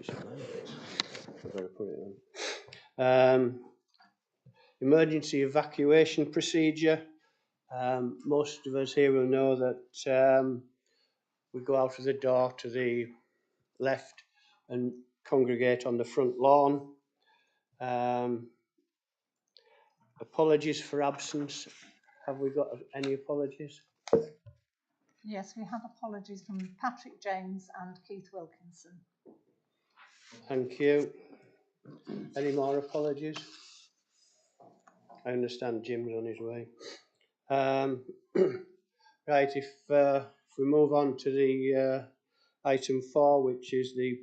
I've got to put it on. Emergency evacuation procedure. Most of us here will know that we go out of the door to the left and congregate on the front lawn. Apologies for absence. Have we got any apologies? Yes, we have apologies from Patrick James and Keith Wilkinson. Thank you. Any more apologies? I understand Jim's on his way. Right, if we move on to the item 4, which is the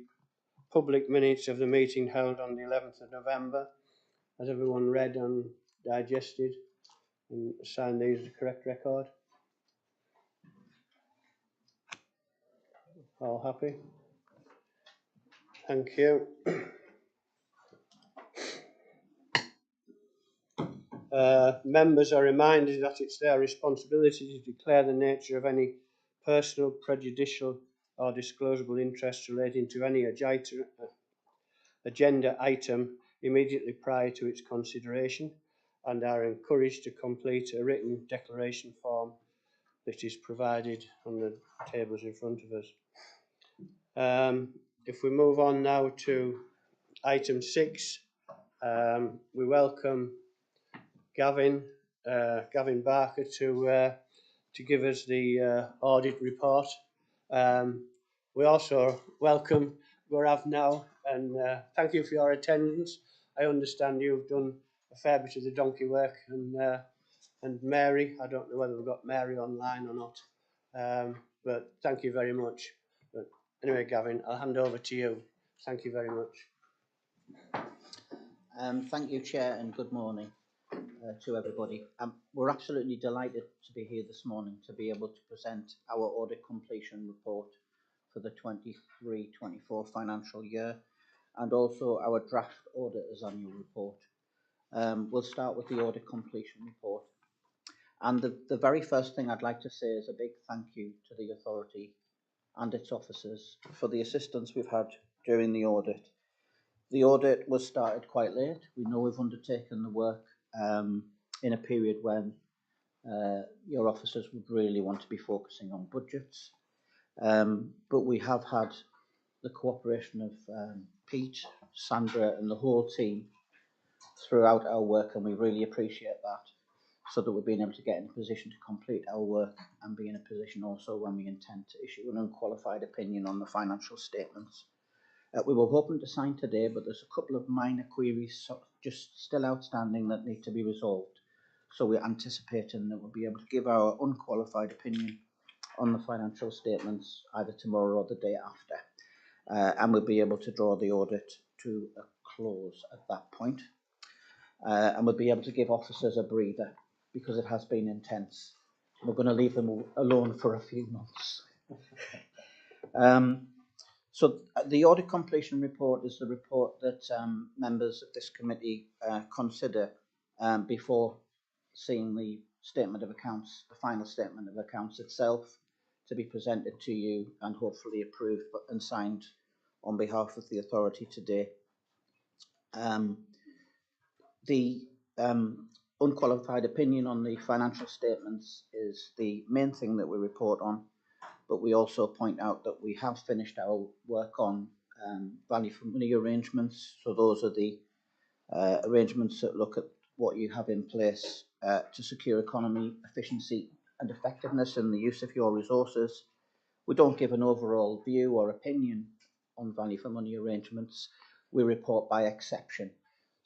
public minutes of the meeting held on the 11th of November. Has everyone read and digested and signed these the correct record? All happy? Thank you. Members are reminded that it's their responsibility to declare the nature of any personal, prejudicial or disclosable interest relating to any agenda item immediately prior to its consideration, and are encouraged to complete a written declaration form that is provided on the tables in front of us. If we move on now to item 6, we welcome Gavin Barker to give us the audit report. We also welcome Gaurav now, and thank you for your attendance. I understand you've done a fair bit of the donkey work, and Mary, I don't know whether we've got Mary online or not, but thank you very much. But anyway, Gavin, I'll hand over to you. Thank you very much. Thank you, Chair, and good morning to everybody. We're absolutely delighted to be here this morning to be able to present our audit completion report for the 23-24 financial year, and also our draft auditor's annual report. We'll start with the audit completion report. And the very first thing I'd like to say is a big thank you to the authority and its officers for the assistance we've had during the audit. The audit was started quite late. We know we've undertaken the work in a period when your officers would really want to be focusing on budgets. But we have had the cooperation of Pete, Sandra and the whole team throughout our work, and we really appreciate that, so that we've been able to get in a position to complete our work and be in a position also when we intend to issue an unqualified opinion on the financial statements. We were hoping to sign today, but there's a couple of minor queries just still outstanding that need to be resolved. So we're anticipating that we'll be able to give our unqualified opinion on the financial statements either tomorrow or the day after. And we'll be able to draw the audit to a close at that point. And we'll be able to give officers a breather because it has been intense. We're going to leave them alone for a few months. So the audit completion report is the report that members of this committee consider before seeing the statement of accounts, the final statement of accounts itself, to be presented to you and hopefully approved and signed on behalf of the authority today. The unqualified opinion on the financial statements is the main thing that we report on, but we also point out that we have finished our work on value for money arrangements. So those are the arrangements that look at what you have in place to secure economy, efficiency and effectiveness in the use of your resources. We don't give an overall view or opinion on value for money arrangements. We report by exception.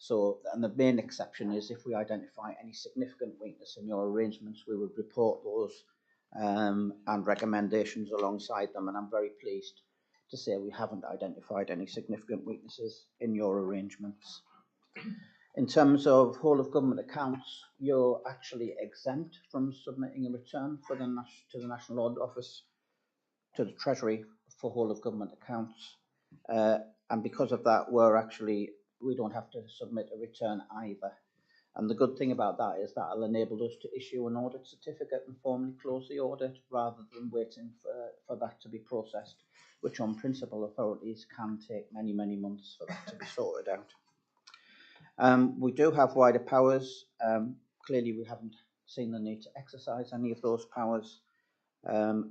So, and the main exception is if we identify any significant weakness in your arrangements, we would report those and recommendations alongside them. And I'm very pleased to say we haven't identified any significant weaknesses in your arrangements. In terms of whole of government accounts, you're actually exempt from submitting a return for to the National Audit Office, to the Treasury for whole of government accounts. And because of that, we don't have to submit a return either. And the good thing about that is that will enable us to issue an audit certificate and formally close the audit rather than waiting for that to be processed, which on principle authorities can take many, many months for that to be sorted out. We do have wider powers. Clearly, we haven't seen the need to exercise any of those powers, and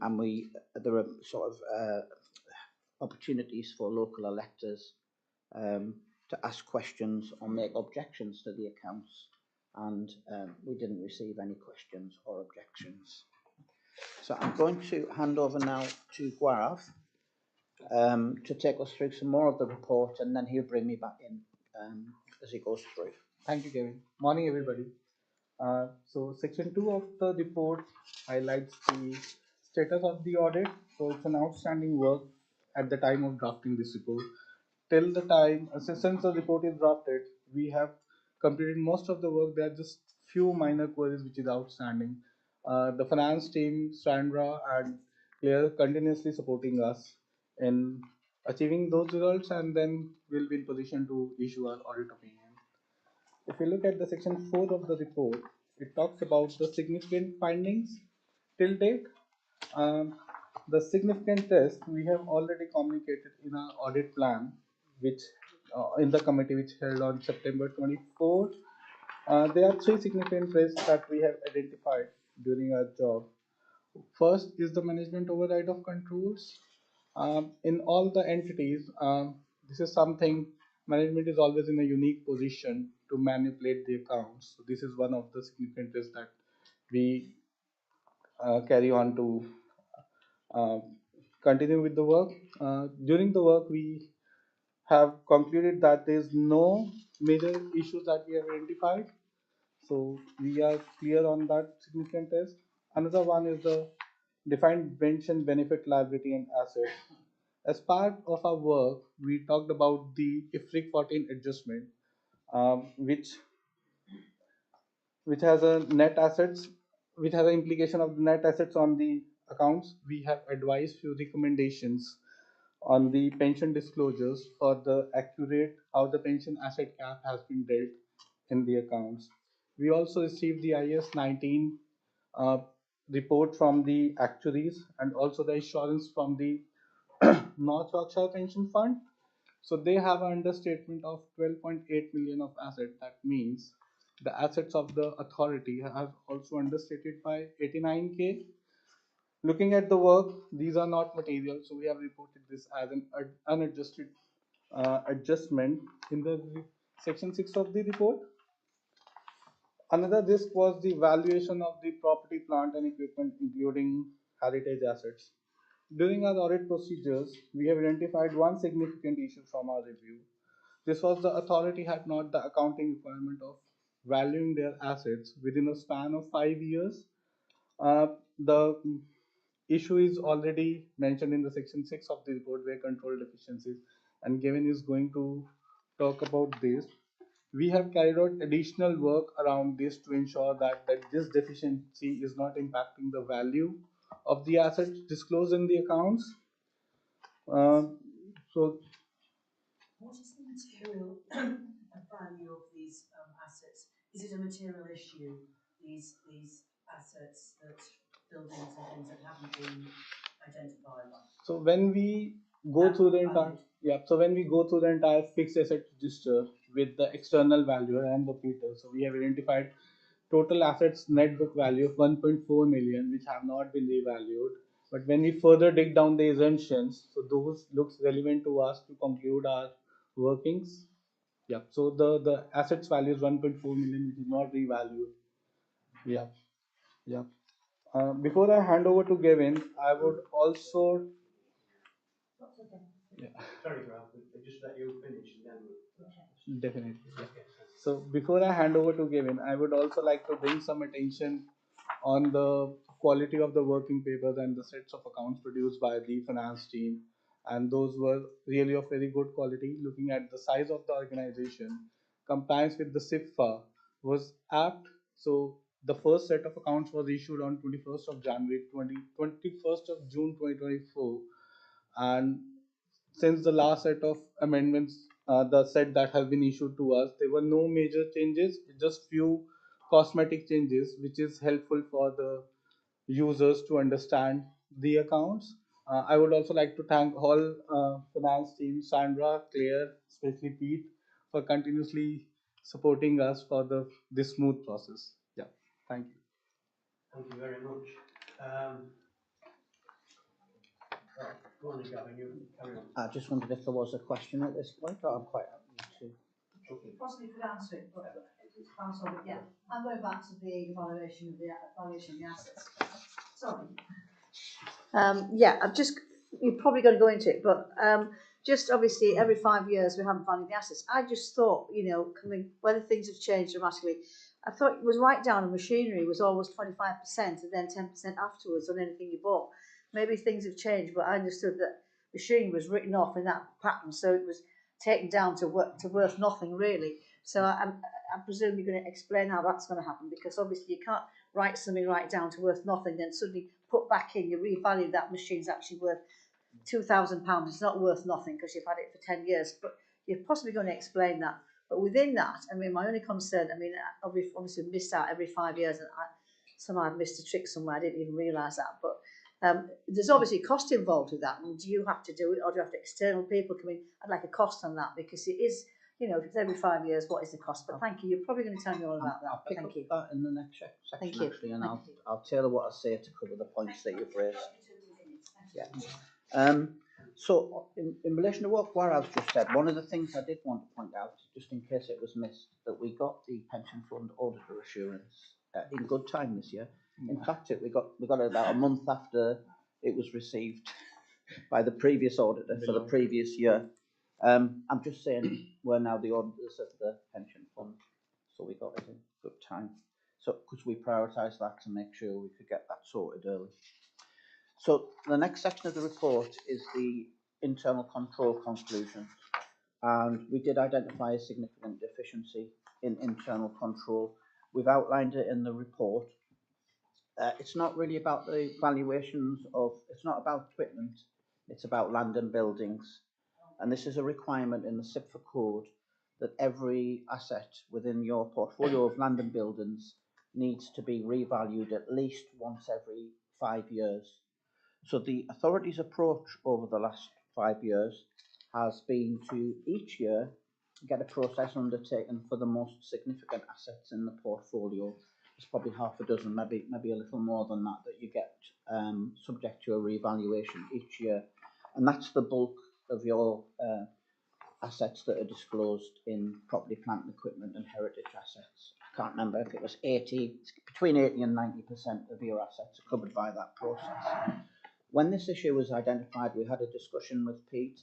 there are sort of opportunities for local electors to ask questions or make objections to the accounts, and we didn't receive any questions or objections. So I'm going to hand over now to Gaurav to take us through some more of the report, and then he'll bring me back in as he goes through. Thank you, Kevin. Morning, everybody. So section 2 of the report highlights the status of the audit. So it's an outstanding work at the time of drafting this report. Till the time, since the report is drafted, we have completed most of the work. There are just few minor queries which is outstanding. The finance team, Sandra and Claire, continuously supporting us in achieving those results, and then we'll be in position to issue our audit opinion. If you look at the section 4 of the report, it talks about the significant findings till date. The significant test we have already communicated in our audit plan, which in the committee which held on September 24th. There are three significant risks that we have identified during our job. First is the management override of controls. In all the entities, this is something management is always in a unique position to manipulate the accounts. So this is one of the significant risks that we carry on to uh, continue with the work. During the work, we have concluded that there is no major issues that we have identified. So we are clear on that significant test. Another one is the defined pension benefit liability and asset. As part of our work, we talked about the IFRIC 14 adjustment, which has a net assets, which has an implication of the net assets on the accounts. We have advised few recommendations on the pension disclosures for the accurate how the pension asset cap has been dealt in the accounts. We also received the IS 19 uh, report from the actuaries and also the assurance from the North Yorkshire Pension Fund. So they have an understatement of 12.8 million of assets. That means the assets of the authority have also understated by 89k. Looking at the work, these are not material, so we have reported this as an unadjusted adjustment in the section 6 of the report. Another risk was the valuation of the property, plant and equipment, including heritage assets. During our audit procedures, we have identified one significant issue from our review. This was the authority had not the accounting requirement of valuing their assets within a span of 5 years. The issue is already mentioned in the section 6 of the report where control deficiencies, and Gavin is going to talk about this. We have carried out additional work around this to ensure that this deficiency is not impacting the value of the assets disclosed in the accounts. So what is the material value of these assets? Is it a material issue, these assets, that buildings and things that haven't been identified? So when we go through the entire fixed asset register with the external valuer and the Peter, so we have identified total assets net book value of 1.4 million, which have not been revalued. But when we further dig down the assumptions, so those looks relevant to us to conclude our workings. Yeah. So the assets value is 1.4 million, which is not revalued. Yeah. Yeah. Before I hand over to Gavin, I would also. Yeah. Sorry, Ralph, just let you finish and then Definitely. Yeah. So before I hand over to Gavin, I would also like to bring some attention on the quality of the working papers and the sets of accounts produced by the finance team. And those were really of very good quality. Looking at the size of the organization, compliance with the SIFA was apt. So the first set of accounts was issued on 21st of January 21st of June 2024, and since the last set of amendments the set that have been issued to us. There were no major changes, just few cosmetic changes, which is helpful for the users to understand the accounts. I would also like to thank all finance team, Sandra, Claire, especially Pete, for continuously supporting us for this smooth process. Yeah, thank you. Thank you very much. Go on, Gavin, you carry on. I just wondered if there was a question at this point, or I'm quite happy to. You possibly could answer it, but it's part of it, yeah. I'm going back to the evaluation of the assets. Sorry. Yeah, you're probably going to go into it, but just obviously every 5 years we haven't valued the assets. I just thought, whether things have changed dramatically, I thought it was right down on machinery was always 25% and then 10% afterwards on anything you bought. Maybe things have changed, but I understood that machinery was written off in that pattern, so it was taken down to worth nothing really. So I presume you're going to explain how that's going to happen, because obviously you can't write something right down to worth nothing, then suddenly put back in, you revalue that machine's actually worth £2,000. It's not worth nothing because you've had it for 10 years, but you're possibly going to explain that. But within that, my only concern, obviously we missed out every 5 years, and somehow I've missed a trick somewhere, I didn't even realise that, but there's obviously a cost involved with that, and do you have to do it, or do you have to external people come in? I'd like a cost on that, because it is, if it's every 5 years, what is the cost? But thank you, you're probably going to tell me all about that. I'll pick Thank up you. that in the next section, Thank you. actually, and Thank I'll tailor what I say to cover the points that you've raised. Yeah. So in relation to what Gaurav's just said, one of the things I did want to point out, just in case it was missed, that we got the pension fund auditor assurance in good time this year. In fact, we got it about a month after it was received by the previous auditor for the previous year. I'm just saying we're now the auditors of the pension fund, so we got it in good time. So because we prioritised that to make sure we could get that sorted early. So the next section of the report is the internal control conclusions, and we did identify a significant deficiency in internal control. We've outlined it in the report. It's not really about the valuations it's not about equipment, it's about land and buildings. And this is a requirement in the CIPFA code that every asset within your portfolio of land and buildings needs to be revalued at least once every 5 years. So the authority's approach over the last 5 years has been to each year get a process undertaken for the most significant assets in the portfolio. There's probably half a dozen, maybe a little more than that you get subject to a revaluation each year. And that's the bulk of your assets that are disclosed in property, plant and equipment and heritage assets. I can't remember if it was between 80 and 90% of your assets are covered by that process. When this issue was identified, we had a discussion with Pete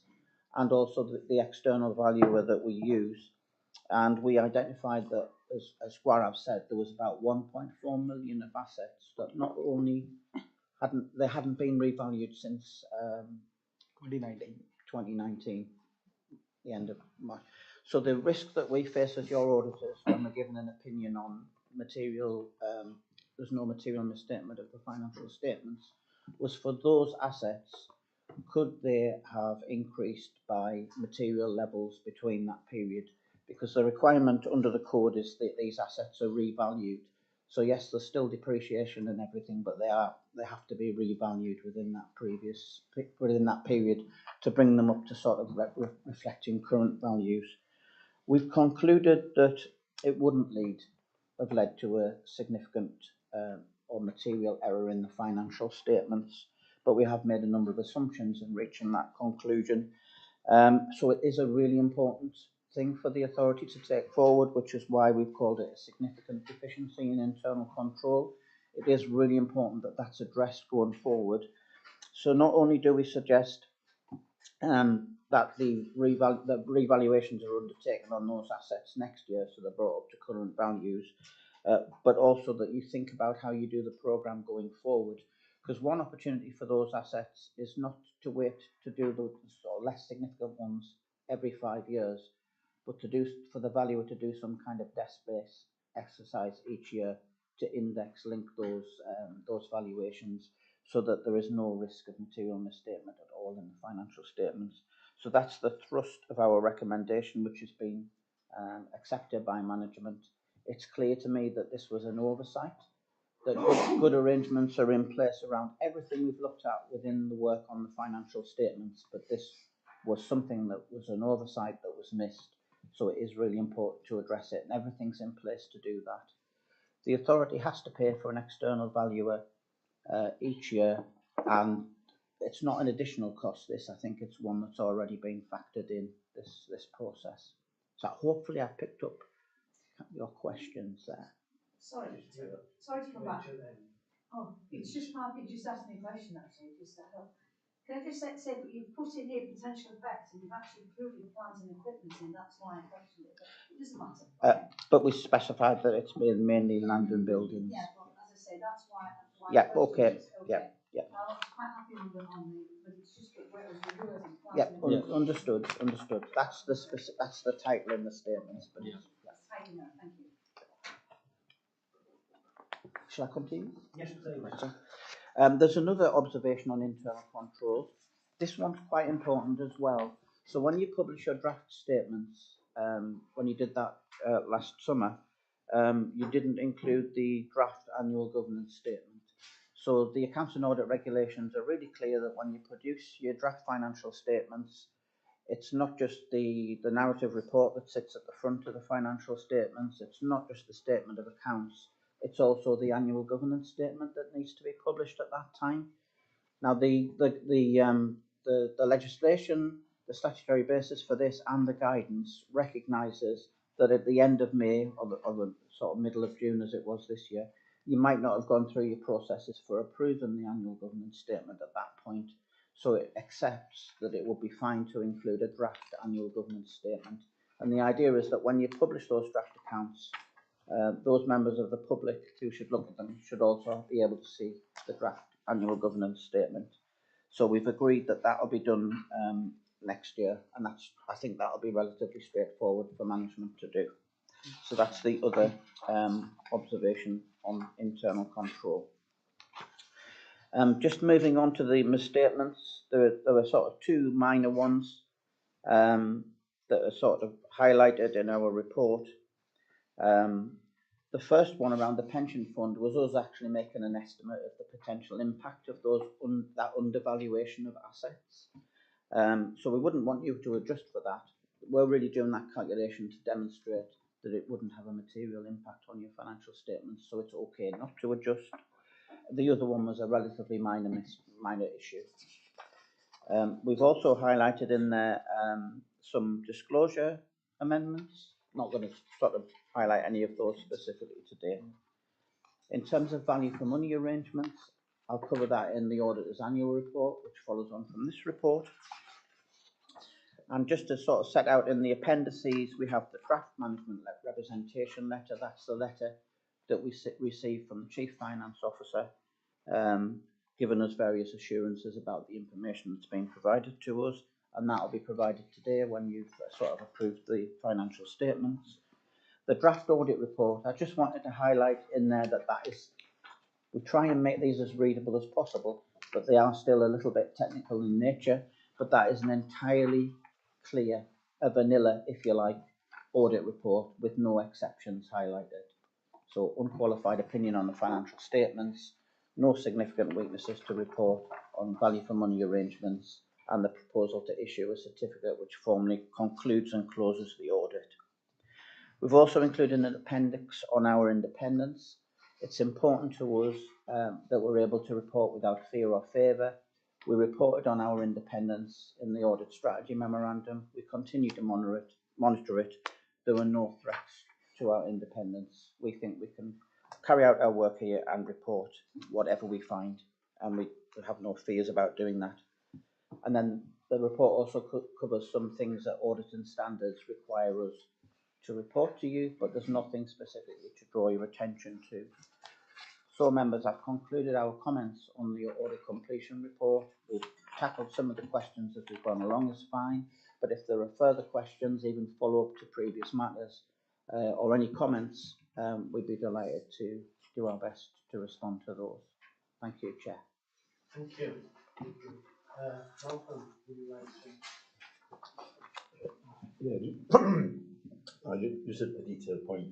and also the external valuer that we use, and we identified that, as Gaurav said, there was about 1.4 million of assets that not only hadn't been revalued since 2019, the end of March. So the risk that we face as your auditors when we're given an opinion on material, there's no material misstatement of the financial statements, was for those assets, could they have increased by material levels between that period? Because the requirement under the code is that these assets are revalued. So yes, there's still depreciation and everything, but they have to be revalued within that period to bring them up to sort of reflecting current values. We've concluded that it wouldn't have led to a significant or material error in the financial statements, but we have made a number of assumptions in reaching that conclusion. So it is a really important thing for the authority to take forward, which is why we've called it a significant deficiency in internal control. It is really important that that's addressed going forward. So not only do we suggest that the revaluations are undertaken on those assets next year, so they're brought up to current values, but also that you think about how you do the programme going forward. Because one opportunity for those assets is not to wait to do the sort of less significant ones every 5 years, but for the valuer to do some kind of desk-based exercise each year to index link those valuations, so that there is no risk of material misstatement at all in the financial statements. So that's the thrust of our recommendation, which has been accepted by management. It's clear to me that this was an oversight, that good arrangements are in place around everything we've looked at within the work on the financial statements, but this was something that was an oversight that was missed. So it is really important to address it, and everything's in place to do that. The authority has to pay for an external valuer each year, and it's not an additional cost, this. I think it's one that's already been factored in this process. So hopefully I've picked up your questions there. Sorry to come back. Oh, it's just Mark, you just asked me a question actually. Can I just say, but you've put in here potential effects and you've actually included plants and equipment in, that's why I questioned it, but it doesn't matter. But we specified that it's mainly land and buildings. Yeah, well, as I say, that's why. Yeah, okay. Yeah. I was quite happy on the, but it's just that where it was the word and plants Yeah, and equipment. understood. That's the title in the statements. But That's tight enough, thank you. Shall I continue? Yes, please. There's another observation on internal controls. This one's quite important as well. So when you publish your draft statements, when you did that last summer, you didn't include the draft annual governance statement. So the accounts and audit regulations are really clear that when you produce your draft financial statements, it's not just the narrative report that sits at the front of the financial statements. It's not just the statement of accounts. It's also the annual governance statement that needs to be published at that time. Now, the legislation, the statutory basis for this, and the guidance recognises that at the end of May or the sort of middle of June, as it was this year, you might not have gone through your processes for approving the annual governance statement at that point. So it accepts that it would be fine to include a draft annual governance statement. And the idea is that when you publish those draft accounts, those members of the public who should look at them should also be able to see the draft annual governance statement. So we've agreed that that will be done next year, and I think that'll be relatively straightforward for management to do. So that's the other observation on internal control. Just moving on to the misstatements, there were sort of two minor ones that are sort of highlighted in our report. The first one around the pension fund was us actually making an estimate of the potential impact of that undervaluation of assets. So we wouldn't want you to adjust for that. We're really doing that calculation to demonstrate that it wouldn't have a material impact on your financial statements, so it's okay not to adjust. The other one was a relatively minor issue. We've also highlighted in there some disclosure amendments. Not going to sort of highlight any of those specifically today. In terms of value for money arrangements, I'll cover that in the auditor's annual report, which follows on from this report. And just to sort of set out in the appendices, we have the draft management representation letter. That's the letter that we received from the Chief Finance Officer, giving us various assurances about the information that's been provided to us. And that will be provided today when you've sort of approved the financial statements. The draft audit report, I just wanted to highlight in there that we try and make these as readable as possible, but they are still a little bit technical in nature, but that is an entirely clear, a vanilla, if you like, audit report with no exceptions highlighted. So unqualified opinion on the financial statements, no significant weaknesses to report on value for money arrangements, and the proposal to issue a certificate which formally concludes and closes the audit. We've also included an appendix on our independence. It's important to us that we're able to report without fear or favour. We reported on our independence in the audit strategy memorandum. We continue to monitor it. There were no threats to our independence. We think we can carry out our work here and report whatever we find, and we have no fears about doing that. And then the report also covers some things that auditing standards require us to report to you, but there's nothing specifically to draw your attention to. So members, I've concluded our comments on the audit completion report. We've tackled some of the questions as we've gone along, is fine, but if there are further questions, even follow up to previous matters or any comments, we'd be delighted to do our best to respond to those. Thank you, Chair. Thank you. Malcolm, would you like to Yeah, just a detailed point,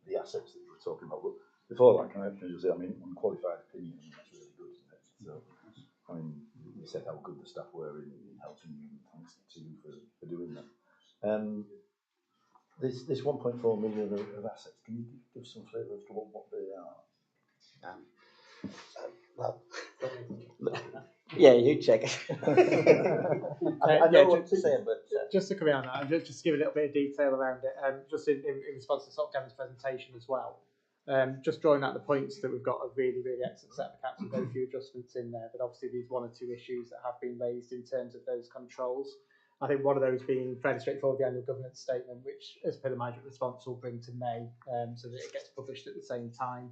the assets that you were talking about. But before that, can I just say, I mean, unqualified opinion, that's really good, isn't it? So, I mean, you said how good the staff were in helping you, and thanks to you for doing that. This 1.4 million of assets, can you give some flavour as to what they are? Well, yeah, you check it. I know what to say, but just to come in on that, and just give a little bit of detail around it, just in response to sort of Gavin's presentation as well. Just drawing out the points that we've got a really, really excellent set of accounts with very few adjustments in there, but obviously these one or two issues that have been raised in terms of those controls. I think one of those being fairly straightforward, the annual governance statement, which as per the management response will bring to May, so that it gets published at the same time.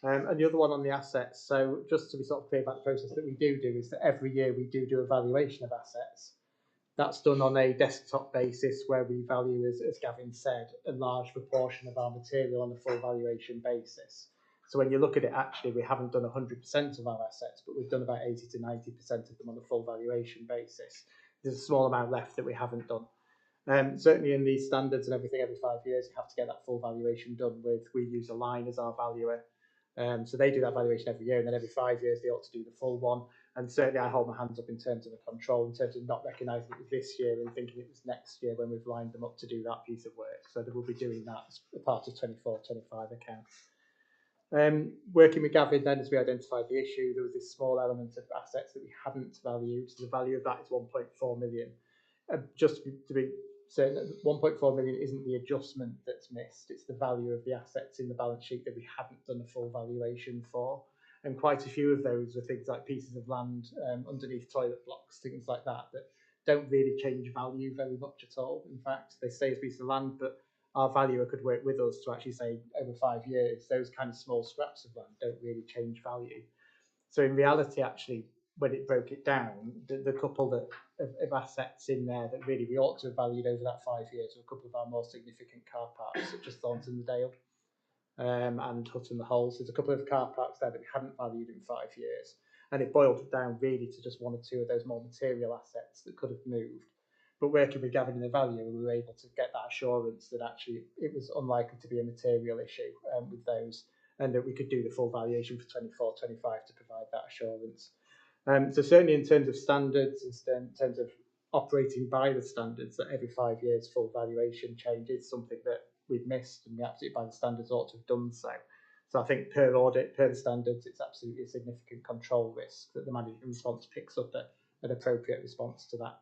And the other one on the assets, so just to be sort of clear about the process that we do is that every year we do a valuation of assets. That's done on a desktop basis where we value, as Gavin said, a large proportion of our material on a full valuation basis. So when you look at it, actually, we haven't done 100% of our assets, but we've done about 80 to 90% of them on a full valuation basis. There's a small amount left that we haven't done. Certainly in these standards and everything, every 5 years, you have to get that full valuation done with. We use Align as our valuer. So they do that valuation every year, and then every 5 years they ought to do the full one. And certainly I hold my hands up in terms of the control, in terms of not recognising it was this year and thinking it was next year when we've lined them up to do that piece of work. So they will be doing that as a part of 24-25 accounts. Working with Gavin then, as we identified the issue, there was this small element of assets that we hadn't valued. So the value of that is 1.4 million. Just to be certain, that 1.4 million isn't the adjustment that's missed, it's the value of the assets in the balance sheet that we hadn't done a full valuation for. And quite a few of those are things like pieces of land underneath toilet blocks, things like that, that don't really change value very much at all. In fact, they stay as pieces of land, but our valuer could work with us to actually say over 5 years, those kind of small scraps of land don't really change value. So in reality, actually, when it broke it down, the couple that of assets in there that really we ought to have valued over that 5 years are a couple of our more significant car parks, such as Thornton the Dale and Hutton the Hole. So there's a couple of car parks there that we hadn't valued in 5 years. And it boiled it down really to just one or two of those more material assets that could have moved. But working with Gavin and the valuer, we were able to get that assurance that actually it was unlikely to be a material issue with those, and that we could do the full valuation for 24-25 to provide that assurance. So certainly in terms of standards, in terms of operating by the standards, that every 5 years full valuation change is something that we've missed, and we absolutely by the standards ought to have done so. So I think per audit, per the standards, it's absolutely a significant control risk that the management response picks up an appropriate response to that.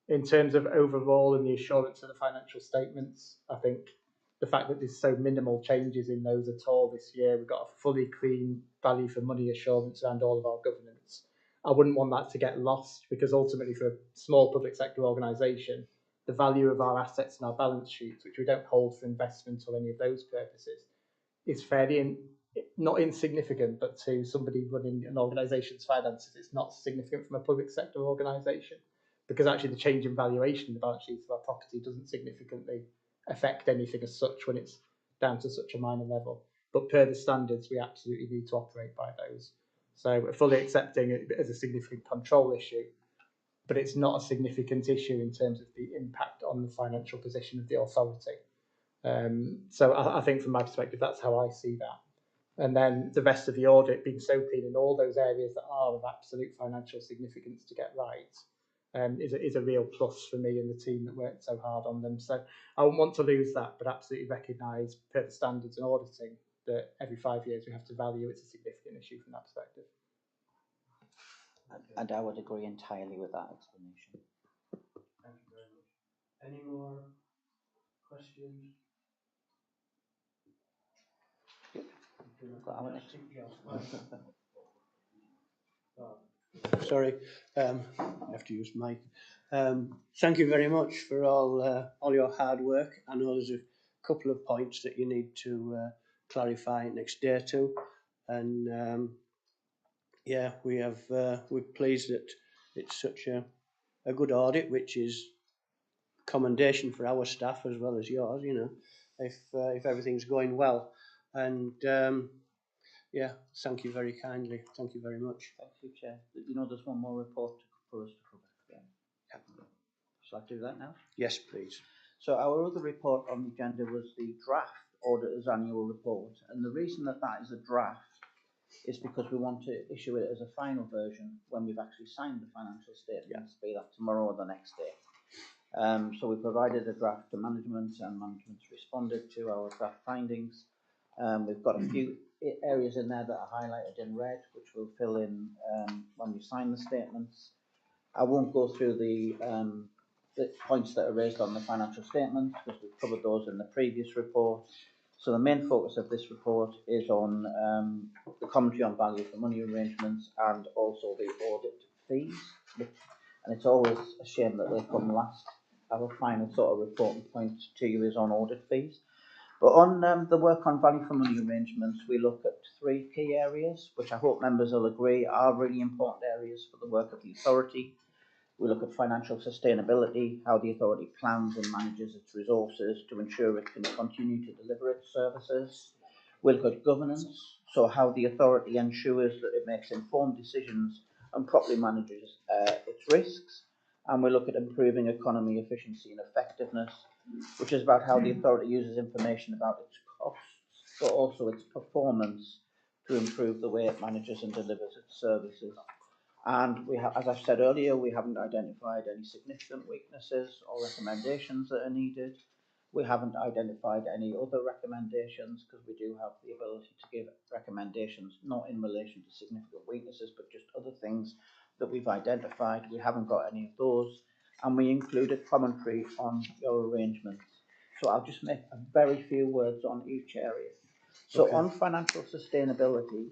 In terms of overall and the assurance of the financial statements, I think the fact that there's so minimal changes in those at all this year, we've got a fully clean value for money assurance around all of our governance. I wouldn't want that to get lost, because ultimately for a small public sector organisation, the value of our assets and our balance sheets, which we don't hold for investment or any of those purposes, is fairly not insignificant, but to somebody running an organisation's finances, it's not significant from a public sector organisation, because actually the change in valuation in the balance sheets of our property doesn't significantly affect anything as such when it's down to such a minor level. But per the standards, we absolutely need to operate by those. So we're fully accepting it as a significant control issue, but it's not a significant issue in terms of the impact on the financial position of the authority. So I think from my perspective, that's how I see that. And then the rest of the audit being so clean in all those areas that are of absolute financial significance to get right is a real plus for me and the team that worked so hard on them. So I wouldn't want to lose that, but absolutely recognise per the standards and auditing that every 5 years we have to value. It's a significant issue from that perspective. And I would agree entirely with that explanation. Thank you very much. Any more questions? Got our next. Sorry, I have to use mic. Thank you very much for all your hard work. I know there's a couple of points that you need to clarify next day too, and yeah, we're pleased that it's such a good audit, which is commendation for our staff as well as yours. You know, if everything's going well, and yeah, thank you very kindly. Thank you very much. Thank you, Chair. You know, there's one more report for us to cover. Yeah. Shall I do that now? Yes, please. So our other report on the agenda was the draft auditor's annual report, and the reason that that is a draft is because we want to issue it as a final version when we've actually signed the financial statements, be that tomorrow or the next day. So we provided a draft to management, and management's responded to our draft findings. We've got a few areas in there that are highlighted in red, which we'll fill in when we sign the statements. I won't go through the points that are raised on the financial statements because we've covered those in the previous report. So the main focus of this report is on the commentary on value for money arrangements and also the audit fees. And it's always a shame that they come last. Our final sort of reporting point to you is on audit fees. But on the work on value for money arrangements, we look at 3 key areas, which I hope members will agree are really important areas for the work of the authority. We look at financial sustainability, how the authority plans and manages its resources to ensure it can continue to deliver its services. We look at governance, so how the authority ensures that it makes informed decisions and properly manages its risks. And we look at improving economy, efficiency and effectiveness, which is about how the authority uses information about its costs, but also its performance to improve the way it manages and delivers its services. And we have, as I've said earlier, we haven't identified any significant weaknesses or recommendations that are needed. We haven't identified any other recommendations because we do have the ability to give recommendations, not in relation to significant weaknesses, but just other things that we've identified. We haven't got any of those. And we included commentary on your arrangements. So I'll just make a very few words on each area. So on financial sustainability,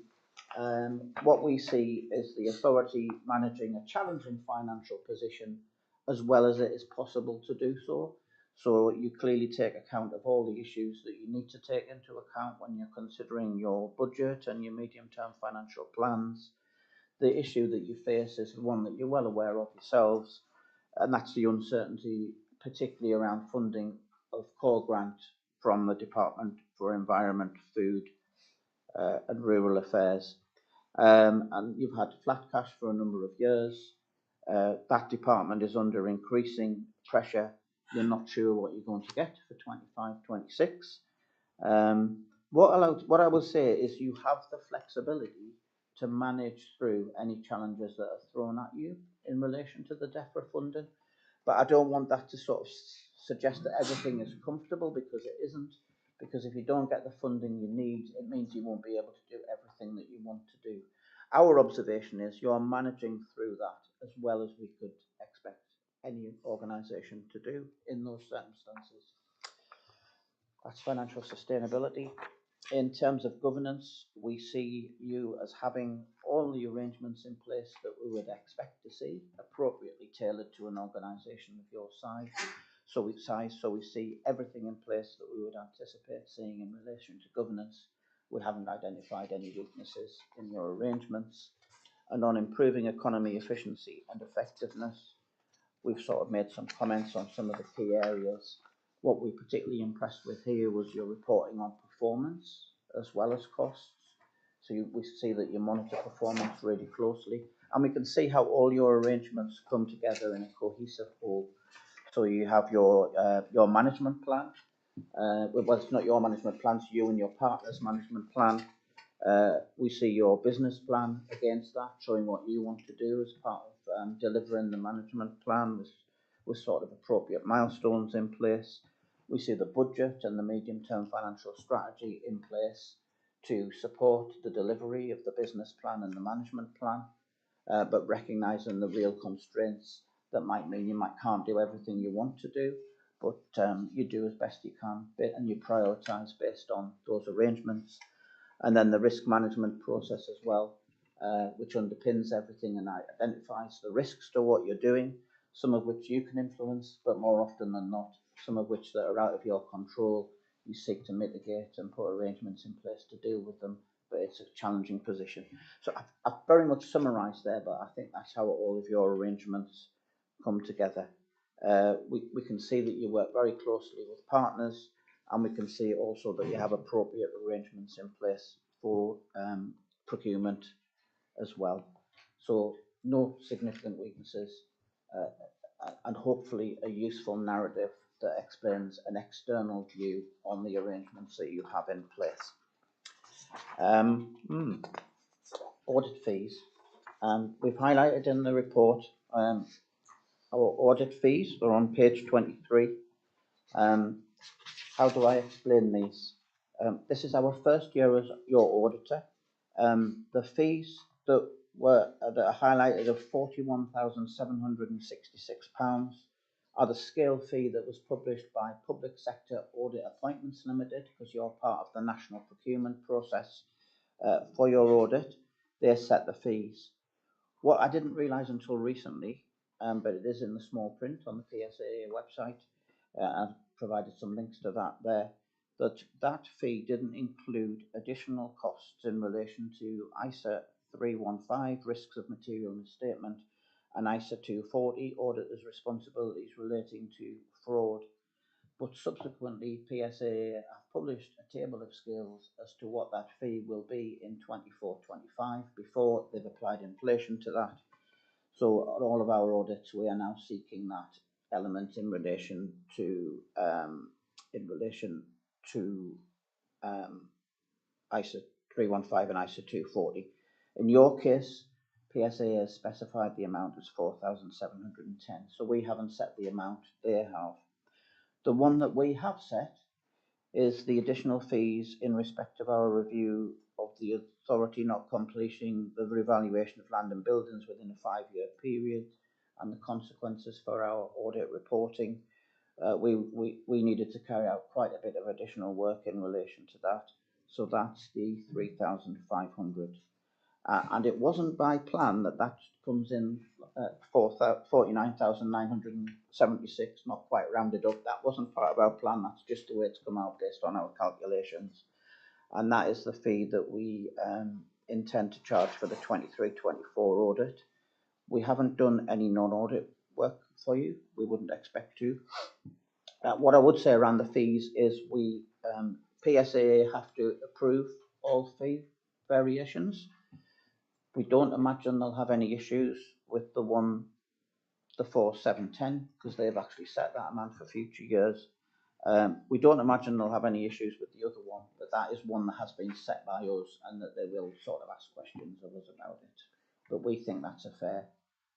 what we see is the authority managing a challenging financial position as well as it is possible to do so. So you clearly take account of all the issues that you need to take into account when you're considering your budget and your medium-term financial plans. The issue that you face is one that you're well aware of yourselves, and that's the uncertainty, particularly around funding of core grant from the Department for Environment, Food and Rural Affairs. And you've had flat cash for a number of years. That department is under increasing pressure. You're not sure what you're going to get for 25-26. What I will say is you have the flexibility to manage through any challenges that are thrown at you in relation to the DEFRA funding. But I don't want that to sort of suggest that everything is comfortable, because it isn't. Because if you don't get the funding you need, it means you won't be able to do everything that you want to do. Our observation is you're managing through that as well as we could expect any organisation to do in those circumstances. That's financial sustainability. In terms of governance, we see you as having all the arrangements in place that we would expect to see, appropriately tailored to an organisation of your size. So we see everything in place that we would anticipate seeing in relation to governance. We haven't identified any weaknesses in your arrangements. And on improving economy, efficiency and effectiveness, we've sort of made some comments on some of the key areas. What we're particularly impressed with here was your reporting on performance as well as costs. So we see that you monitor performance really closely, and we can see how all your arrangements come together in a cohesive whole. So you have your management plan. Well, it's not your management plan, it's you and your partner's management plan. We see your business plan against that, showing what you want to do as part of delivering the management plan with sort of appropriate milestones in place. We see the budget and the medium-term financial strategy in place to support the delivery of the business plan and the management plan, but recognising the real constraints that might mean you can't do everything you want to do, but you do as best you can, and you prioritise based on those arrangements. And then the risk management process as well, which underpins everything and identifies the risks to what you're doing, some of which you can influence, but more often than not, some of which that are out of your control, you seek to mitigate and put arrangements in place to deal with them, but it's a challenging position. So I've very much summarised there, but I think that's how all of your arrangements come together. We can see that you work very closely with partners, and we can see also that you have appropriate arrangements in place for procurement as well. So no significant weaknesses and hopefully a useful narrative that explains an external view on the arrangements that you have in place. Audit fees. We've highlighted in the report our audit fees. They're on page 23. How do I explain these? This is our first year as your auditor. The fees that are highlighted of £41,766 are the scale fee that was published by Public Sector Audit Appointments Limited, because you're part of the national procurement process for your audit. They set the fees. What I didn't realise until recently, but it is in the small print on the PSAA website, I've provided some links to that there, that fee didn't include additional costs in relation to ISA 315, risks of material misstatement, and ISA 240, auditors' responsibilities relating to fraud. But subsequently, PSA have published a table of scales as to what that fee will be in 24-25 before they've applied inflation to that. So on all of our audits, we are now seeking that element in relation to ISA 315 and ISA 240. In your case, PSA has specified the amount as 4,710. So we haven't set the amount, they have. The one that we have set is the additional fees in respect of our review of the authority not completing the revaluation of land and buildings within a 5-year period and the consequences for our audit reporting. We needed to carry out quite a bit of additional work in relation to that. So that's the 3,500. And it wasn't by plan that comes in 49,976, not quite rounded up. That wasn't part of our plan. That's just the way it's come out based on our calculations. And that is the fee that we intend to charge for the 23-24 audit. We haven't done any non-audit work for you. We wouldn't expect to. What I would say around the fees is we PSAA have to approve all fee variations. We don't imagine they'll have any issues with the 4,710 because they've actually set that amount for future years. We don't imagine they'll have any issues with the other one, but that is one that has been set by us and that they will sort of ask questions of us about it. But we think that's a fair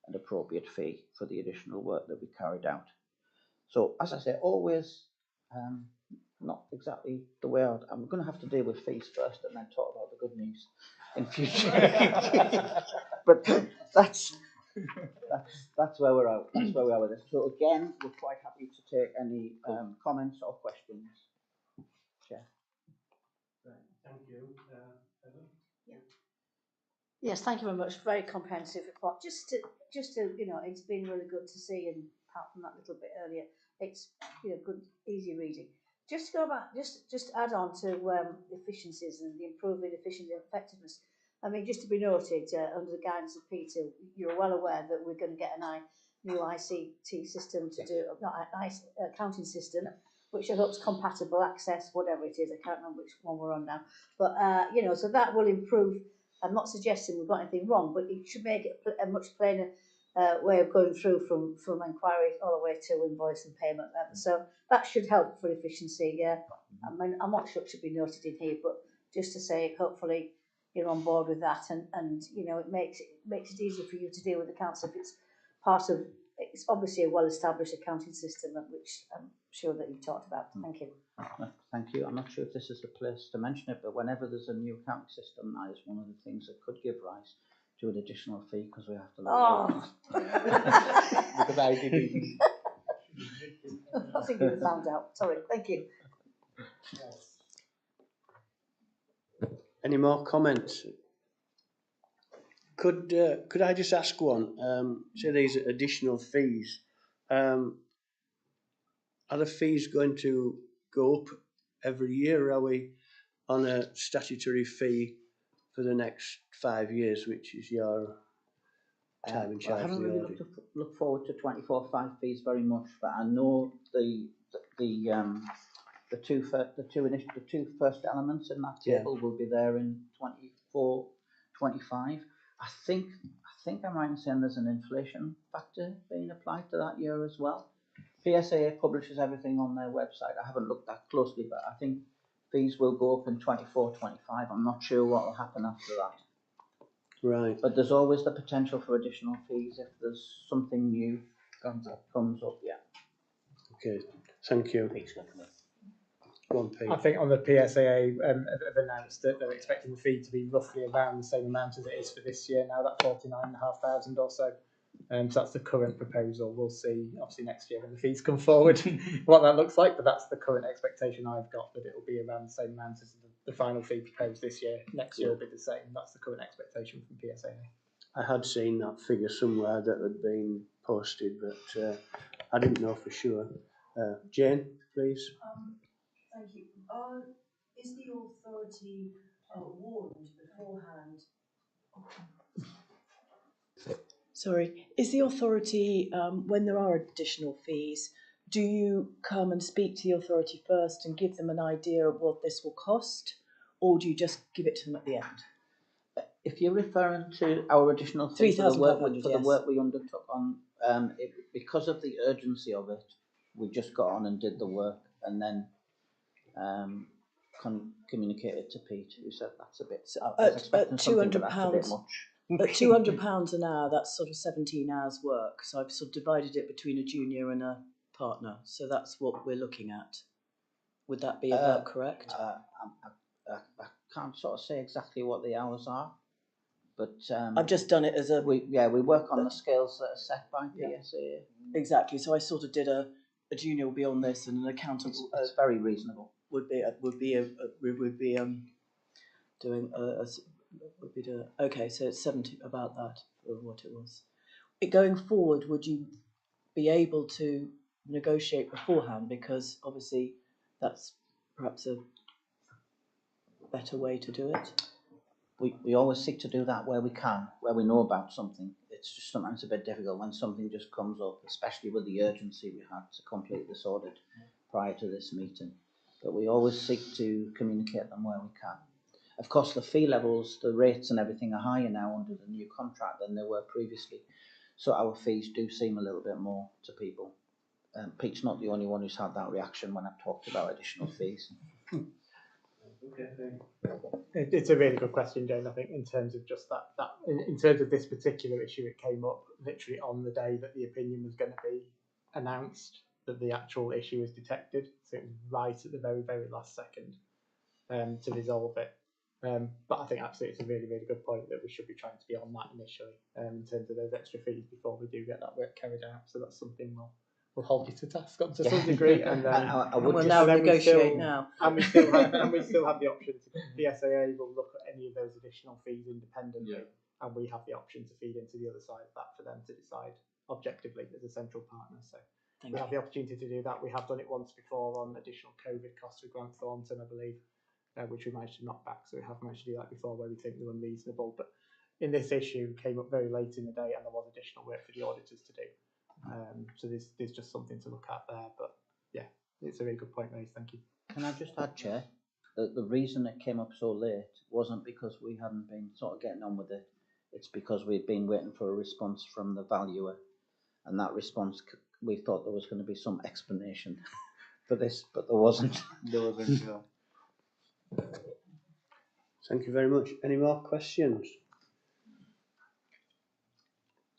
and appropriate fee for the additional work that we carried out. So, as I say, always not exactly the way I'm going to have to deal with fees first and then talk about the good news in future. But that's where we're at. That's where we are with this. So again, we're quite happy to take any comments or questions. Chair. Right, thank you. Ellen? Yeah. Yes, thank you very much. Very comprehensive report. Just to it's been really good to see, and apart from that little bit earlier, it's good, easy reading. Just to go back, just add on to efficiencies and the improving efficiency and effectiveness. I mean, just to be noted, under the guidance of Peter, you're well aware that we're going to get a new ICT system to do, not accounting system, which I hope is compatible, access, whatever it is. I can't remember which one we're on now. But, so that will improve. I'm not suggesting we've got anything wrong, but it should make it a much plainer way of going through from inquiry all the way to invoice and payment level. So that should help for efficiency. Yeah, I mean, I'm not sure it should be noted in here, but just to say, hopefully you're on board with that, and it makes it easier for you to deal with accounts if it's part of. It's obviously a well-established accounting system, which I'm sure that you've talked about. Thank you. Thank you. I'm not sure if this is the place to mention it, but whenever there's a new accounting system, that is one of the things that could give rise to an additional fee because we have to look because I didn't. I think you found out. Sorry. Thank you. Any more comments? Could I just ask one? Say these additional fees. Are the fees going to go up every year? Or are we on a statutory fee for the next 5 years, which is your time in charge? I haven't really looked forward to 24/5 fees very much, but I know the two first elements in that table will be there in 24/25. I think I'm right in saying there's an inflation factor being applied to that year as well. PSAA publishes everything on their website. I haven't looked that closely, but I think fees will go up in 24-25. I'm not sure what will happen after that. Right. But there's always the potential for additional fees if there's something new comes up. Yeah. Okay. Thank you. Go on, Pete. I think on the PSAA have announced that they're expecting the fee to be roughly around the same amount as it is for this year now, that 49,500 or so. So that's the current proposal. We'll see, obviously, next year when the fees come forward what that looks like, but that's the current expectation I've got, that it will be around the same amount as the final fee proposed this year. Next year will be the same. That's the current expectation from PSAA. I had seen that figure somewhere that had been posted, but I didn't know for sure. Jane, please. Thank you. Is the authority warned beforehand? Sorry, is the authority, when there are additional fees, do you come and speak to the authority first and give them an idea of what this will cost, or do you just give it to them at the end? If you're referring to our additional fee for the work we undertook on, because of the urgency of it, we just got on and did the work, and then communicated to Pete, who said that's a bit. At £200. At £200 an hour, that's sort of 17 hours work. So I've sort of divided it between a junior and a partner. So that's what we're looking at. Would that be about correct? I can't sort of say exactly what the hours are, but I've just done it as a... We work on the scales that are set by PSA. Exactly. So I sort of did a junior will be on this, and an accountant. It's very reasonable. Would be doing okay, so it's 70 about that of what it was. Going forward, would you be able to negotiate beforehand, because obviously that's perhaps a better way to do it? We always seek to do that where we can, where we know about something. It's just sometimes a bit difficult when something just comes up, especially with the urgency we had to complete this audit prior to this meeting. But we always seek to communicate them where we can. Of course, the fee levels, the rates and everything are higher now under the new contract than they were previously. So our fees do seem a little bit more to people. Pete's not the only one who's had that reaction when I've talked about additional fees. It's a really good question, Jane. I think in terms of just that in terms of this particular issue, it came up literally on the day that the opinion was going to be announced, that the actual issue was detected. So it was right at the very, very last second to resolve it. But I think absolutely it's a really, really good point that we should be trying to be on that initially in terms of those extra fees before we do get that work carried out. So that's something we'll hold you to task on to some degree. And we'll now negotiate now. And we still have the option to, the SAA will look at any of those additional fees independently, and we have the option to feed into the other side of that for them to decide objectively as a central partner. So we have the opportunity to do that. We have done it once before on additional COVID costs with Grant Thornton, I believe, which we managed to knock back. So we have managed to do that before where we think they're unreasonable. But in this issue, came up very late in the day, and there was additional work for the auditors to do. So there's just something to look at there. But yeah, it's a really good point raised. Thank you. Can I just add, Chair, that the reason it came up so late wasn't because we hadn't been sort of getting on with it. It's because we'd been waiting for a response from the valuer, and that response, we thought there was going to be some explanation for this, but there wasn't. No. Thank you very much. Any more questions?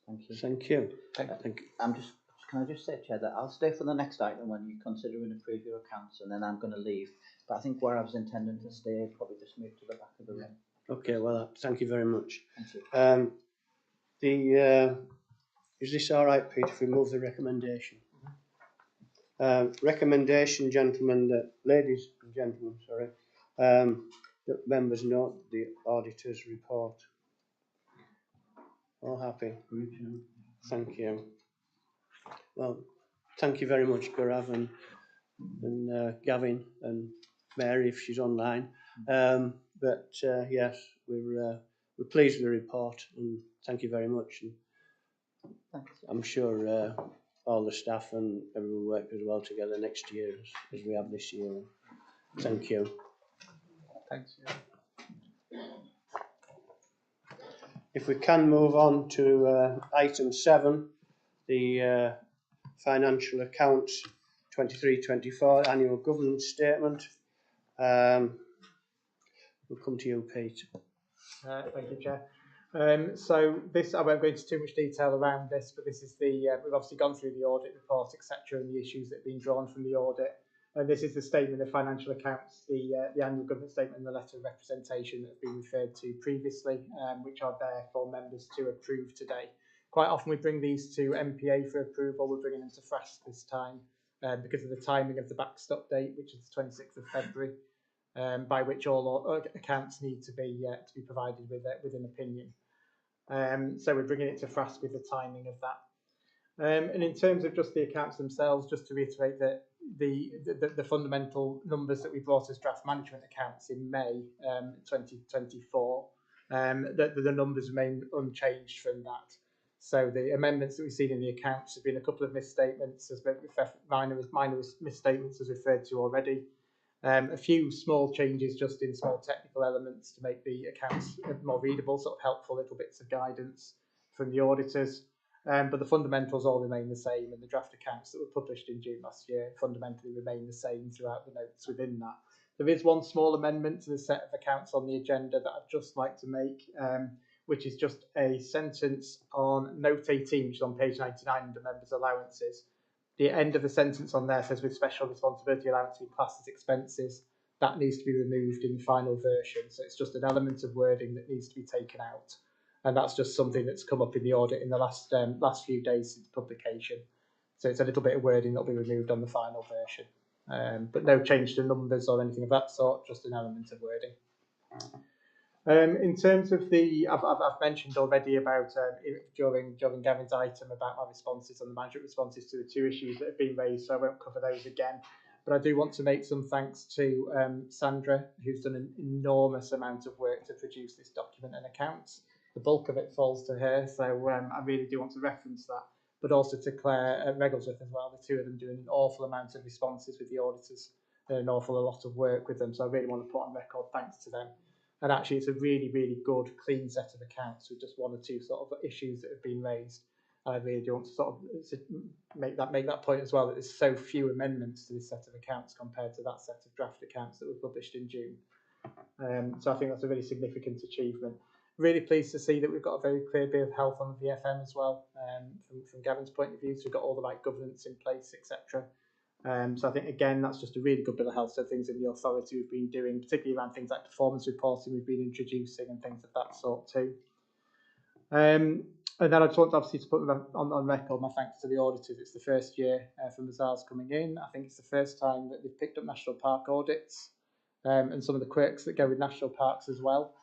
Thank you. Thank you. Thank you. Can I just say, Chair, that I'll stay for the next item when you consider and approve your accounts, and then I'm going to leave. But I think where I was intending to stay, probably just move to the back of the room. Okay, well, thank you very much. Thank you. Is this all right, Pete, if we move the recommendation? Recommendation, ladies and gentlemen, sorry, that members note the auditor's report. All happy? Thank you. Well, thank you very much, Gaurav and Gavin and Mary, if she's online. Yes, we're pleased with the report, and thank you very much. And I'm sure all the staff and everyone will work as well together next year as we have this year. Thank you. Thanks. If we can move on to item 7, the financial accounts 23-24 annual governance statement. We'll come to you, Pete. Thank you, Chair. So this, I won't go into too much detail around this, but this is the, we've obviously gone through the audit report, etc., and the issues that have been drawn from the audit. And this is the statement of financial accounts, the annual government statement and the letter of representation that have been referred to previously, which are there for members to approve today. Quite often we bring these to NPA for approval. We're bringing them to FRAS this time because of the timing of the backstop date, which is the 26th of February. By which all accounts need to be provided with an opinion. So we're bringing it to FRAS with the timing of that. And in terms of just the accounts themselves, just to reiterate that the fundamental numbers that we brought as draft management accounts in May 2024, that the numbers remain unchanged from that. So the amendments that we've seen in the accounts have been a couple of misstatements, minor misstatements as referred to already. A few small changes just in small technical elements to make the accounts more readable, sort of helpful little bits of guidance from the auditors. But the fundamentals all remain the same, and the draft accounts that were published in June last year fundamentally remain the same throughout the notes within that. There is one small amendment to the set of accounts on the agenda that I'd just like to make, which is just a sentence on note 18, which is on page 99 under members' allowances. The end of the sentence on there says with special responsibility allowance to be classed as expenses. That needs to be removed in the final version. So it's just an element of wording that needs to be taken out. And that's just something that's come up in the audit in the last few days since publication. So it's a little bit of wording that'll be removed on the final version. But no change to numbers or anything of that sort, just an element of wording. In terms of the, I've mentioned already about during Gavin's item about my responses on the management responses to the 2 issues that have been raised, so I won't cover those again. But I do want to make some thanks to Sandra, who's done an enormous amount of work to produce this document and accounts. The bulk of it falls to her, so I really do want to reference that. But also to Claire Regglesworth as well, the 2 of them doing an awful amount of responses with the auditors and an awful lot of work with them. So I really want to put on record thanks to them. And actually, it's a really, really good, clean set of accounts with just 1 or 2 sort of issues that have been raised. And I really do want to sort of make that point as well, that there's so few amendments to this set of accounts compared to that set of draft accounts that were published in June. So I think that's a really significant achievement. Really pleased to see that we've got a very clear bill of health on the VFM as well, from Gavin's point of view. So we've got all the right governance in place, etc. So I think, again, that's just a really good bill of health. So things in the authority we've been doing, particularly around things like performance reporting we've been introducing and things of that sort too. And then I just want obviously to put on record my thanks to the auditors. It's the first year from Mazars coming in. I think it's the first time that they've picked up national park audits and some of the quirks that go with national parks as well.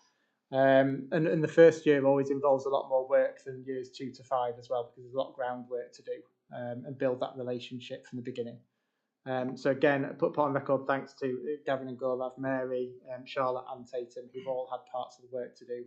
And the first year always involves a lot more work than years 2 to 5 as well, because there's a lot of groundwork to do and build that relationship from the beginning. So again, put on record thanks to Gavin and Gaurav, Mary, Charlotte and Tatum, who've all had parts of the work to do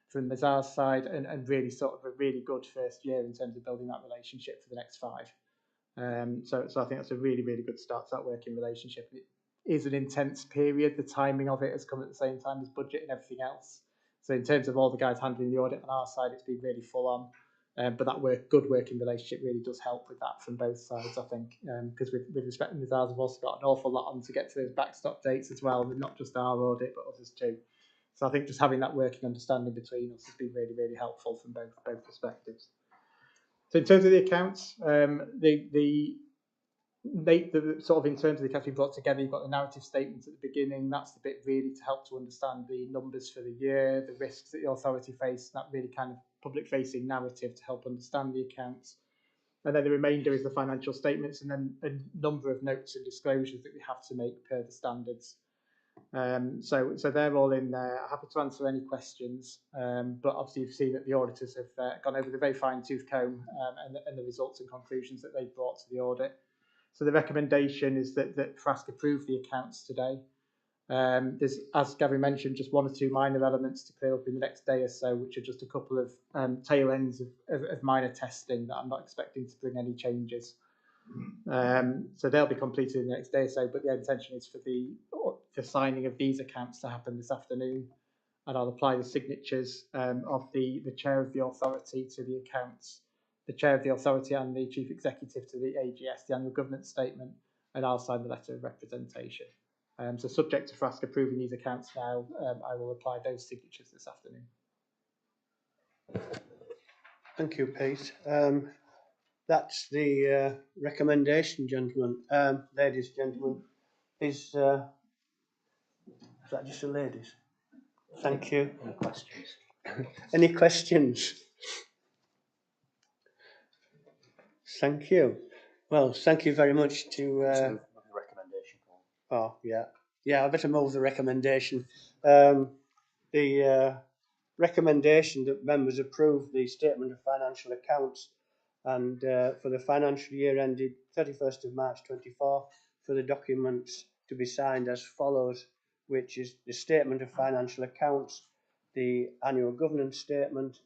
from Mazars' side, and really sort of a really good first year in terms of building that relationship for the next 5. So I think that's a really, really good start to that working relationship. It is an intense period. The timing of it has come at the same time as budget and everything else. So in terms of all the guys handling the audit on our side, it's been really full on. But that good working relationship really does help with that from both sides, I think, because with respect to Mazars, we've also got an awful lot on to get to those backstop dates as well, and not just our audit, but others too. So I think just having that working understanding between us has been really, really helpful from both perspectives. So in terms of the accounts, the sort of in terms of the accounts we brought together, you've got the narrative statements at the beginning. That's the bit really to help to understand the numbers for the year, the risks that the authority face, that really kind of public-facing narrative to help understand the accounts. And then the remainder is the financial statements, and then a number of notes and disclosures that we have to make per the standards. So they're all in there. I'm happy to answer any questions, but obviously you've seen that the auditors have gone over the very fine-tooth comb and the results and conclusions that they've brought to the audit. So the recommendation is that FRASC approve the accounts today. There's, as Gavin mentioned, just 1 or 2 minor elements to clear up in the next day or so, which are just a couple of tail ends of minor testing that I'm not expecting to bring any changes. So they'll be completed in the next day or so, but the intention is for the signing of these accounts to happen this afternoon. and I'll apply the signatures of the chair of the authority to the accounts, the chair of the authority and the chief executive to the AGS, the annual governance statement, and I'll sign the letter of representation. So subject to FRASC approving these accounts now, I will apply those signatures this afternoon. Thank you, Pete. That's the recommendation, gentlemen. Ladies, gentlemen, is that just the ladies? Thank you. Any questions? Any questions? Thank you. Well, thank you very much to. The recommendation form. Oh, yeah. I better move the recommendation. The recommendation that members approve the statement of financial accounts and for the financial year ended 31st of March 24 for the documents to be signed as follows, which is the statement of financial accounts, the annual governance statement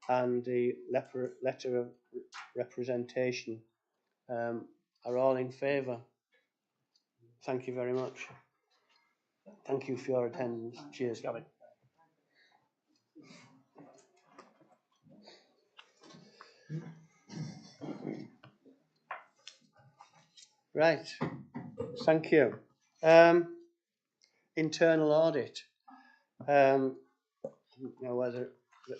and the letter of representation. Are all in favour? Thank you very much. Thank you for your attendance. Cheers, Gavin. Right, thank you. Internal audit. I don't know whether that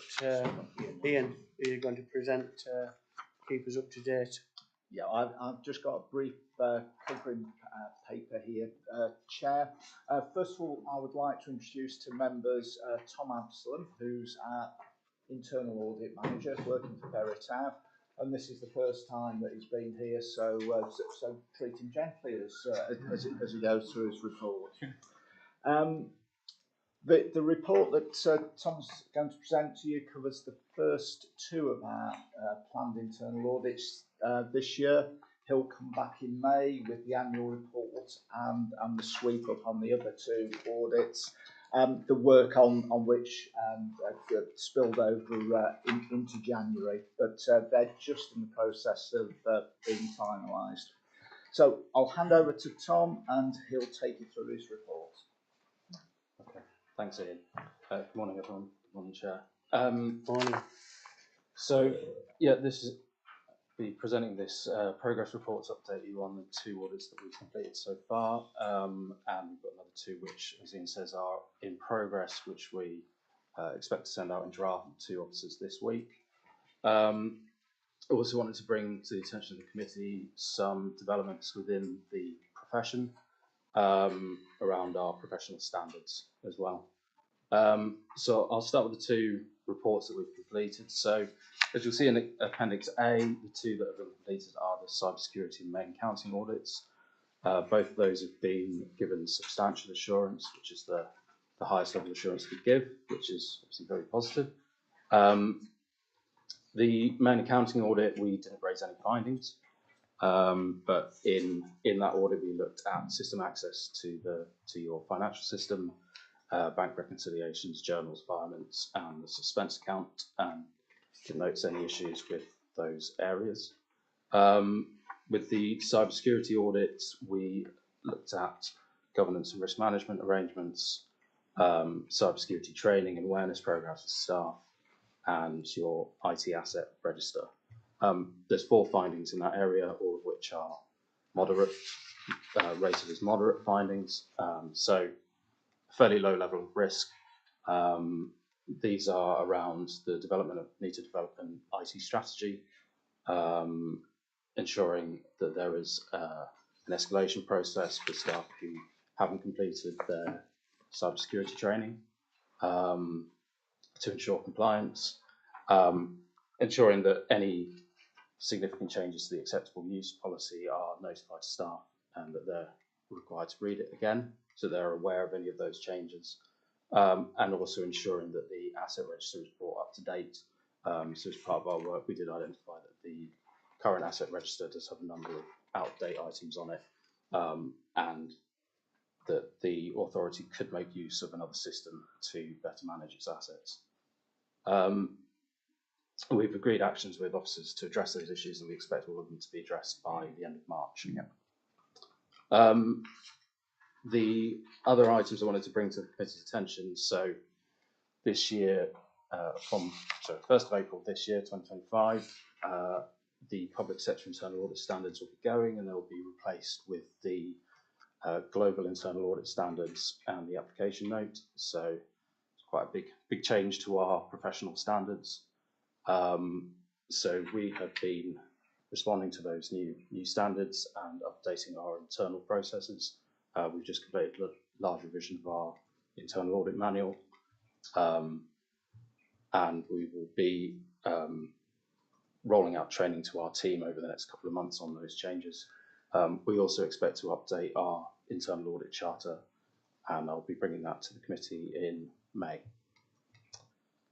Ian, are you going to present, keep us up to date? Yeah, I've just got a brief covering paper here, Chair. First of all, I would like to introduce to members Tom Absalom, who's our internal audit manager working for Beritow, and this is the first time that he's been here, so treat him gently as he goes through his report. The report that Tom's going to present to you covers the first two of our planned internal audits this year. He'll come back in May with the annual report and the sweep up on the other two audits. The work on which spilled over into January, but they're just in the process of being finalised. So I'll hand over to Tom and he'll take you through his report. Okay, thanks Ian. Good morning everyone, good morning Chair. Morning. So yeah, this is be presenting this progress report to update you on the two audits that we've completed so far, and we've got another two which, as Ian says, are in progress, which we expect to send out in draft to officers this week. I also wanted to bring to the attention of the committee some developments within the profession around our professional standards as well. So I'll start with the two reports that we've completed. So as you'll see in Appendix A, the two that have been completed are the cybersecurity and main accounting audits. Both of those have been given substantial assurance, which is the highest level of assurance we give, which is obviously very positive. The main accounting audit, we didn't raise any findings, but in that audit we looked at system access to your financial system, bank reconciliations, journals, filements, and the suspense account, and denotes any issues with those areas. With the cybersecurity audit, we looked at governance and risk management arrangements, cybersecurity training and awareness programs for staff, and your IT asset register. There's 4 findings in that area, all of which are moderate, rated as moderate findings. So fairly low level of risk. These are around the need to develop an IT strategy, ensuring that there is an escalation process for staff who haven't completed their cybersecurity training, to ensure compliance, ensuring that any significant changes to the acceptable use policy are notified to staff and that they're required to read it again, so they're aware of any of those changes. And also ensuring that the asset register is brought up to date. So as part of our work, we did identify that the current asset register does have a number of out-of-date items on it, and that the authority could make use of another system to better manage its assets. We've agreed actions with officers to address those issues, and we expect all of them to be addressed by the end of March. The other items I wanted to bring to the committee's attention, so this year, from 1st of April this year, 2025, the public sector internal audit standards will be going, and they'll be replaced with the global internal audit standards and the application note. So it's quite a big change to our professional standards. So we have been responding to those new standards and updating our internal processes. We've just completed a large revision of our internal audit manual, and we will be rolling out training to our team over the next couple of months on those changes. We also expect to update our internal audit charter, and I'll be bringing that to the committee in May.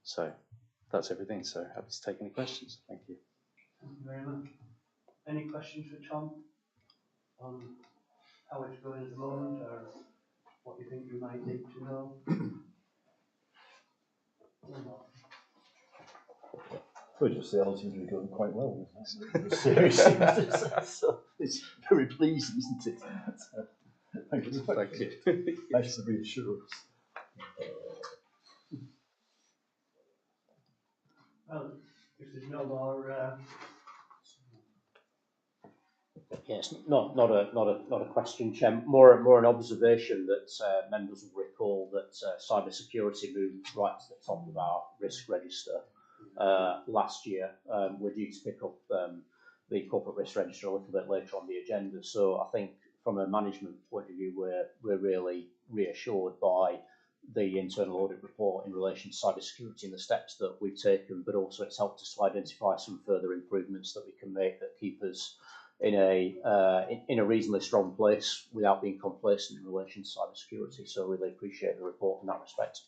So that's everything. So happy to take any questions. Thank you. Thank you very much. Any questions for Tom on how it's going at the moment, or what you think you might need to know? I would just say all seems to be going quite well. Seriously, so it's very pleasing, isn't it? Thank you. Thank you. Nice to reassure us. Well, if there's no more. Yes, not a question, Chair. More an observation that members will recall that cyber security moved right to the top of our risk register last year. We're due to pick up the corporate risk register a little bit later on the agenda. So I think from a management point of view, we're really reassured by the internal audit report in relation to cyber security and the steps that we've taken, but also it's helped us to identify some further improvements that we can make that keep us in a reasonably strong place without being complacent in relation to cyber security. So really appreciate the report in that respect.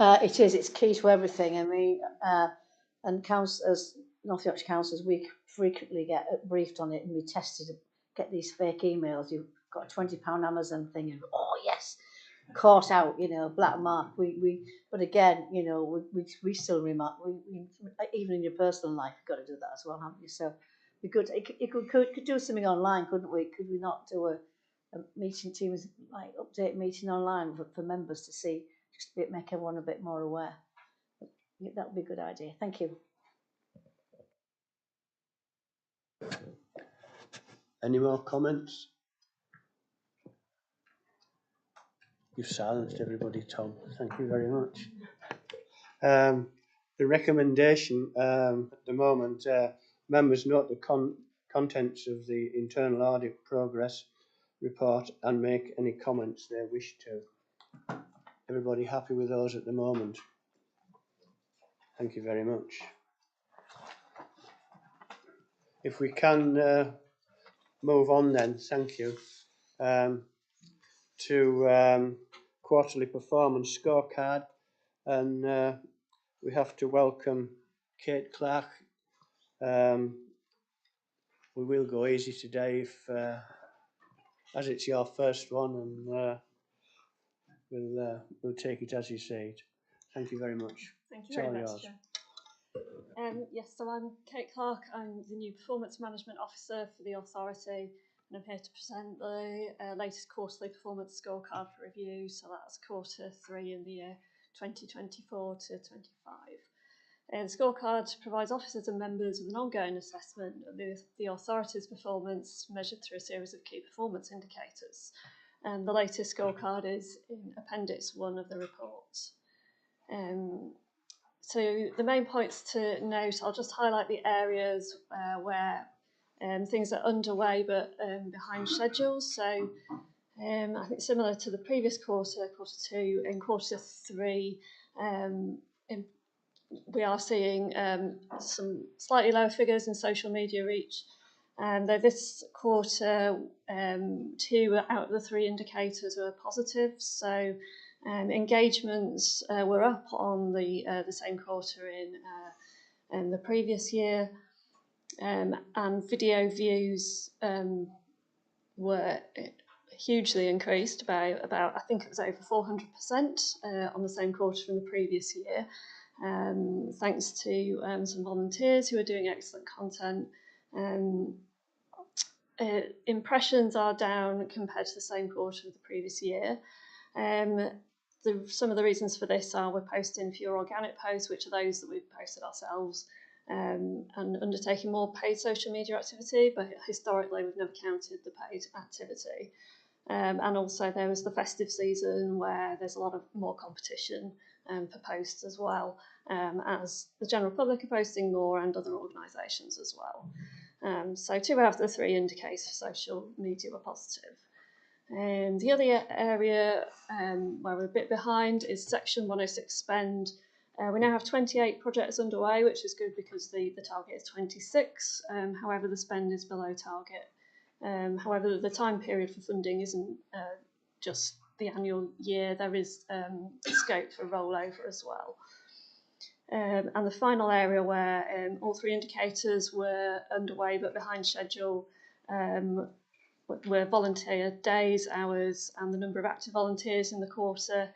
It's key to everything. I mean, and councillors, North Yorkshire councillors, we frequently get briefed on it and we tested, get these fake emails. You've got a £20 Amazon thing and oh yes, caught out, black mark. But again, we still remark, even in your personal life, you've got to do that as well, haven't you? So we could do something online, couldn't we? Could we not do a meeting teams, like update meeting online for members to see, just make everyone a bit more aware? That would be a good idea. Thank you. Any more comments? You've silenced everybody, Tom. Thank you very much. The recommendation at the moment, members note the contents of the internal audit progress report and make any comments they wish to. Everybody happy with those at the moment? Thank you very much. If we can move on then, thank you, to quarterly performance scorecard, and we have to welcome Kate Clark. We will go easy today if, as it's your first one, and we'll take it as you say it. Thank you very much. Thank you very much, Chair. Yes, so I'm Kate Clark. I'm the new Performance Management Officer for the authority, and I'm here to present the latest quarterly performance scorecard for review. So that's Q3 in the year 2024 to 25. The scorecard provides officers and members with an ongoing assessment of the authority's performance measured through a series of key performance indicators. And the latest scorecard is in Appendix 1 of the report. So the main points to note, I'll just highlight the areas where things are underway but behind schedule. So I think similar to the previous quarter, Q2, in Q3, we are seeing some slightly lower figures in social media reach. Though this quarter, 2 out of the 3 indicators were positive. So engagements were up on the same quarter in the previous year, and video views were hugely increased by about, I think it was over 400% on the same quarter from the previous year, thanks to some volunteers who are doing excellent content. impressions are down compared to the same quarter of the previous year. Some of the reasons for this are we're posting fewer organic posts, which are those that we've posted ourselves, and undertaking more paid social media activity, but historically we've never counted the paid activity. And also there was the festive season where there's a lot of more competition for posts as well, as the general public are posting more and other organisations as well. So 2 out of the 3 indicators for social media were positive. The other area where we're a bit behind is Section 106 spend. We now have 28 projects underway, which is good because the target is 26. However, the spend is below target. However, the time period for funding isn't just the annual year. There is scope for rollover as well. And the final area where all 3 indicators were underway but behind schedule were volunteer days, hours, and the number of active volunteers in the quarter.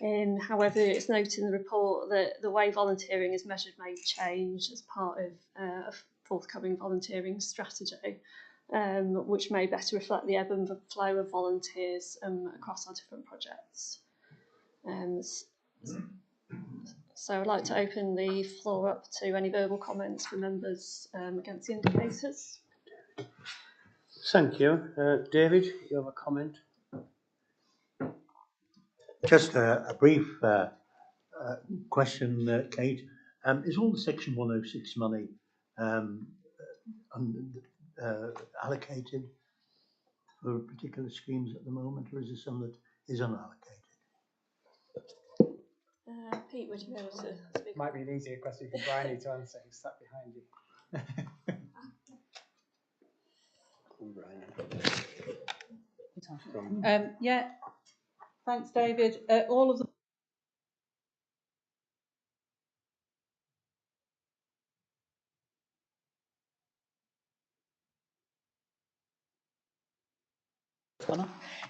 However, it's noted in the report that the way volunteering is measured may change as part of a forthcoming volunteering strategy, which may better reflect the ebb and flow of volunteers across our different projects. So I'd like to open the floor up to any verbal comments from members against the indicators. Thank you. David, you have a comment? Just a brief question, Kate. Is all the Section 106 money allocated for particular schemes at the moment, or is there some that is unallocated? Pete, would you be able to speak? Might be an easier question for Bryony to answer, who's sat behind you. Yeah, thanks, David. All of the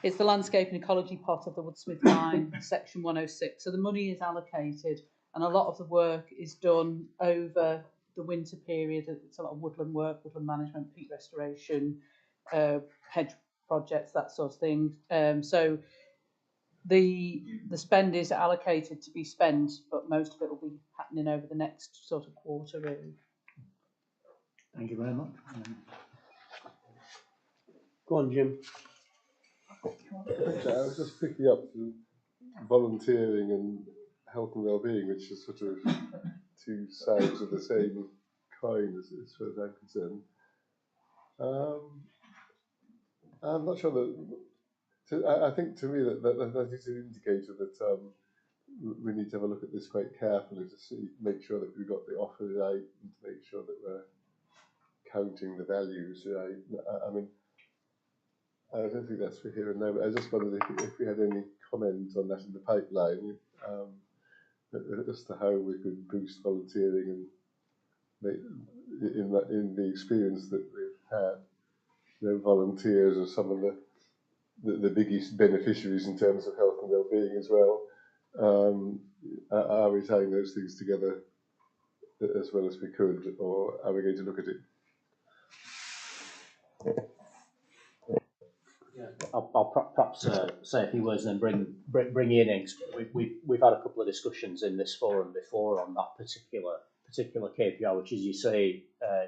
it's the landscape and ecology pot of the Woodsmith Mine, Section 106. So the money is allocated, and a lot of the work is done over the winter period. It's a lot of woodland work, woodland management, peat restoration, hedge projects, that sort of thing. So the spend is allocated to be spent, but most of it will be happening over the next sort of quarter, really. Thank you very much. Go on, Jim. I was just picking up volunteering and health and well-being, which is sort of 2 sides of the same coin, as far as I'm concerned. I'm not sure that. I think to me that is an indicator that we need to have a look at this quite carefully to make sure that we've got the offer right and to make sure that we're counting the values right. I mean, I don't think that's for here and now, but I just wondered if we had any comment on that in the pipeline, as to how we could boost volunteering and make, in the experience that we've had, volunteers are some of the biggest beneficiaries in terms of health and well-being as well. Are we tying those things together as well as we could, or are we going to look at it? Yeah, I'll perhaps say a few words and then bring Ian in. We've had a couple of discussions in this forum before on that particular KPI, which, as you say,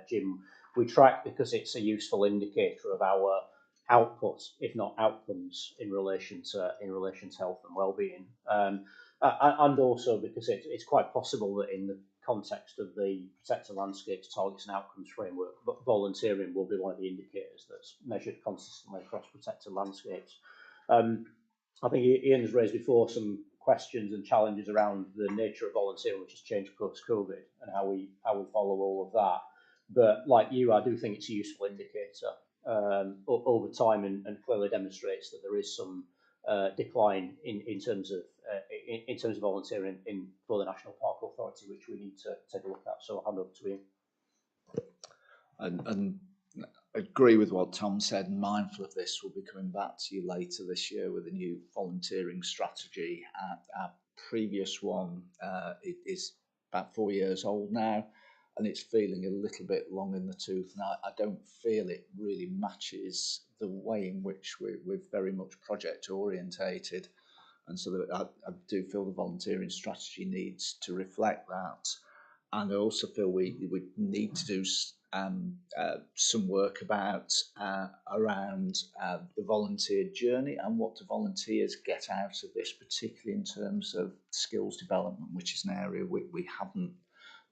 Jim, we track because it's a useful indicator of our output, if not outcomes, in relation to health and well-being, and also because it's quite possible that in the context of the Protected Landscapes Targets and Outcomes framework, but volunteering will be one of the indicators that's measured consistently across protected landscapes. I think Ian's raised before some questions and challenges around the nature of volunteering, which has changed post-COVID, and how we follow all of that. But like you, I do think it's a useful indicator over time, and clearly demonstrates that there is some decline in terms of volunteering for the National Park Authority, which we need to take a look at. So I'll hand over to Ian. And agree with what Tom said, and mindful of this, we'll be coming back to you later this year with a new volunteering strategy. Our previous one is about 4 years old now. and it's feeling a little bit long in the tooth. And I don't feel it really matches the way in which we're very much project orientated. And so that I do feel the volunteering strategy needs to reflect that. And I also feel we need to do some work about around the volunteer journey and what do volunteers get out of this, particularly in terms of skills development, which is an area we haven't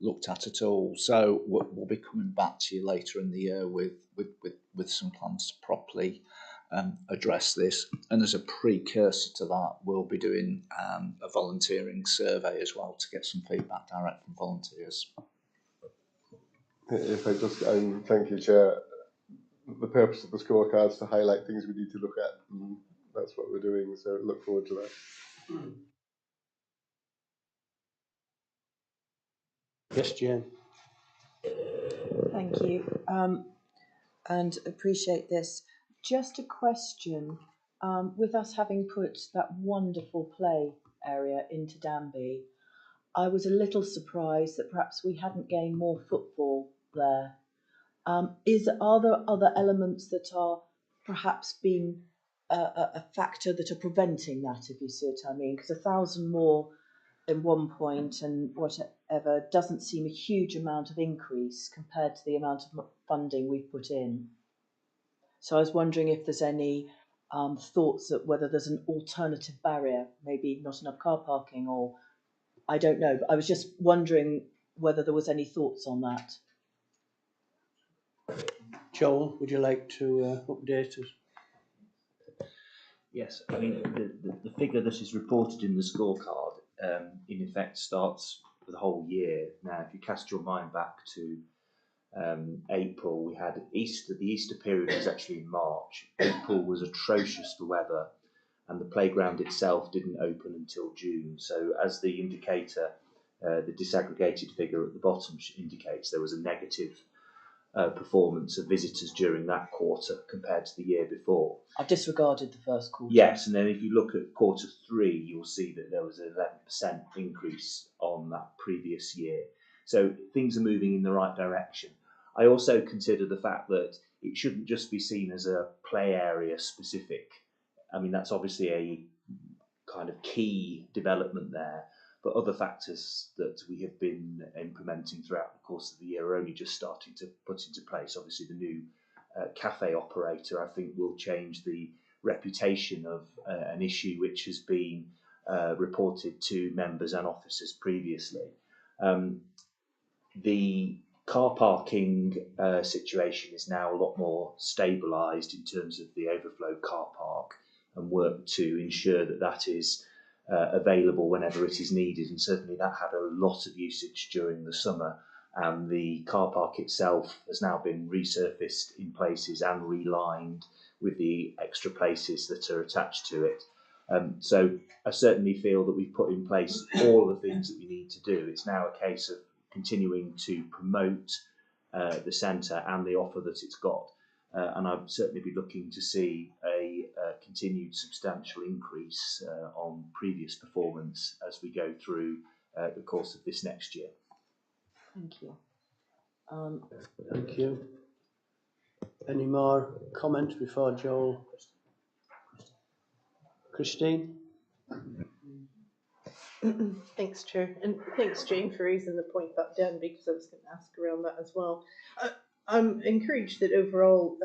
looked at all. So we'll be coming back to you later in the year with some plans to properly address this. And as a precursor to that, we'll be doing a volunteering survey as well to get some feedback direct from volunteers. If I just, thank you, Chair. The purpose of the scorecard is to highlight things we need to look at, and that's what we're doing, so look forward to that. Yes, Jane. Thank you, and appreciate this. Just a question, with us having put that wonderful play area into Danby, I was a little surprised that perhaps we hadn't gained more footfall there. Are there other elements that are perhaps been a factor that are preventing that, if you see what I mean? Because 1,000 more in one point and whatever doesn't seem a huge amount of increase compared to the amount of funding we've put in. So I was wondering if there's any thoughts that whether there's an alternative barrier, maybe not enough car parking, or I don't know. But I was just wondering whether there was any thoughts on that. Joel, would you like to update us? Yes, I mean, the figure that is reported in the scorecard, in effect, starts for the whole year. Now, if you cast your mind back to April, we had Easter. The Easter period was actually in March. April was atrocious for weather, and the playground itself didn't open until June. So, as the indicator, the disaggregated figure at the bottom indicates, there was a negative performance of visitors during that quarter compared to the year before. I've disregarded the first quarter. Yes, and then if you look at quarter three, you'll see that there was an 11% increase on that previous year. So things are moving in the right direction. I also consider the fact that it shouldn't just be seen as a play area specific. I mean, that's obviously a kind of key development there, but other factors that we have been implementing throughout the course of the year are only just starting to put into place. Obviously, the new cafe operator, I think, will change the reputation of an issue which has been reported to members and officers previously. The car parking situation is now a lot more stabilised in terms of the overflow car park, and work to ensure that that is available whenever it is needed, and certainly that had a lot of usage during the summer. And the car park itself has now been resurfaced in places and relined with the extra places that are attached to it. So I certainly feel that we've put in place all the things that we need to do. It's now a case of continuing to promote the centre and the offer that it's got. And I'd certainly be looking to see a continued substantial increase on previous performance as we go through the course of this next year. Thank you. Thank you. Any more comments before Joel? Christine? Thanks, Chair, and thanks, Jane, for raising the point about Danby, because I was going to ask around that as well. I'm encouraged that overall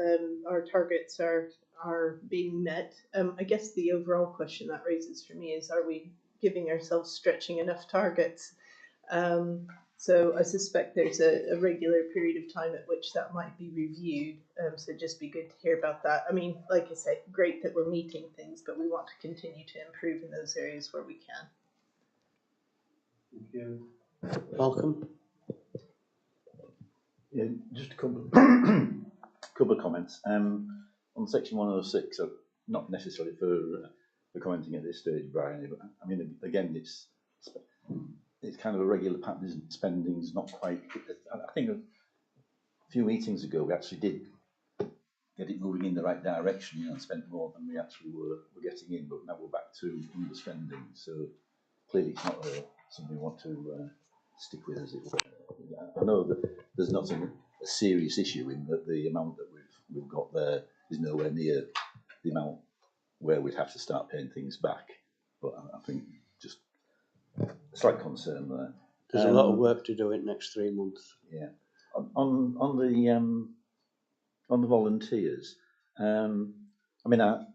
our targets are being met. I guess the overall question that raises for me is, are we giving ourselves stretching enough targets? So I suspect there's a regular period of time at which that might be reviewed. So it'd just be good to hear about that. I mean, like I said, great that we're meeting things, but we want to continue to improve in those areas where we can. Thank you. Malcolm? Yeah, just a couple of comments. On section 106, not necessarily for commenting at this stage, Brian, but I mean, again, it's kind of a regular pattern, isn't it? Spending is not quite. I think a few meetings ago we actually did get it moving in the right direction, and spent more than we actually were getting in, but now we're back to underspending. So clearly, it's not something we want to stick with, as it were. I know that there's not a serious issue in that the amount that we've got there is nowhere near the amount where we'd have to start paying things back. But I think just a slight concern there. There's a lot of work to do in the next 3 months. Yeah. On the volunteers, I mean, I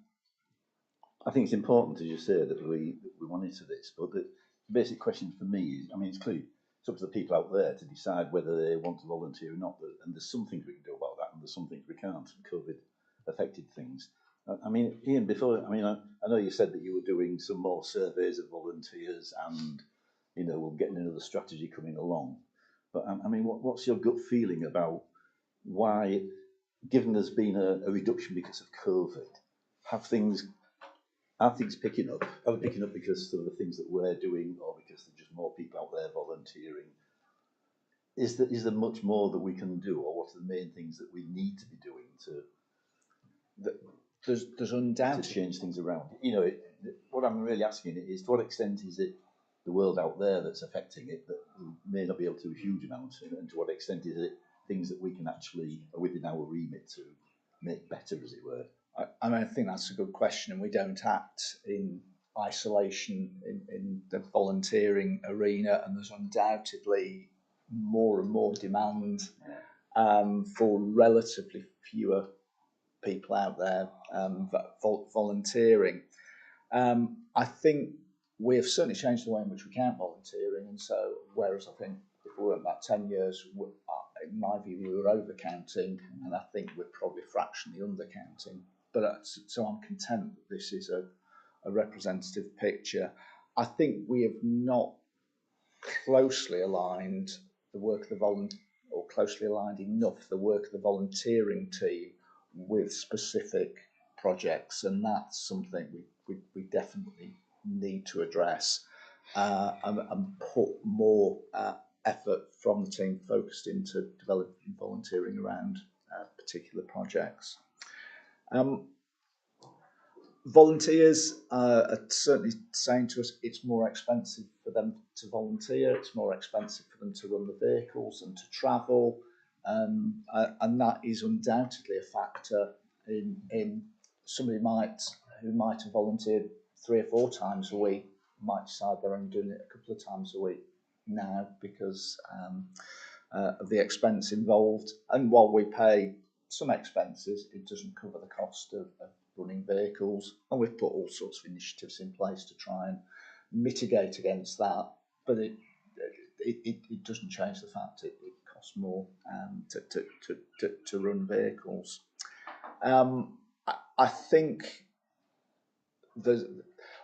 think it's important, as you say, that we monitor this. But the basic question for me is, I mean, it's clear it's up to the people out there to decide whether they want to volunteer or not. And there's some things we can do about that, and there's some things we can't. COVID affected things. I mean, Ian, before, I mean, I know you said that you were doing some more surveys of volunteers, and you know, we're getting another strategy coming along. But I mean, what's your gut feeling about why, given there's been a reduction because of COVID, are things picking up? Are they picking up because of the things that we're doing, or because there's just more people out there volunteering? Is there much more that we can do, or what are the main things that we need to be doing There's undoubtedly to change things around? You know, what I'm really asking is, to what extent is it the world out there that's affecting it that we may not be able to do a huge amount, and to what extent is it things that we can actually, within our remit, to make better, as it were? I mean, I think that's a good question, and we don't act in isolation in the volunteering arena, and there's undoubtedly more and more demand for relatively fewer people out there volunteering. I think we have certainly changed the way in which we count volunteering, and so whereas I think if we went back 10 years, in my view, we were overcounting, and I think we're probably fractionally undercounting. But so I'm content that this is a representative picture. I think we have not closely aligned the work of the or closely aligned enough the work of the volunteering team with specific projects, and that's something we definitely need to address and put more effort from the team focused into developing volunteering around particular projects. Volunteers are certainly saying to us it's more expensive for them to volunteer, it's more expensive for them to run the vehicles and to travel, and that is undoubtedly a factor in somebody who might have volunteered 3 or 4 times a week might decide they're only doing it a couple of times a week now because of the expense involved. And while we pay some expenses, it doesn't cover the cost of running vehicles, and we've put all sorts of initiatives in place to try and mitigate against that, but it doesn't change the fact it costs more to run vehicles. I think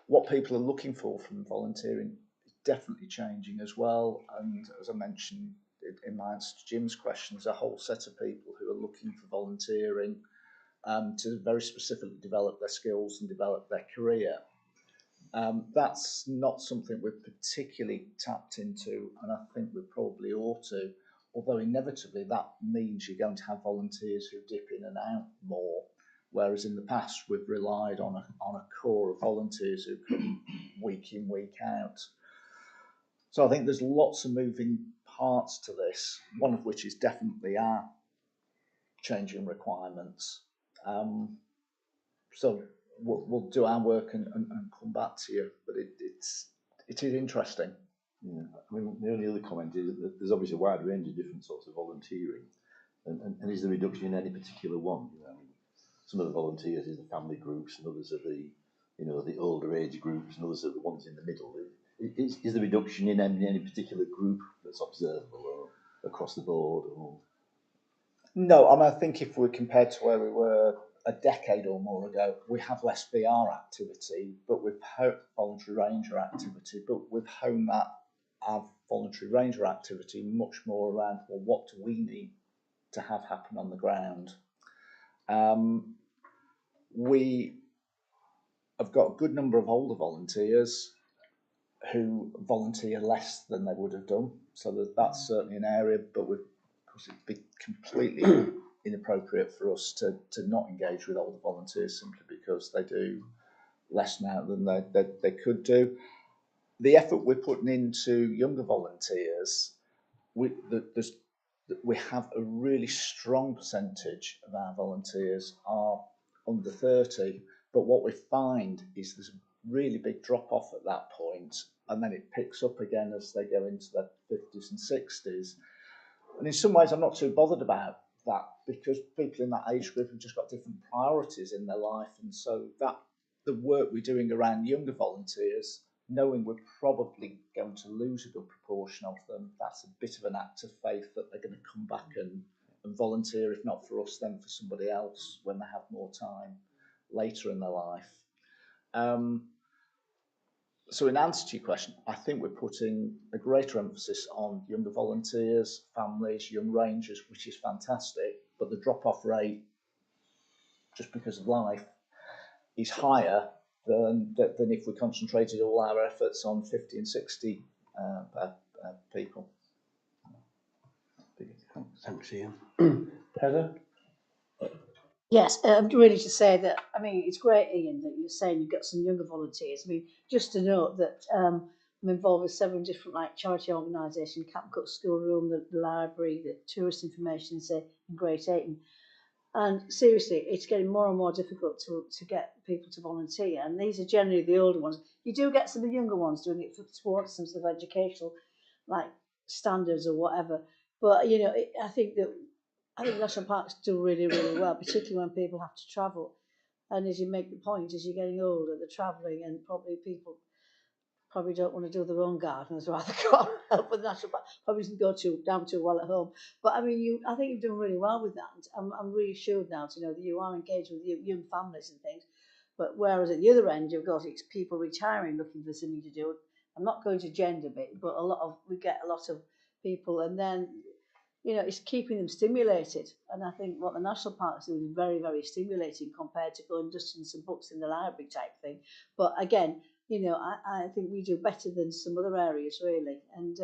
what people are looking for from volunteering is definitely changing as well, and as I mentioned in my answer to Jim's questions, a whole set of people who are looking for volunteering to very specifically develop their skills and develop their career. That's not something we've particularly tapped into, and I think we probably ought to, although inevitably that means you're going to have volunteers who dip in and out more, whereas in the past we've relied on a core of volunteers who come week in, week out. So I think there's lots of moving parts to this, one of which is definitely our changing requirements. So we'll do our work and come back to you, but it is interesting. Yeah, I mean, the only other comment is that there's obviously a wide range of different sorts of volunteering, and is the reduction in any particular one? You know, I mean, some of the volunteers is the family groups, and others are the older age groups, and others are the ones in the middle. Is the reduction in any particular group that's observable, or across the board, or? No, I mean, I think if we're compared to where we were a decade or more ago, we have less VR activity, but we've voluntary ranger activity, but we've honed our voluntary ranger activity much more around, well, what do we need to have happen on the ground? We have got a good number of older volunteers who volunteer less than they would have done, so that's certainly an area, but of course it'd be completely inappropriate for us to not engage with older volunteers simply because they do less now than they could do. The effort we're putting into younger volunteers we have a really strong percentage of our volunteers are under 30, but what we find is there's a really big drop off at that point, and then it picks up again as they go into their 50s and 60s. And in some ways, I'm not too bothered about that, because people in that age group have just got different priorities in their life, and so that the work we're doing around younger volunteers, knowing we're probably going to lose a good proportion of them, that's a bit of an act of faith that they're going to come back and volunteer, if not for us, then for somebody else when they have more time later in their life. So in answer to your question, I think we're putting a greater emphasis on younger volunteers, families, young rangers, which is fantastic, but the drop-off rate, just because of life, is higher than if we concentrated all our efforts on 50 and 60 people. Thanks, Ian. Heather? Yes, really to say that, I mean, it's great, Ian, that you're saying you've got some younger volunteers. I mean, just to note that I'm involved with several different charity organisations, Capcut Schoolroom, the library, the tourist information, say, in Great Ayton. And seriously, it's getting more and more difficult to get people to volunteer. And these are generally the older ones. You do get some of the younger ones doing it towards some sort of educational, standards or whatever. But, I think national parks do really, really well, particularly when people have to travel. And as you make the point, as you're getting older, they're travelling, and people probably don't want to do their own gardens, rather go help with the national park. Probably doesn't go down too well at home. But I mean, I think you've done really well with that. I'm reassured now to know that you are engaged with young families and things. But whereas at the other end, you've got it's people retiring looking for something to do. I'm not going to gender bit, but we get a lot of people, and then it's keeping them stimulated. And I think what the national parks do is very, very stimulating compared to going dusting some books in the library type thing. But again, I think we do better than some other areas, really. And,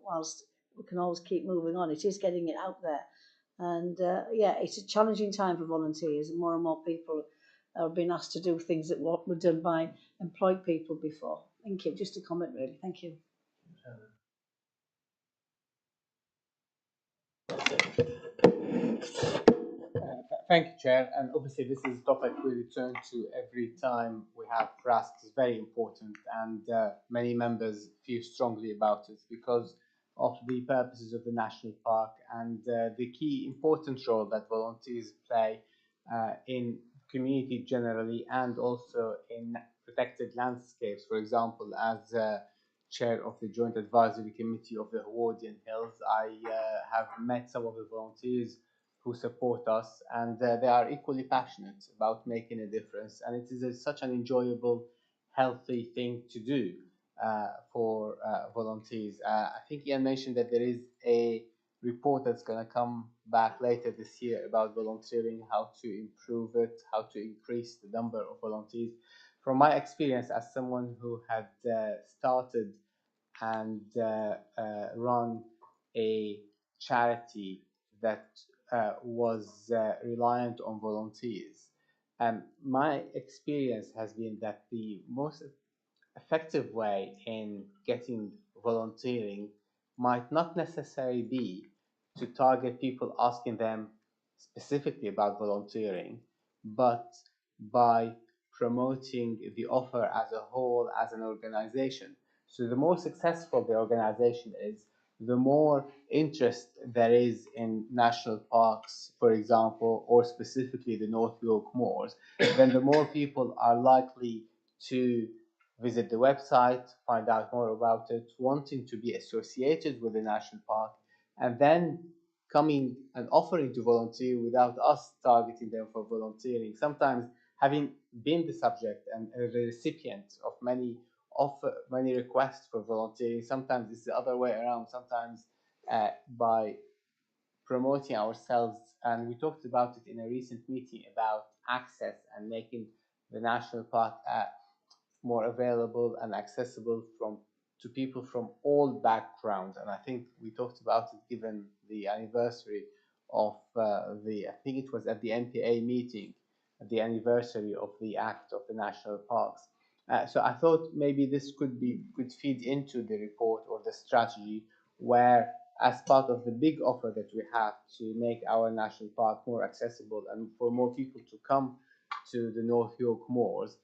whilst we can always keep moving on, it is getting it out there. And, it's a challenging time for volunteers, and more people are being asked to do things that were done by employed people before. Thank you. Just a comment, really. Thank you. Thank you, Chair. And obviously, this is a topic we return to every time we have RASC. It's very important, and many members feel strongly about it because of the purposes of the national park and the key important role that volunteers play in community generally, and also in protected landscapes. For example, as chair of the Joint Advisory Committee of the Howardian Hills, I have met some of the volunteers who support us, and they are equally passionate about making a difference. And it is such an enjoyable, healthy thing to do for volunteers. I think Ian mentioned that there is a report that's going to come back later this year about volunteering, how to improve it, how to increase the number of volunteers. From my experience as someone who had started and run a charity that was reliant on volunteers, my experience has been that the most effective way in getting volunteering might not necessarily be to target people asking them specifically about volunteering, but by promoting the offer as a whole, as an organization. So the more successful the organization is, the more interest there is in national parks, for example, or specifically the North York Moors, then the more people are likely to visit the website, find out more about it, wanting to be associated with the national park, and then coming and offering to volunteer without us targeting them for volunteering. Sometimes, having been the subject and the recipient of many requests for volunteering, sometimes it's the other way around. Sometimes by promoting ourselves, and we talked about it in a recent meeting about access and making the national park more available and accessible to people from all backgrounds. And I think we talked about it given the anniversary of I think it was at the NPA meeting, at the anniversary of the Act of the National Parks. So I thought maybe this could feed into the report or the strategy, where as part of the big offer that we have to make our national park more accessible and for more people to come to the North York Moors,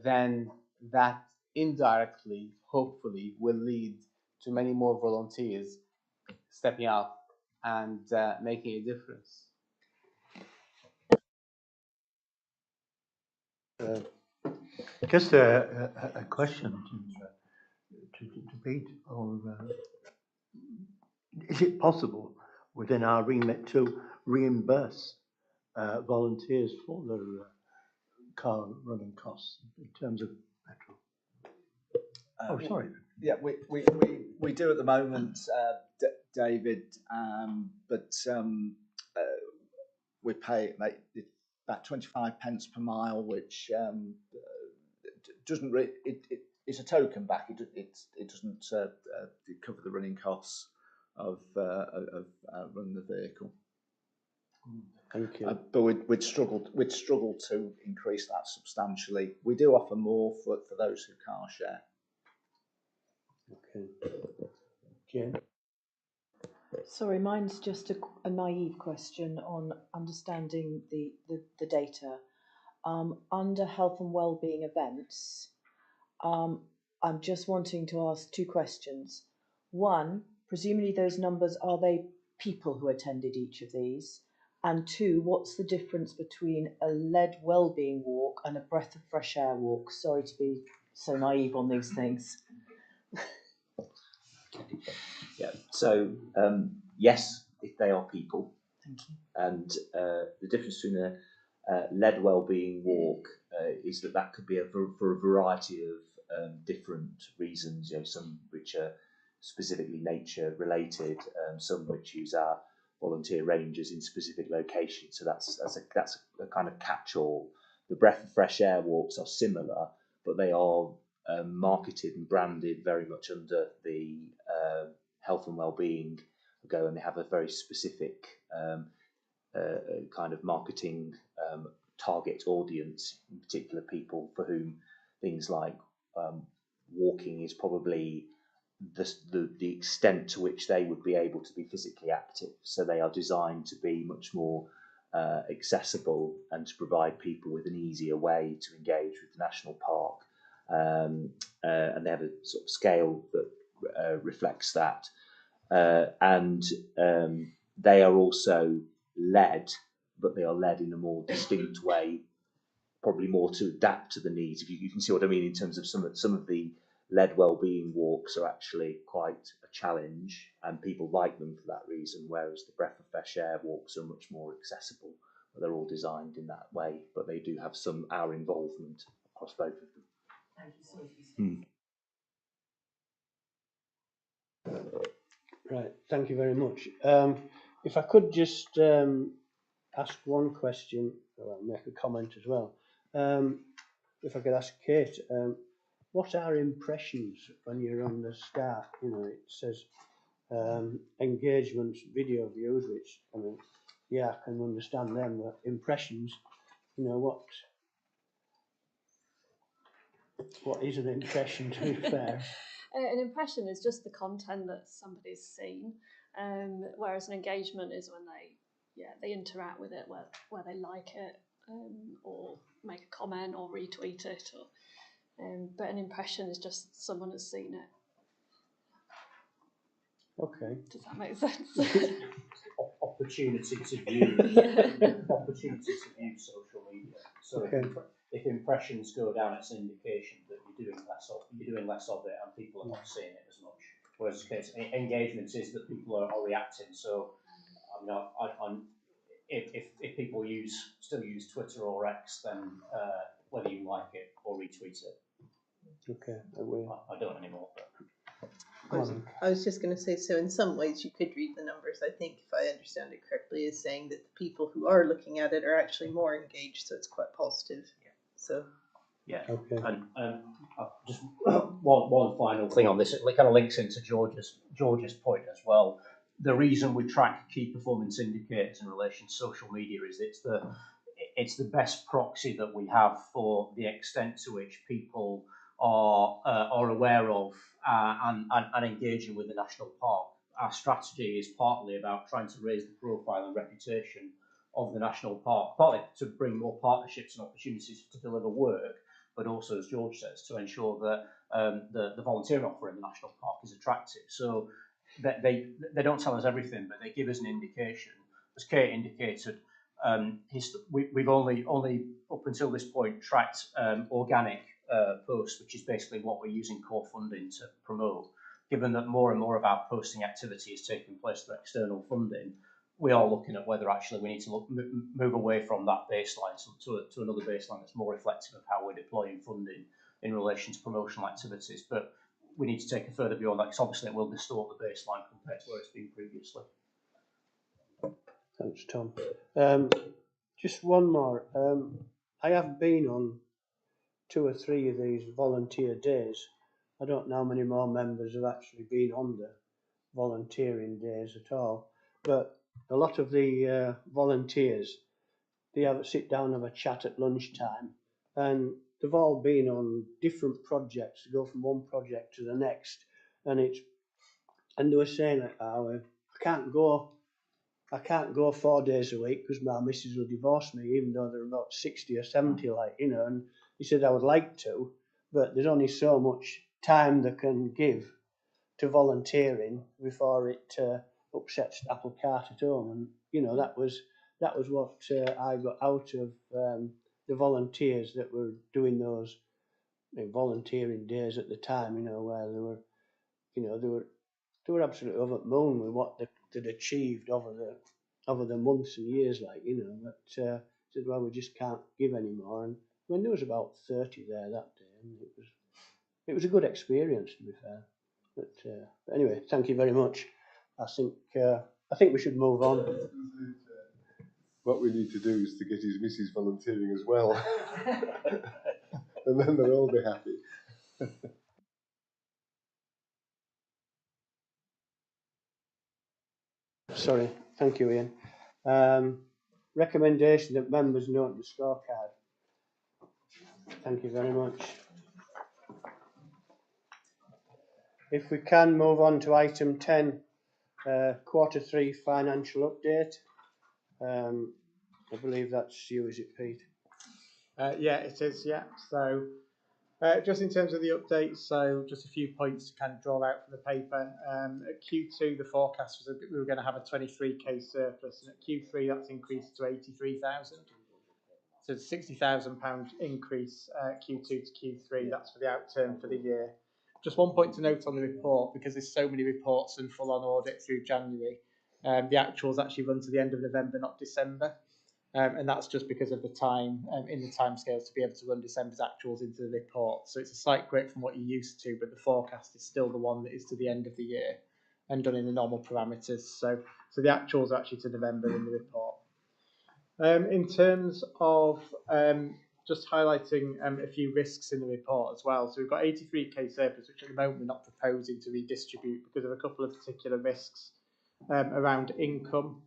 then that indirectly, hopefully, will lead to many more volunteers stepping up and making a difference. Just a question to debate, or is it possible within our remit to reimburse volunteers for their car running costs in terms of petrol? Oh, sorry. Yeah, we do at the moment, David, but we pay about 25 pence per mile, which doesn't really, it's a token back. It doesn't cover the running costs of running the vehicle. Thank you. But we'd struggle to increase that substantially. We do offer more for those who car share. Okay. Jane? Sorry, mine's just a naive question on understanding the data. Under health and wellbeing events, I'm just wanting to ask two questions. One, presumably those numbers, are they people who attended each of these? And two, what's the difference between a led wellbeing walk and a breath of fresh air walk? Sorry to be so naive on these things. Yeah. So yes, if they are people. Thank you. And the difference between a led wellbeing walk is that could be for a variety of different reasons. You know, some which are specifically nature related, some which use our volunteer rangers in specific locations. So that's a kind of catch-all. The breath of fresh air walks are similar, but they are marketed and branded very much under the health and wellbeing go, and they have a very specific kind of marketing target audience, in particular people for whom things like walking is probably the extent to which they would be able to be physically active. So they are designed to be much more accessible and to provide people with an easier way to engage with the national park. And they have a sort of scale that reflects that. And they are also led, but they are led in a more distinct way, probably more to adapt to the needs. If you can see what I mean in terms of some of the led wellbeing walks are actually quite a challenge, and people like them for that reason, whereas the breath of fresh air walks are much more accessible. But they're all designed in that way, but they do have our involvement across both of them. Thank you so much. Right, thank you very much. If I could just ask one question, or make a comment as well. If I could ask Kate, what are impressions when you're on the start? You know, it says engagements, video views, which, I mean, yeah, I can understand them, but impressions, you know, what is an impression, to be fair? An impression is just the content that somebody's seen, whereas an engagement is when they interact with it, where they like it, or make a comment or retweet it, but an impression is just someone has seen it. Okay. Does that make sense? Opportunity to view, opportunity to view social media. So okay. if impressions go down, it's an indication that you're doing less of it, and people are not seeing it as much. Whereas engagement is that people are reacting. So, I mean, if people still use Twitter or X, then whether you like it or retweet it. Okay, I don't anymore. But. I was just going to say, so in some ways you could read the numbers, I think, if I understand it correctly, as saying that the people who are looking at it are actually more engaged, so it's quite positive. Yeah. So. Yeah. Okay. And just one final thing on this. It kind of links into George's point as well. The reason we track key performance indicators in relation to social media is it's the best proxy that we have for the extent to which people are aware of and engaging with the national park. our strategy is partly about trying to raise the profile and reputation of the national park, partly to bring more partnerships and opportunities to deliver work, but also, as George says, to ensure that the volunteering offer in the national park is attractive. So that they don't tell us everything, but they give us an indication. As Kate indicated, we've only up until this point tracked organic posts, which is basically what we're using core funding to promote. Given that more and more of our posting activity is taking place through external funding, we are looking at whether actually we need to move away from that baseline to another baseline that's more reflective of how we're deploying funding in relation to promotional activities. But we need to take a further view on that, because obviously it will distort the baseline compared to where it's been previously. Thanks, Tom. Just one more. I have been on 2 or 3 of these volunteer days. I don't know how many more members have actually been on the volunteering days at all, but a lot of the volunteers, they have a sit down, have a chat at lunchtime, and they've all been on different projects, to go from one project to the next, and they were saying that I can't go 4 days a week because my missus will divorce me, even though they're about 60 or 70, like, you know. And he said I would like to, but there's only so much time they can give to volunteering before it upsets the apple cart at home. And you know, that was what I got out of the volunteers that were doing those volunteering days at the time. You know, where they were absolutely over the moon with what they'd achieved over the months and years, like, you know. But said, well, we just can't give any more. And when there was about 30 there that day, and it was a good experience, to be fair. But anyway, thank you very much. I think we should move on. What we need to do is to get his missus volunteering as well, and then they'll all be happy. Sorry, thank you, Ian. Recommendation that members note the scorecard. Thank you very much. If we can move on to item 10, Q3 financial update. I believe that's you, is it, Pete? Yeah, it is, yeah. So just in terms of the update, so just a few points to kind of draw out from the paper. At Q2, the forecast was we were going to have a 23k surplus, and at Q3 that's increased to 83,000. So it's £60,000 increase Q2 to Q3. That's for the outturn for the year. Just one point to note on the report, because there's so many reports and full-on audit through January. The actuals actually run to the end of November, not December. And that's just because of the time in the timescales to be able to run December's actuals into the report. So it's a slight break from what you're used to, but the forecast is still the one that is to the end of the year and done in the normal parameters. So the actuals are actually to November in the report. In terms of just highlighting a few risks in the report as well. So we've got 83k surplus, which at the moment we're not proposing to redistribute because of a couple of particular risks around income.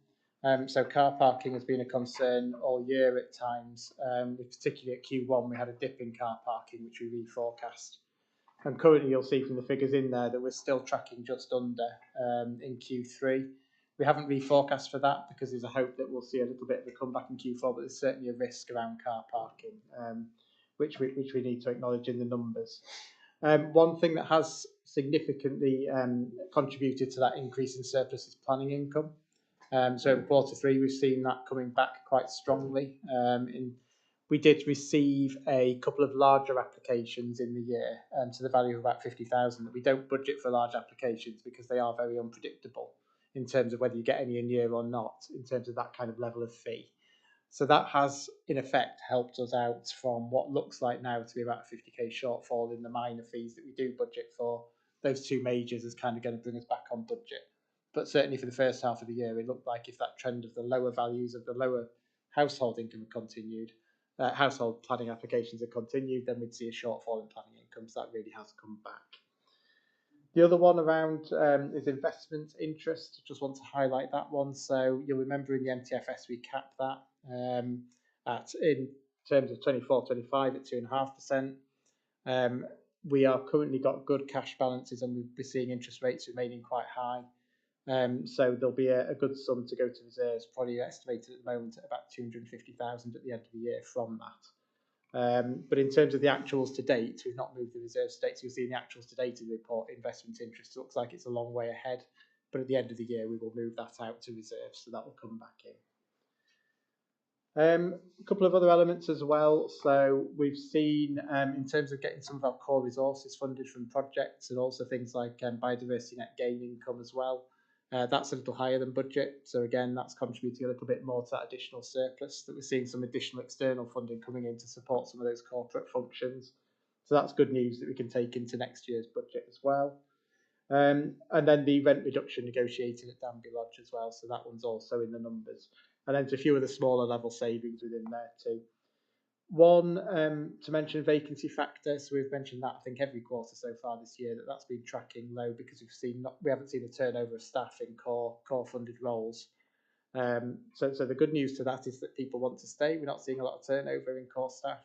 So car parking has been a concern all year at times, particularly at Q1 we had a dip in car parking which we reforecast. And currently you'll see from the figures in there that we're still tracking just under in Q3. We haven't reforecast for that because there's a hope that we'll see a little bit of a comeback in Q4, but there's certainly a risk around car parking, which we need to acknowledge in the numbers. One thing that has significantly contributed to that increase in surplus is planning income. So in Q3, we've seen that coming back quite strongly. We did receive a couple of larger applications in the year to the value of about 50,000. That we don't budget for large applications because they are very unpredictable in terms of whether you get any in year or not, in terms of that kind of level of fee. So that has, in effect, helped us out from what looks like now to be about a 50k shortfall in the minor fees that we do budget for. Those two majors is kind of going to bring us back on budget. But certainly for the first half of the year, it looked like if that trend of the lower values of the lower household income had continued, household planning applications had continued, then we'd see a shortfall in planning income. So that really has come back. The other one around is investment interest. Just want to highlight that one. So you'll remember in the MTFS we capped that at, in terms of 24-25 at 2.5%. We are currently got good cash balances and we're seeing interest rates remaining quite high. So there'll be a good sum to go to reserves, probably estimated at the moment at about 250,000 at the end of the year from that. But in terms of the actuals to date, we've not moved the reserves to date, so you'll see in the actuals to date in the report, investment interest looks like it's a long way ahead, but at the end of the year we will move that out to reserves, so that will come back in. A couple of other elements as well. So we've seen in terms of getting some of our core resources funded from projects, and also things like biodiversity net gain income as well. That's a little higher than budget. So again, that's contributing a little bit more to that additional surplus, that we're seeing some additional external funding coming in to support some of those corporate functions. So that's good news that we can take into next year's budget as well. And then the rent reduction negotiated at Danby Lodge as well. So that one's also in the numbers. And then to a few of the smaller level savings within there too. One, to mention vacancy factor. So we've mentioned that I think every quarter so far this year, that's been tracking low because we haven't seen a turnover of staff in core funded roles. So the good news to that is that people want to stay. We're not seeing a lot of turnover in core staff.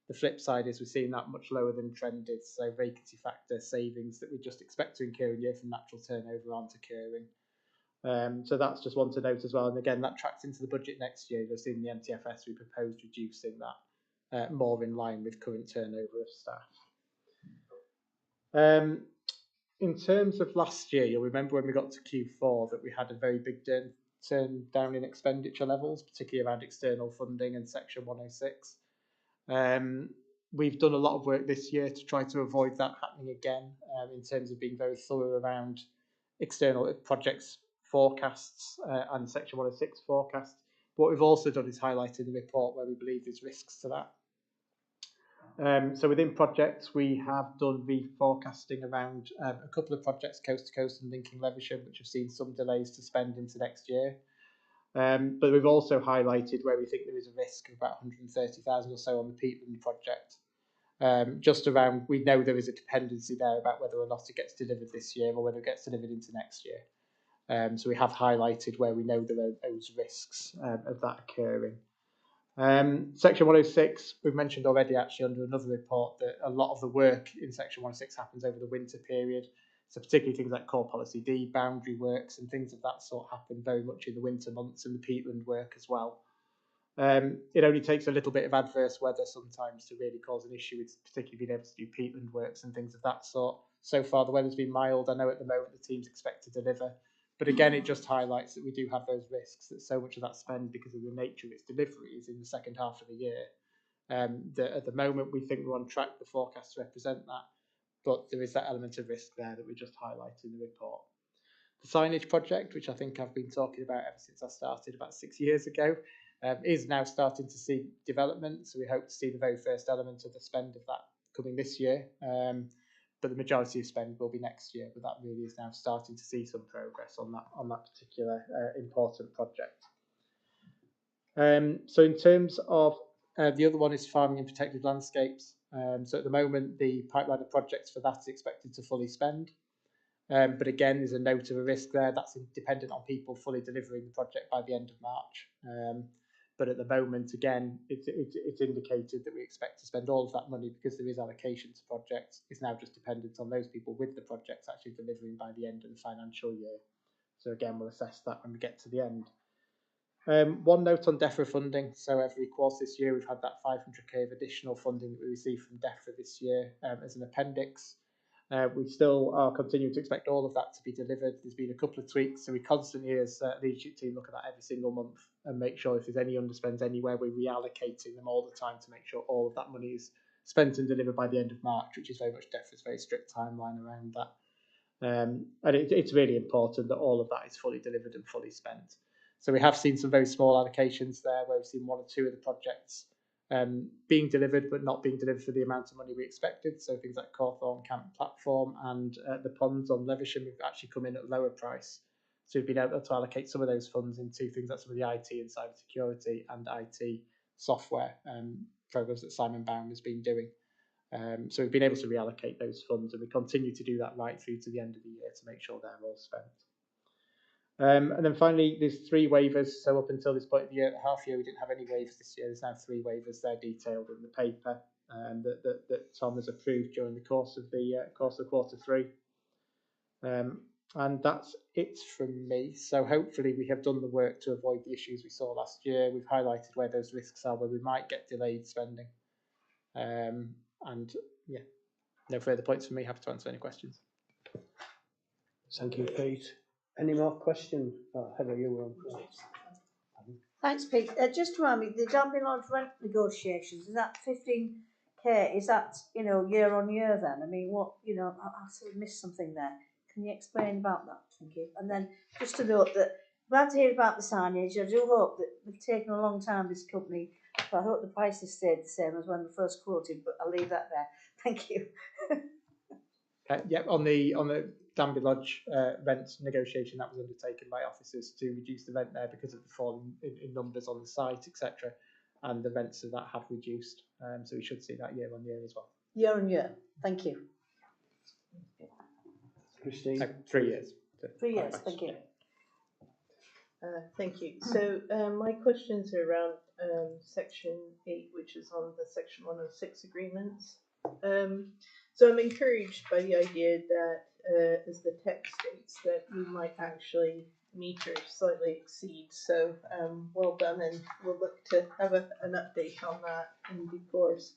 The flip side is we're seeing that much lower than trended. So vacancy factor savings that we just expect to incur in year from natural turnover aren't occurring. So that's just one to note as well. And again, that tracks into the budget next year. You'll see in the MTFS we proposed reducing that more in line with current turnover of staff. In terms of last year, you'll remember when we got to Q4 that we had a very big turn down in expenditure levels, particularly around external funding and Section 106. We've done a lot of work this year to try to avoid that happening again, in terms of being very thorough around external projects forecasts and Section 106 forecasts. What we've also done is highlighted in the report where we believe there's risks to that. So within projects, we have done reforecasting around a couple of projects, Coast to Coast and Linking Levisham, which have seen some delays to spend into next year. But we've also highlighted where we think there is a risk of about 130,000 or so on the Peatland project. Just around, we know there is a dependency there about whether or not it gets delivered this year or whether it gets delivered into next year. So we have highlighted where we know there are those risks of that occurring. Section 106, we've mentioned already actually under another report that a lot of the work in Section 106 happens over the winter period. So particularly things like Core Policy D, boundary works and things of that sort happen very much in the winter months, and the peatland work as well. It only takes a little bit of adverse weather sometimes to really cause an issue with particularly being able to do peatland works and things of that sort. So far the weather's been mild. I know at the moment the teams expect to deliver. But again, it just highlights that we do have those risks, that so much of that spend, because of the nature of its delivery, is in the second half of the year. That at the moment, we think we're on track, the forecasts represent that, but there is that element of risk there that we just highlight in the report. The signage project, which I think I've been talking about ever since I started about 6 years ago, is now starting to see development. So we hope to see the very first element of the spend of that coming this year. But the majority of spend will be next year, but that really is now starting to see some progress on that particular important project. So in terms of the other one is farming and protected landscapes. So at the moment, the pipeline of projects for that is expected to fully spend. But again, there's a note of a risk there. That's dependent on people fully delivering the project by the end of March. But at the moment, again, it's indicated that we expect to spend all of that money because there is allocation to projects. It's now just dependent on those people with the projects actually delivering by the end of the financial year. So again, we'll assess that when we get to the end. One note on DEFRA funding. So every course this year, we've had that 500k of additional funding that we received from DEFRA this year as an appendix. We still are continuing to expect all of that to be delivered. There's been a couple of tweaks, so we constantly, as leadership team, look at that every single month and make sure if there's any underspends anywhere, we're reallocating them all the time to make sure all of that money is spent and delivered by the end of March, which is very much DEFRA's very strict timeline around that. And it's really important that all of that is fully delivered and fully spent. So we have seen some very small allocations there, where we've seen one or two of the projects being delivered but not being delivered for the amount of money we expected. So things like Cawthorne Camp Platform and the ponds on Levisham have actually come in at a lower price. So we've been able to allocate some of those funds into things like some of the IT and cyber security and IT software programs that Simon Bound has been doing. So we've been able to reallocate those funds, and we continue to do that right through to the end of the year to make sure they're all spent. And then finally, there's 3 waivers. So up until this point of the year, half year, we didn't have any waivers this year. There's now 3 waivers. They're detailed in the paper that Tom has approved during the course of quarter 3. And And that's it from me. So hopefully we have done the work to avoid the issues we saw last year. We've highlighted where those risks are, where we might get delayed spending. And yeah, no further points from me. Happy to answer any questions. Thank you, Pete. Any more questions? Oh, Heather, you were on first. Thanks, Pete. Just remind me, the Danby Lodge rent negotiations, is that 15k? Is that, year on year then? I mean, what, I sort of missed something there. Can you explain about that? Thank you. And then just to note that, glad to hear about the signage. I do hope that they've taken a long time, this company, but I hope the prices stayed the same as when they first quoted, but I'll leave that there. Thank you. On the Danby Lodge rent negotiation that was undertaken by officers to reduce the rent there because of the fall in numbers on the site, etc. And the rents of that have reduced. So we should see that year on year as well. Year on year. Thank you. Christine? 3 years. 3 years. Thank you. Thank you. So my questions are around section 8, which is on the section 106 agreements. So I'm encouraged by the idea that, as the text states, that we might actually meet or slightly exceed. So well done, and we'll look to have an update on that in due course.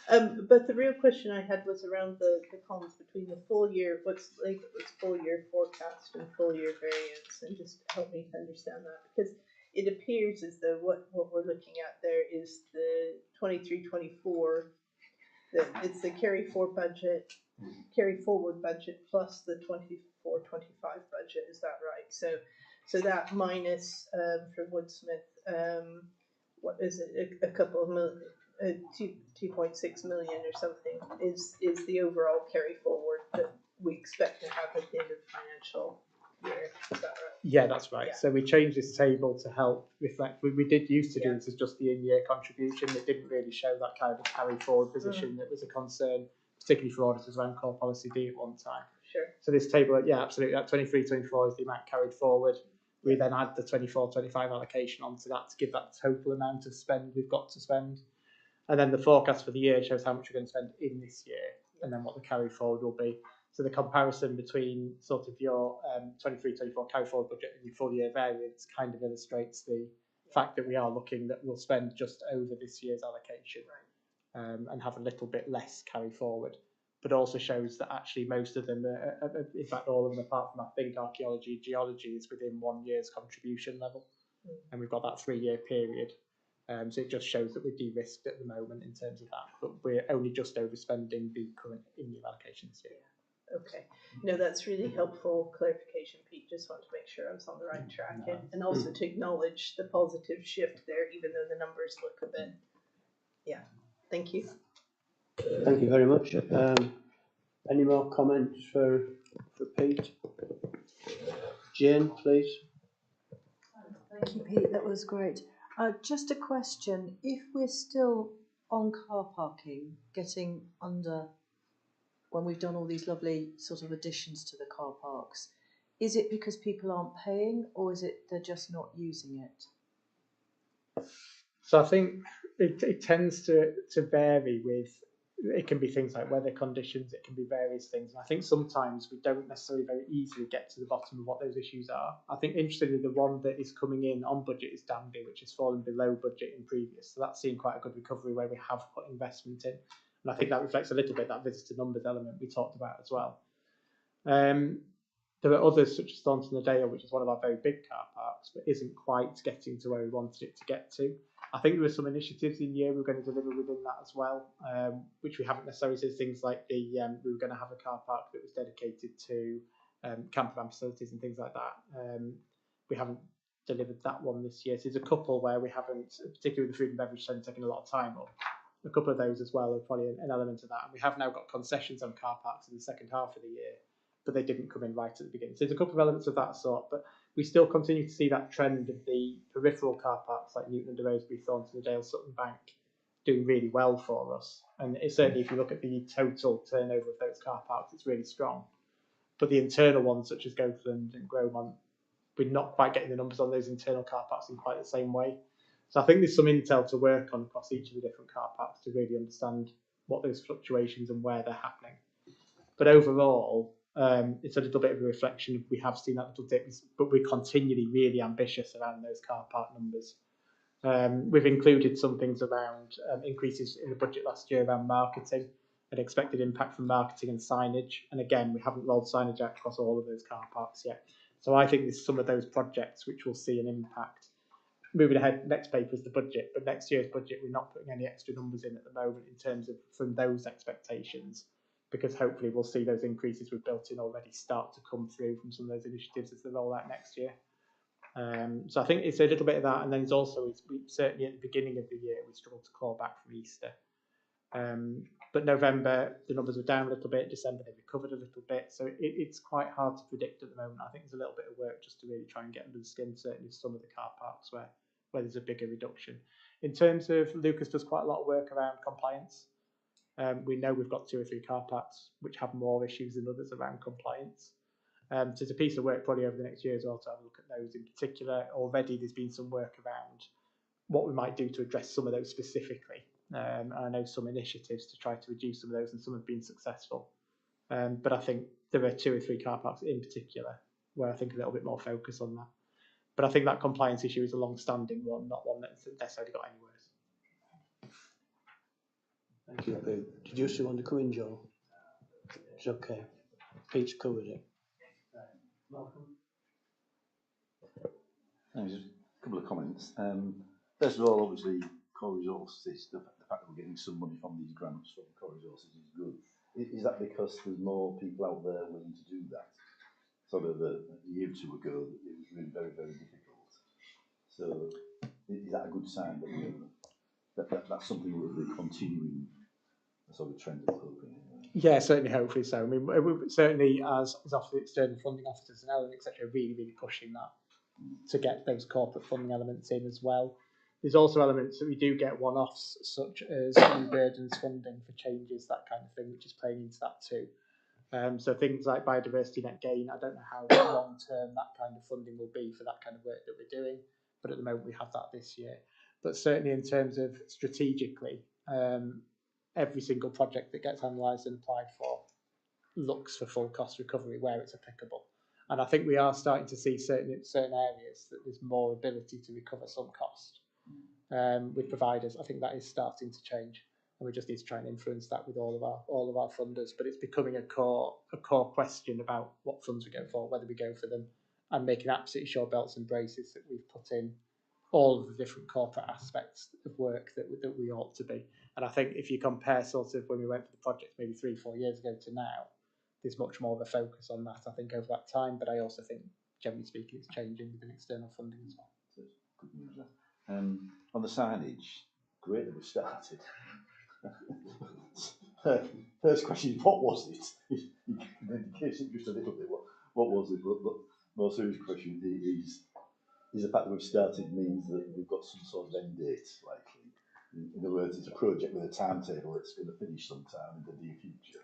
But the real question I had was around the columns between the full year, what's labeled as full year forecast and full year variance, and just help me to understand that, because it appears as though what we're looking at there is the 23-24. It's the carry forward budget plus the 24-25 budget. Is that right? So that minus for Woodsmith, what is it? A couple of million, 2.6 million or something is the overall carry forward that we expect to have at the end of the financial year. Is that right? Yeah, that's right. Yeah. So we changed this table to help reflect. We did used to do this as just the in-year contribution. It didn't really show that kind of carry forward position that was a concern, particularly for auditors around core policy D at one time. Sure. So this table, yeah, absolutely. That 23-24 is the amount carried forward. We then add the 24-25 allocation onto that to give that total amount of spend we've got to spend. And then the forecast for the year shows how much we're going to spend in this year, and then what the carry forward will be. So the comparison between sort of your 23-24 carry forward budget and your full year variance kind of illustrates the fact that we are looking that we'll spend just over this year's allocation, and have a little bit less carry forward. But also shows that actually most of them, in fact all of them apart from I think archaeology, geology is within 1 year's contribution level, and we've got that 3 year period. So it just shows that we're de-risked at the moment in terms of that, but we're only just overspending the current in-year allocation this year. Okay, no, that's really helpful clarification, Pete. Just want to make sure I was on the right track, and also to acknowledge the positive shift there, even though the numbers look a bit. Yeah, thank you. Thank you very much. Any more comments for Pete? Jane, please. Thank you, Pete. That was great. Just a question. If we're still on car parking, getting under, when we've done all these lovely sort of additions to the car parks, is it because people aren't paying, or is it they're just not using it? So I think it tends to vary with, it can be things like weather conditions, it can be various things. And I think sometimes we don't necessarily very easily get to the bottom of what those issues are. I think interestingly, the one that is coming in on budget is Danby, which has fallen below budget in previous. So that's seen quite a good recovery where we have put investment in. And I think that reflects a little bit that visitor numbers element we talked about as well. There are others such as Thornton-le-Dale, which is one of our very big car parks, but isn't quite getting to where we wanted it to get to. I think there were some initiatives in the year we're going to deliver within that as well, which we haven't necessarily said, things like we were going to have a car park that was dedicated to camper van facilities and things like that. We haven't delivered that one this year. So there's a couple where we haven't, particularly with the food and beverage centre taking a lot of time up. A couple of those as well are probably an element of that. And we have now got concessions on car parks in the second half of the year, but they didn't come in right at the beginning. So there's a couple of elements of that sort, but we still continue to see that trend of the peripheral car parks like Newton under Roseby, Thornton-le-Dale, Sutton Bank doing really well for us. And it's certainly, if you look at the total turnover of those car parks, it's really strong. But the internal ones, such as Goathland and Gromont, we're not quite getting the numbers on those internal car parks in quite the same way. So I think there's some intel to work on across each of the different car parks to really understand what those fluctuations and where they're happening. But overall, It's a little bit of a reflection of we have seen that little dip, but we're continually really ambitious around those car park numbers. We've included some things around increases in the budget last year around marketing and expected impact from marketing and signage. And again, we haven't rolled signage out across all of those car parks yet. So I think there's some of those projects which will see an impact. Moving ahead, next paper is the budget, but next year's budget, we're not putting any extra numbers in at the moment in terms of from those expectations, because hopefully we'll see those increases we've built in already start to come through from some of those initiatives as they roll out next year. So I think it's a little bit of that, and then it's also certainly at the beginning of the year we struggled to claw back from Easter. But November the numbers were down a little bit. December they recovered a little bit. So it's quite hard to predict at the moment. I think there's a little bit of work just to really try and get under the skin. Certainly some of the car parks where there's a bigger reduction. In terms of Lucas does quite a lot of work around compliance. We know we've got 2 or 3 car parks which have more issues than others around compliance. So it's a piece of work probably over the next year as well to have a look at those in particular. Already there's been some work around what we might do to address some of those specifically. I know some initiatives to try to reduce some of those, and some have been successful. But I think there are 2 or 3 car parks in particular where I think a little bit more focus on that. But I think that compliance issue is a long-standing one, not one that's necessarily got any worse. Thank you. Did you still want to come in, Joel? It's okay. Pete's covered it. Malcolm? Just a couple of comments. First of all, obviously, core resources, the fact that we're getting some money from these grants from core resources is good. Is that because there's more people out there willing to do that? Sort of a year or 2 ago, it was really very, very difficult. So is that a good sign that, that's something that will be continuing, the sort of trend of hoping? Yeah, certainly, hopefully so. I mean, we certainly as often external funding officers and etc., really, really pushing that to get those corporate funding elements in as well. There's also elements that we do get one-offs, such as new burdens funding for changes, that kind of thing, which is playing into that too. So things like biodiversity net gain, I don't know how long-term that kind of funding will be for that kind of work that we're doing, but at the moment we have that this year. But certainly in terms of strategically, every single project that gets analysed and applied for looks for full cost recovery where it's applicable. And I think we are starting to see certain areas that there's more ability to recover some cost with providers. I think that is starting to change, and we just need to try and influence that with all of our funders. But it's becoming a core question about what funds we go for, whether we go for them, and making absolutely sure belts and braces that we've put in all of the different corporate aspects of work that we ought to be. And I think if you compare sort of when we went for the project maybe 3-4 years ago to now, there's much more of a focus on that, I think, over that time. But I also think, generally speaking, it's changing with external funding as well. So it's good news there. On the signage, great that we've started. First question is, what was it? You can indicate it just a little bit. What was it? But more serious question is the fact that we've started means that we've got some sort of end date likely. In other words, it's a project with a timetable that's going to finish sometime in the near future.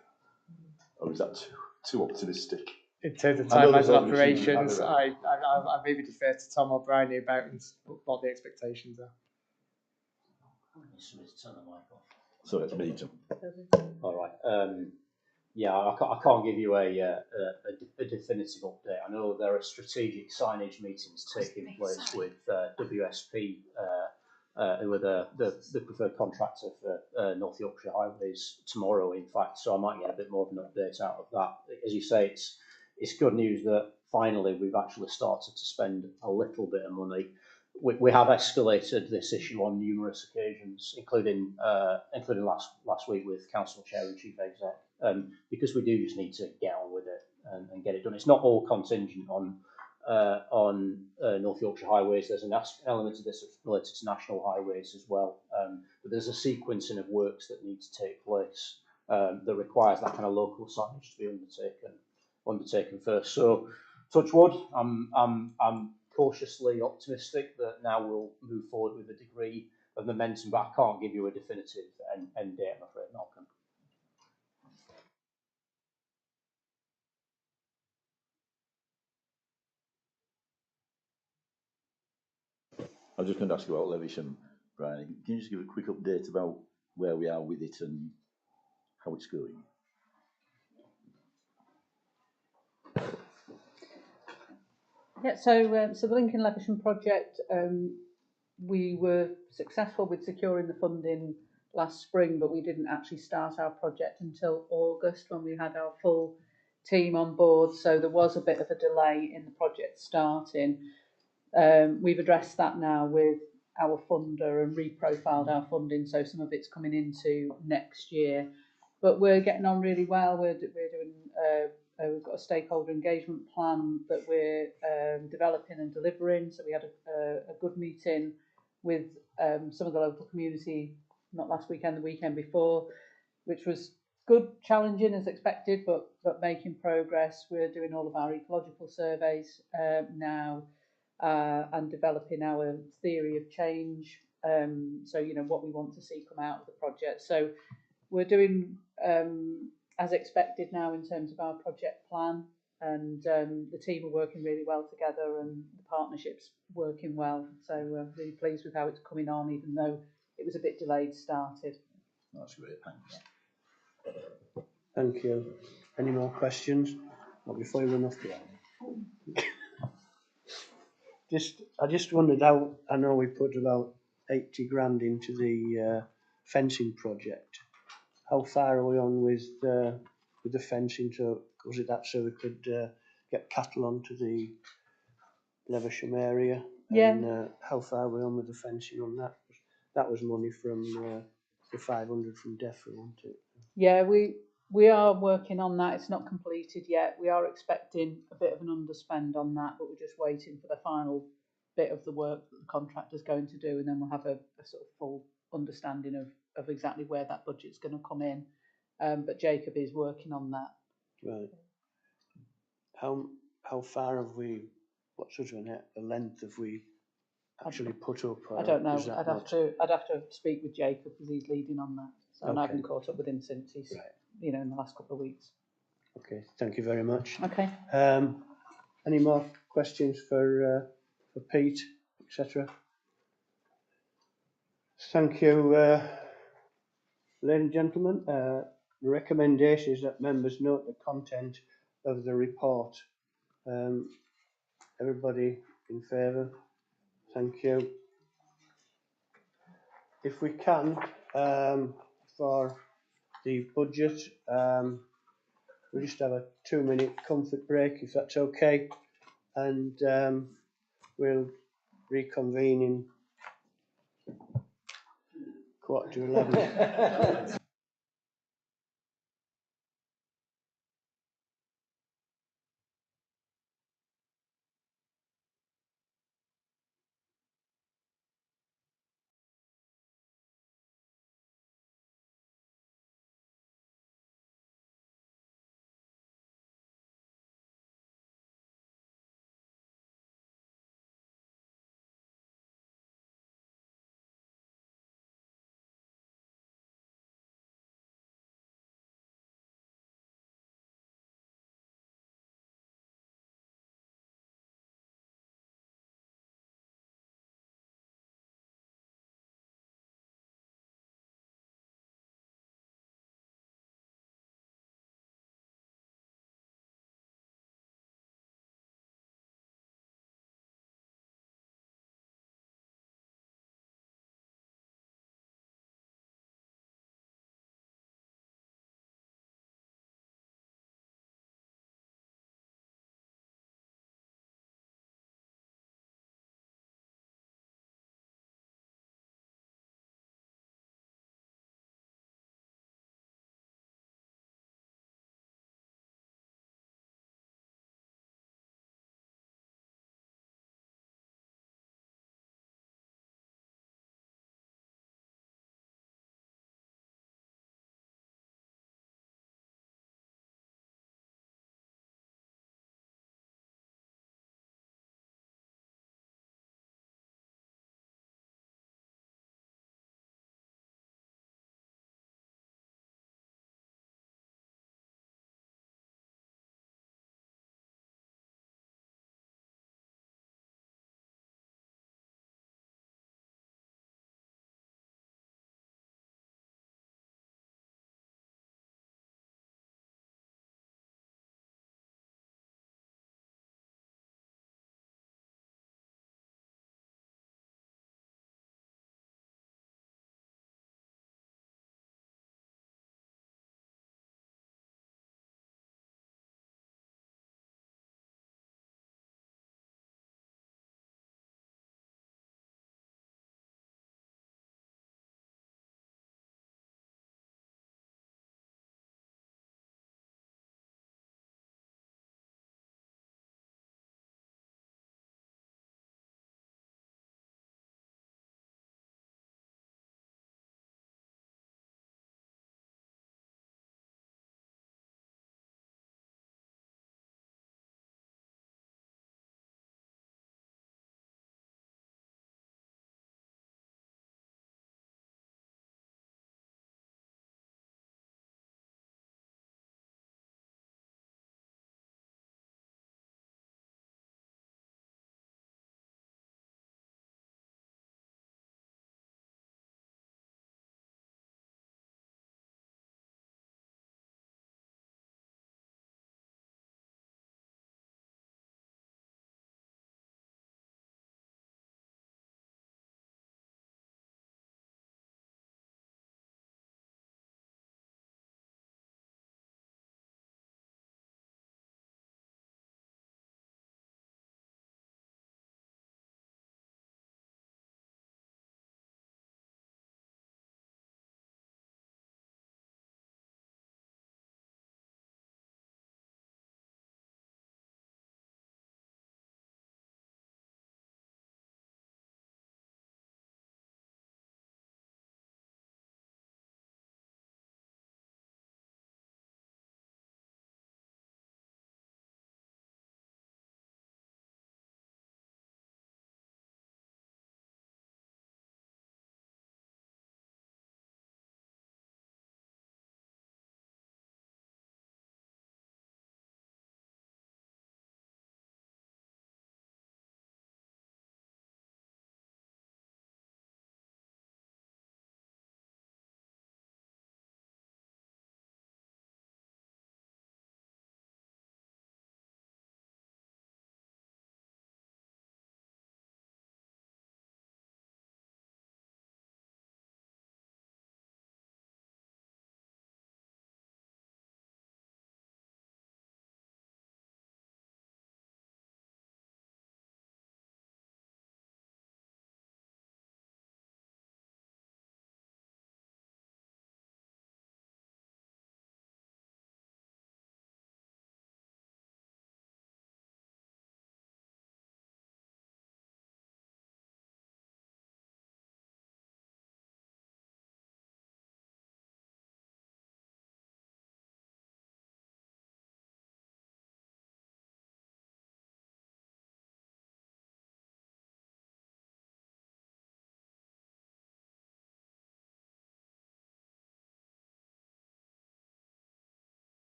Or is that too optimistic? In terms of timelines and operations, I maybe defer to Tom O'Brien about what the expectations are. So it's me, Tom. All right. Yeah, I can't give you a definitive update. I know there are strategic signage meetings taking place with WSP, who are the preferred contractor for North Yorkshire Highways tomorrow, in fact. So I might get a bit more of an update out of that. As you say, it's good news that finally we've actually started to spend a little bit of money. We have escalated this issue on numerous occasions, including last week with Council Chair and Chief Exec, because we do just need to get on with it and get it done. It's not all contingent on North Yorkshire Highways. There's an element of this related to national highways as well, but there's a sequencing of works that need to take place that requires that kind of local signage to be undertaken first. So, touch wood, I'm cautiously optimistic that now we'll move forward with a degree of momentum, but I can't give you a definitive end date, I'm afraid, Malcolm. I was just going to ask you about Lewisham, Brian. Can you just give a quick update about where we are with it and how it's going? Yeah, so the Lincoln Levisham project, we were successful with securing the funding last spring, but we didn't actually start our project until August when we had our full team on board. So there was a bit of a delay in the project starting. We've addressed that now with our funder and reprofiled our funding, so some of it's coming into next year. But we're getting on really well. We're doing we've got a stakeholder engagement plan that we're developing and delivering. So we had a good meeting with some of the local community, not last weekend, the weekend before, which was good, challenging as expected, but making progress. We're doing all of our ecological surveys now and developing our theory of change. So, you know, what we want to see come out of the project. So we're doing as expected now in terms of our project plan, and the team are working really well together and the partnership's working well. So we're really pleased with how it's coming on, even though it was a bit delayed started. That's great, thanks. Thank you. Any more questions? Well, before you run off the I just wondered how, I know we put about 80 grand into the fencing project. How far are we on with the fencing? So was it that so we could get cattle onto the Levisham area? Yeah. And how far are we on with the fencing on that? That was money from the 500 from DEFRA, wasn't it? Yeah, we are working on that. It's not completed yet. We are expecting a bit of an underspend on that, but we're just waiting for the final bit of the work that the contractor's going to do, and then we'll have a sort of full understanding of exactly where that budget's going to come in. But Jacob is working on that. Right. How far have we? What sort of a length have we actually put up? I don't know. I'd have to speak with Jacob because he's leading on that. So and I haven't caught up with him since he's in the last couple of weeks. Okay, thank you very much. Okay. Any more questions for Pete, etc.? Thank you, ladies and gentlemen. The recommendation is that members note the content of the report. Everybody in favour? Thank you. If we can, for the budget, we'll just have a 2-minute comfort break, if that's okay, and we'll reconvene in 11:15.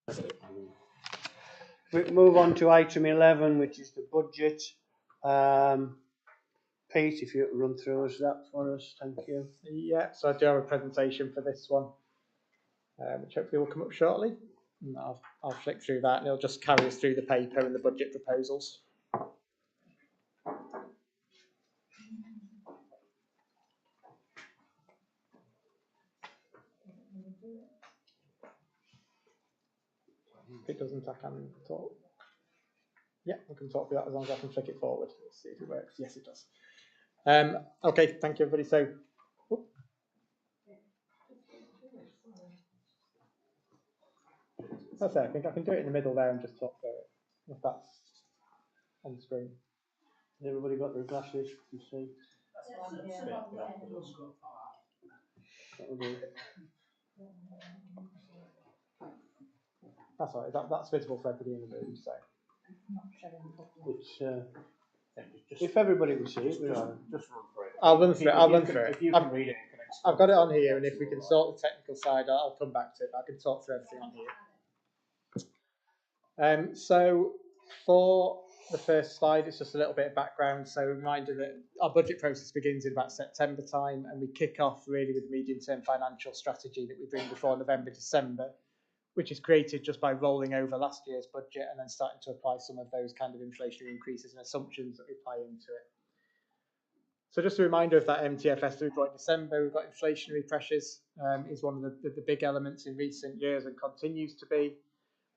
We move on to item 11, which is the budget. Pete, if you run through that for us, thank you. Yeah, so I do have a presentation for this one, which hopefully will come up shortly. And I'll flick through that and it'll just carry us through the paper and the budget proposals. If it doesn't, I can talk. Yeah, we can talk through that as long as I can flick it forward. Let's see if it works. Yes, it does. Okay, thank you, everybody. So, that's it. I think I can do it in the middle there and just talk through it, if that's on the screen. Has everybody got their glasses to see? That's all right. That's visible for everybody in the room. So, it's, if everybody can see it, we're all right. Just run through it. I'll run through it. I'll run through it. If you can read it, I've got it on here, and if we can sort the technical side, I'll come back to it. I can talk through everything on here. So for the first slide, it's just a little bit of background. So a reminder that our budget process begins in about September time, and we kick off really with the medium-term financial strategy that we bring before November, December, which is created just by rolling over last year's budget and then starting to apply some of those kind of inflationary increases and assumptions that we apply into it. So just a reminder of that MTFS that we brought in December, we've got inflationary pressures, is one of the big elements in recent years and continues to be.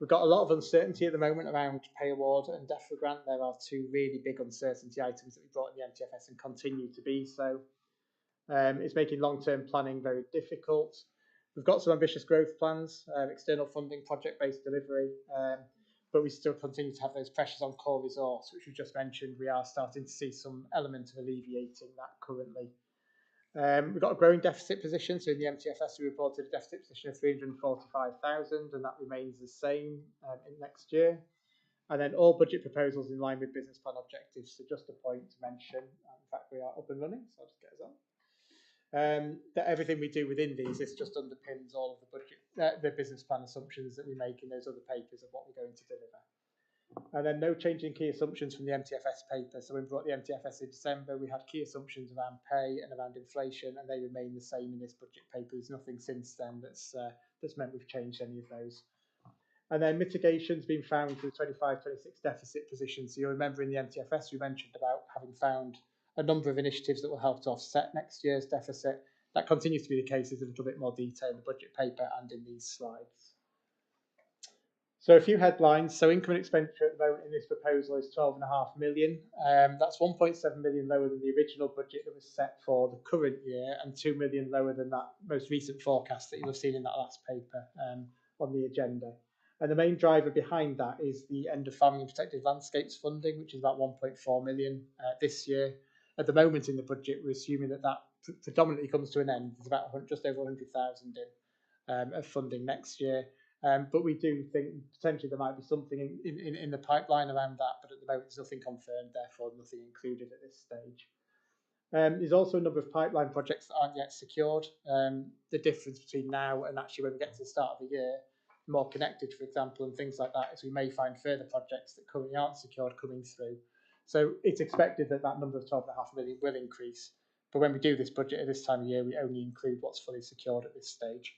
We've got a lot of uncertainty at the moment around pay award and DEFRA grant. There are two really big uncertainty items that we brought in the MTFS and continue to be so. It's making long-term planning very difficult. We've got some ambitious growth plans, external funding, project-based delivery, but we still continue to have those pressures on core resource, which we just mentioned. We are starting to see some element of alleviating that currently. We've got a growing deficit position. So in the MTFS, we reported a deficit position of 345,000, and that remains the same in next year. And then all budget proposals in line with business plan objectives. So just a point to mention, in fact, we are up and running, so I'll just get us on. That everything we do within these, this just underpins all of the budget, the business plan assumptions that we make in those other papers of what we're going to deliver. And then no change in key assumptions from the MTFS paper. So when we brought the MTFS in December, we had key assumptions around pay and around inflation, and they remain the same in this budget paper. There's nothing since then that's meant we've changed any of those. And then mitigation's been found for the 25-26 deficit position. So you'll remember in the MTFS we mentioned about having found a number of initiatives that will help to offset next year's deficit. That continues to be the case. There's a little bit more detail in the budget paper and in these slides. So a few headlines. So income and expenditure at the moment in this proposal is 12.5 million. That's 1.7 million lower than the original budget that was set for the current year and 2 million lower than that most recent forecast that you'll have seen in that last paper on the agenda. And the main driver behind that is the end of farming and protected landscapes funding, which is about 1.4 million this year. At the moment in the budget, we're assuming that that predominantly comes to an end. There's about just over 100,000 in of funding next year. But we do think potentially there might be something in the pipeline around that, but at the moment there's nothing confirmed, therefore nothing included at this stage. There's also a number of pipeline projects that aren't yet secured. The difference between now and actually when we get to the start of the year, more connected, for example, and things like that, is we may find further projects that currently aren't secured coming through. So it's expected that that number of 12.5 million will increase. But when we do this budget at this time of year, we only include what's fully secured at this stage.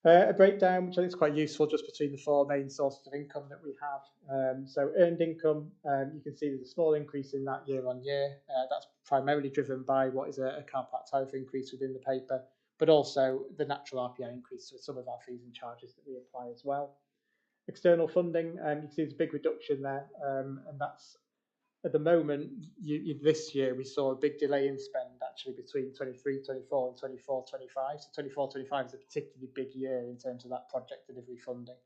A breakdown, which I think is quite useful, just between the four main sources of income that we have. So earned income, you can see there's a small increase in that year on year. That's primarily driven by what is a car park tariff increase within the paper, but also the natural RPI increase, so some of our fees and charges that we apply as well. External funding, you can see there's a big reduction there, and that's at the moment, this year we saw a big delay in spend actually between 23-24 and 24-25. So 24-25 is a particularly big year in terms of that project delivery funding.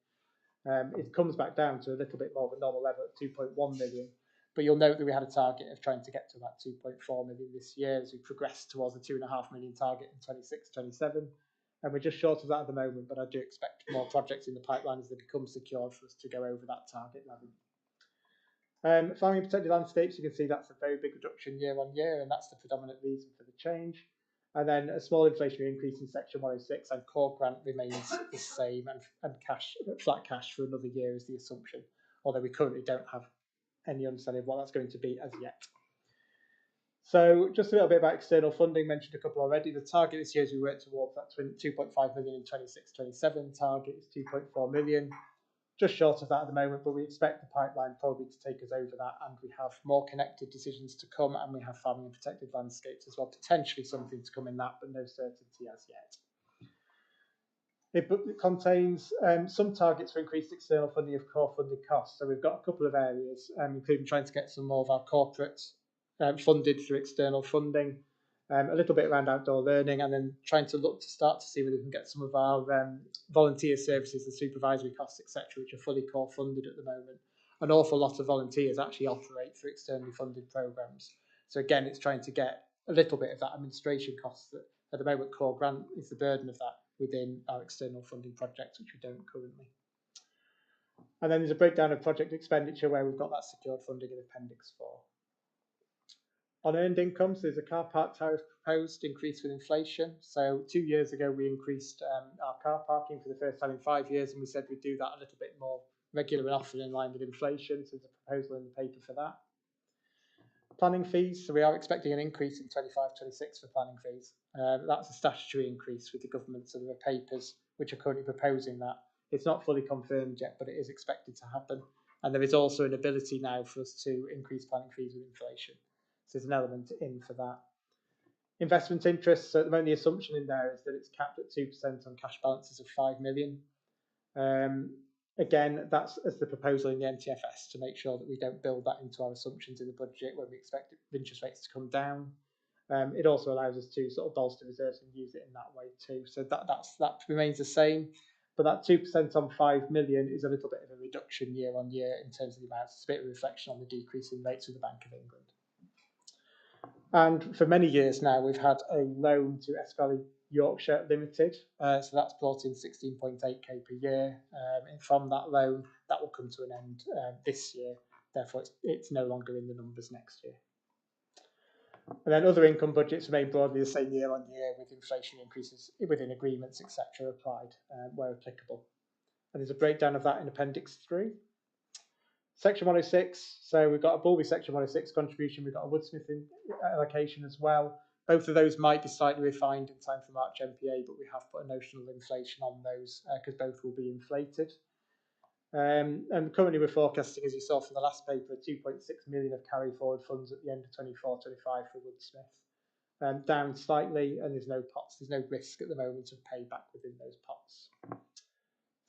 It comes back down to a little bit more of a normal level at 2.1 million. But you'll note that we had a target of trying to get to about 2.4 million this year as we progress towards the 2.5 million target in 26-27. And we're just short of that at the moment, but I do expect more projects in the pipeline as they become secured for us to go over that target level. Farming and protected landscapes, you can see that's a very big reduction year on year, and that's the predominant reason for the change. And then a small inflationary increase in section 106, and core grant remains the same, and flat cash for another year is the assumption, although we currently don't have any understanding of what that's going to be as yet. So just a little bit about external funding, mentioned a couple already. The target this year as we work towards that 2.5 million in 26-27, target is 2.4 million. Just short of that at the moment, but we expect the pipeline probably to take us over that, and we have more connected decisions to come, and we have farming and protected landscapes as well, potentially something to come in that, but no certainty as yet. It contains some targets for increased external funding of core funded costs. So we've got a couple of areas, including trying to get some more of our corporates funded through external funding, a little bit around outdoor learning, and then trying to look to start to see whether we can get some of our volunteer services, the supervisory costs, etc., which are fully core funded at the moment. An awful lot of volunteers actually operate through externally funded programs. So again, it's trying to get a little bit of that administration costs that at the moment core grant is the burden of that within our external funding projects, which we don't currently. And then there's a breakdown of project expenditure where we've got that secured funding in Appendix 4. On earned incomes, there's a car park tariff proposed increase with inflation. So 2 years ago, we increased our car parking for the first time in 5 years, and we said we'd do that a little bit more regular and often in line with inflation. So there's a proposal in the paper for that. Planning fees, so we are expecting an increase in 25-26 for planning fees. That's a statutory increase with the government, so there are papers which are currently proposing that. It's not fully confirmed yet, but it is expected to happen. And there is also an ability now for us to increase planning fees with inflation. So there's an element in for that. Investment interest, so at the moment the assumption in there is that it's capped at 2% on cash balances of 5 million. Again, that's as the proposal in the NTFS to make sure that we don't build that into our assumptions in the budget when we expect interest rates to come down. It also allows us to sort of bolster reserves and use it in that way too. So that remains the same, but that 2% on 5 million is a little bit of a reduction year on year in terms of the amounts. It's a bit of a reflection on the decrease in rates with the Bank of England. And for many years now, we've had a loan to Escali Yorkshire Limited. So that's brought in 16.8k per year. And from that loan, that will come to an end this year. Therefore, it's no longer in the numbers next year. And then other income budgets remain broadly the same year on year, with inflation increases within agreements, etc., applied where applicable. And there's a breakdown of that in Appendix 3. Section 106, so we've got a Bulby Section 106 contribution, we've got a Woodsmith allocation as well. Both of those might be slightly refined in time for March NPA, but we have put a notional inflation on those because both will be inflated. And currently we're forecasting, as you saw from the last paper, 2.6 million of carry forward funds at the end of 24-25 for Woodsmith. Down slightly, and there's no pots, there's no risk at the moment of payback within those pots.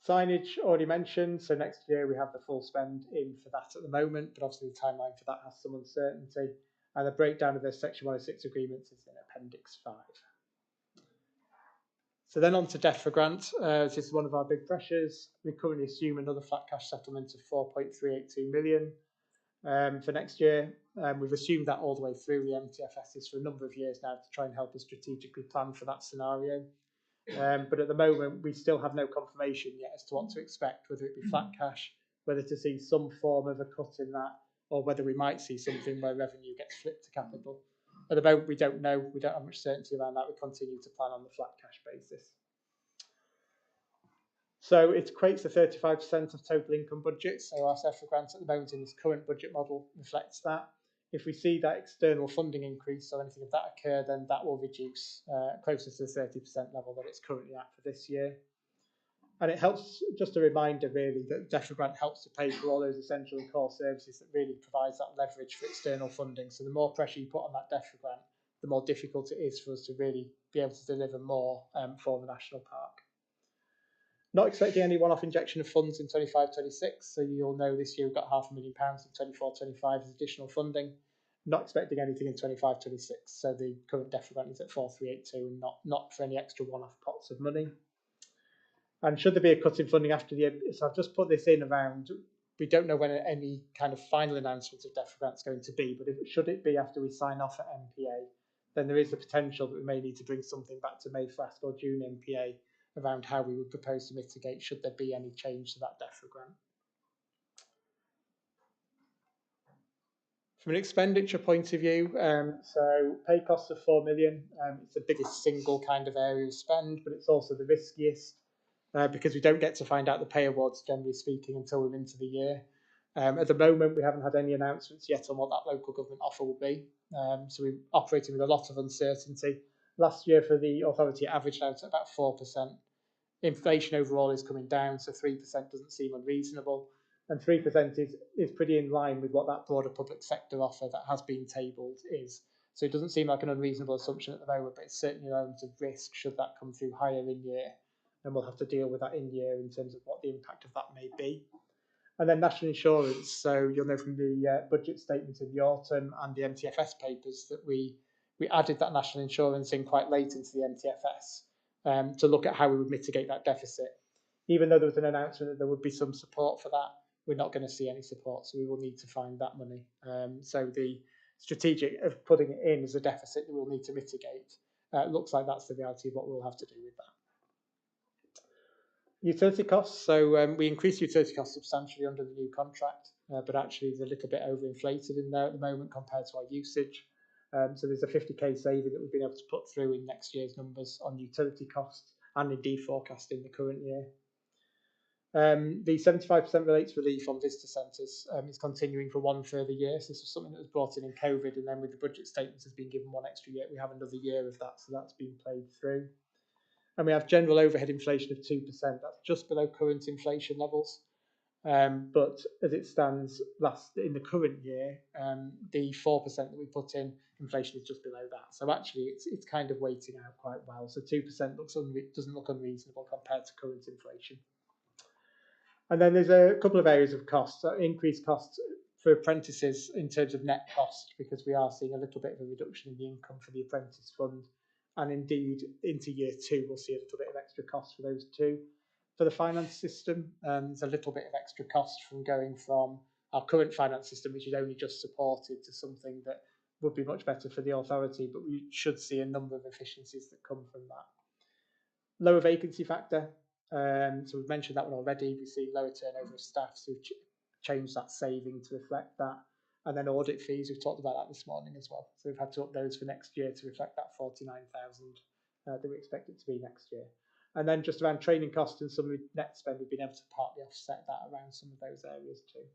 Signage already mentioned, so next year we have the full spend in for that at the moment, but obviously the timeline for that has some uncertainty. And the breakdown of those Section 106 agreements is in Appendix 5. So then on to DEFRA grant. This is one of our big pressures. We currently assume another flat cash settlement of 4.382 million for next year. We've assumed that all the way through the MTFSs for a number of years now to try and help us strategically plan for that scenario. But at the moment, we still have no confirmation yet as to what to expect, whether it be flat cash, whether to see some form of a cut in that, or whether we might see something where revenue gets flipped to capital. At the moment, we don't know. We don't have much certainty around that. We continue to plan on the flat cash basis. So it equates to 35% of total income budget. So our DEFRA grant at the moment in this current budget model reflects that. If we see that external funding increase or anything of that occur, then that will reduce closer to the 30% level that it's currently at for this year. And it helps, just a reminder really, that DEFRA grant helps to pay for all those essential and core services that really provides that leverage for external funding. So the more pressure you put on that DEFRA grant, the more difficult it is for us to really be able to deliver more for the National Park. Not expecting any one-off injection of funds in 25-26, so you'll know this year we've got £500,000 in 24-25 as additional funding. Not expecting anything in 25-26, so the current DEFRA grant is at 4382 and not for any extra one-off pots of money. And should there be a cut in funding after the end, so I've just put this in around, we don't know when any kind of final announcement of DEFRA grant is going to be, but should it be after we sign off at NPA, then there is the potential that we may need to bring something back to May Flask or June NPA around how we would propose to mitigate should there be any change to that DEFRA grant. From an expenditure point of view, so pay costs of 4 million, it's the biggest single kind of area of spend, but it's also the riskiest because we don't get to find out the pay awards, generally speaking, until we're into the year. At the moment, we haven't had any announcements yet on what that local government offer will be. So we're operating with a lot of uncertainty. Last year for the authority, it averaged out at about 4%. Inflation overall is coming down, so 3% doesn't seem unreasonable. And 3% is pretty in line with what that broader public sector offer that has been tabled is. So it doesn't seem like an unreasonable assumption at the moment, but it's certainly an element of risk should that come through higher in year. And we'll have to deal with that in year in terms of what the impact of that may be. And then national insurance. So you'll know from the budget statement in the autumn and the MTFS papers that we added that national insurance in quite late into the MTFS to look at how we would mitigate that deficit. Even though there was an announcement that there would be some support for that, we're not going to see any support, so we will need to find that money. So the strategic of putting it in as a deficit that we'll need to mitigate looks like that's the reality of what we'll have to do with that. Utility costs, so we increased utility costs substantially under the new contract, but actually there's a little bit overinflated in there at the moment compared to our usage. So there's a 50k saving that we've been able to put through in next year's numbers on utility costs and indeed forecasting the current year. The 75% relates relief on visitor centres. It's continuing for one further year. So this was something that was brought in COVID, and then with the budget statements has been given one extra year. We have another year of that, so that's been played through. And we have general overhead inflation of 2%. That's just below current inflation levels. But as it stands in the current year, the 4% that we put in, inflation is just below that. So actually it's kind of weighting out quite well. So 2% doesn't look unreasonable compared to current inflation. And then there's a couple of areas of costs, increased costs for apprentices in terms of net cost, because we are seeing a little bit of a reduction in the income for the apprentice fund. And indeed, into year 2, we'll see a little bit of extra cost for those two. For the finance system, there's a little bit of extra cost from going from our current finance system, which is only just supported, to something that would be much better for the authority, but we should see a number of efficiencies that come from that. Lower vacancy factor. So we've mentioned that one already. We see lower turnover of staff, so we've changed that saving to reflect that. And then audit fees, we've talked about that this morning as well. So we've had to up those for next year to reflect that 49,000 that we expect it to be next year. And then just around training costs and some net spend, we've been able to partly offset that around some of those areas too.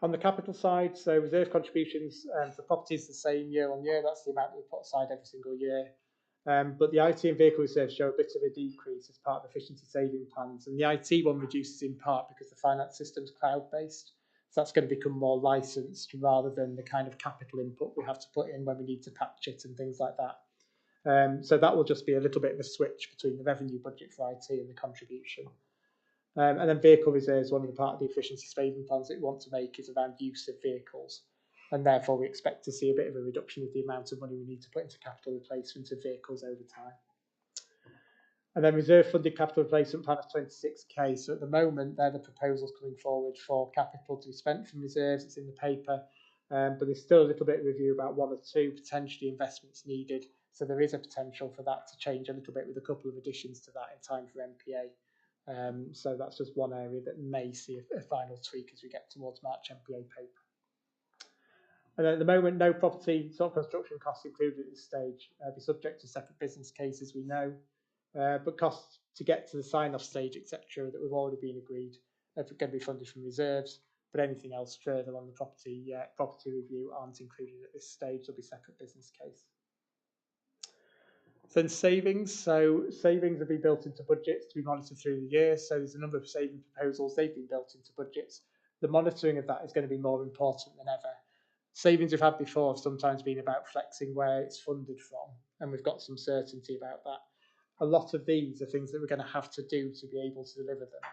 On the capital side, so reserve contributions for properties the same year on year. That's the amount that we put aside every single year. But the IT and vehicle reserves show a bit of a decrease as part of efficiency saving plans. And the IT one reduces in part because the finance system's cloud-based. So that's going to become more licensed rather than the kind of capital input we have to put in when we need to patch it and things like that. So that will just be a little bit of a switch between the revenue budget for IT and the contribution. And then vehicle reserves, one of the part of the efficiency saving plans that we want to make is around use of vehicles. And therefore we expect to see a bit of a reduction of the amount of money we need to put into capital replacement of vehicles over time. And then reserve funded capital replacement plan of 26k. So at the moment, they're the proposals coming forward for capital to be spent from reserves. It's in the paper, but there's still a little bit of review about one or two potentially investments needed. So there is a potential for that to change a little bit with a couple of additions to that in time for NPA. So that's just one area that may see a final tweak as we get towards March NPA paper. And at the moment, no property sort of construction costs included at this stage. Be subject to separate business cases, we know. But costs to get to the sign-off stage, etc., that we've already been agreed are going to be funded from reserves. But anything else further on the property review aren't included at this stage. There'll be separate business case. Then savings. So savings have been built into budgets to be monitored through the year. So there's a number of saving proposals. They've been built into budgets. The monitoring of that is going to be more important than ever. Savings we've had before have sometimes been about flexing where it's funded from, and we've got some certainty about that. A lot of these are things that we're going to have to do to be able to deliver them.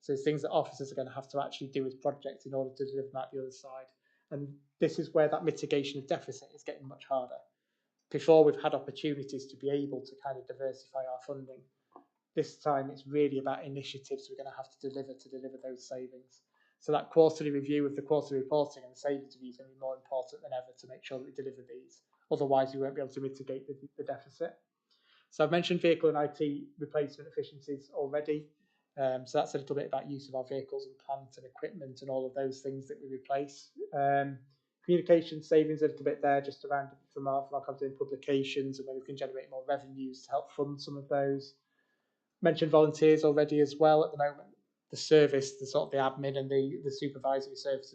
So it's things that officers are going to have to actually do as projects in order to deliver them at the other side. And this is where that mitigation of deficit is getting much harder. Before, we've had opportunities to be able to kind of diversify our funding. This time it's really about initiatives we're going to have to deliver those savings. So that quarterly review of the quarterly reporting and the savings review is going to be more important than ever to make sure that we deliver these. Otherwise, we won't be able to mitigate the deficit. So I've mentioned vehicle and IT replacement efficiencies already. So that's a little bit about use of our vehicles and plant and equipment and all of those things that we replace. Communication savings a little bit there, just around from our content publications, and where we can generate more revenues to help fund some of those. Mentioned volunteers already as well. At the moment, the service, the sort of the admin and the supervisory service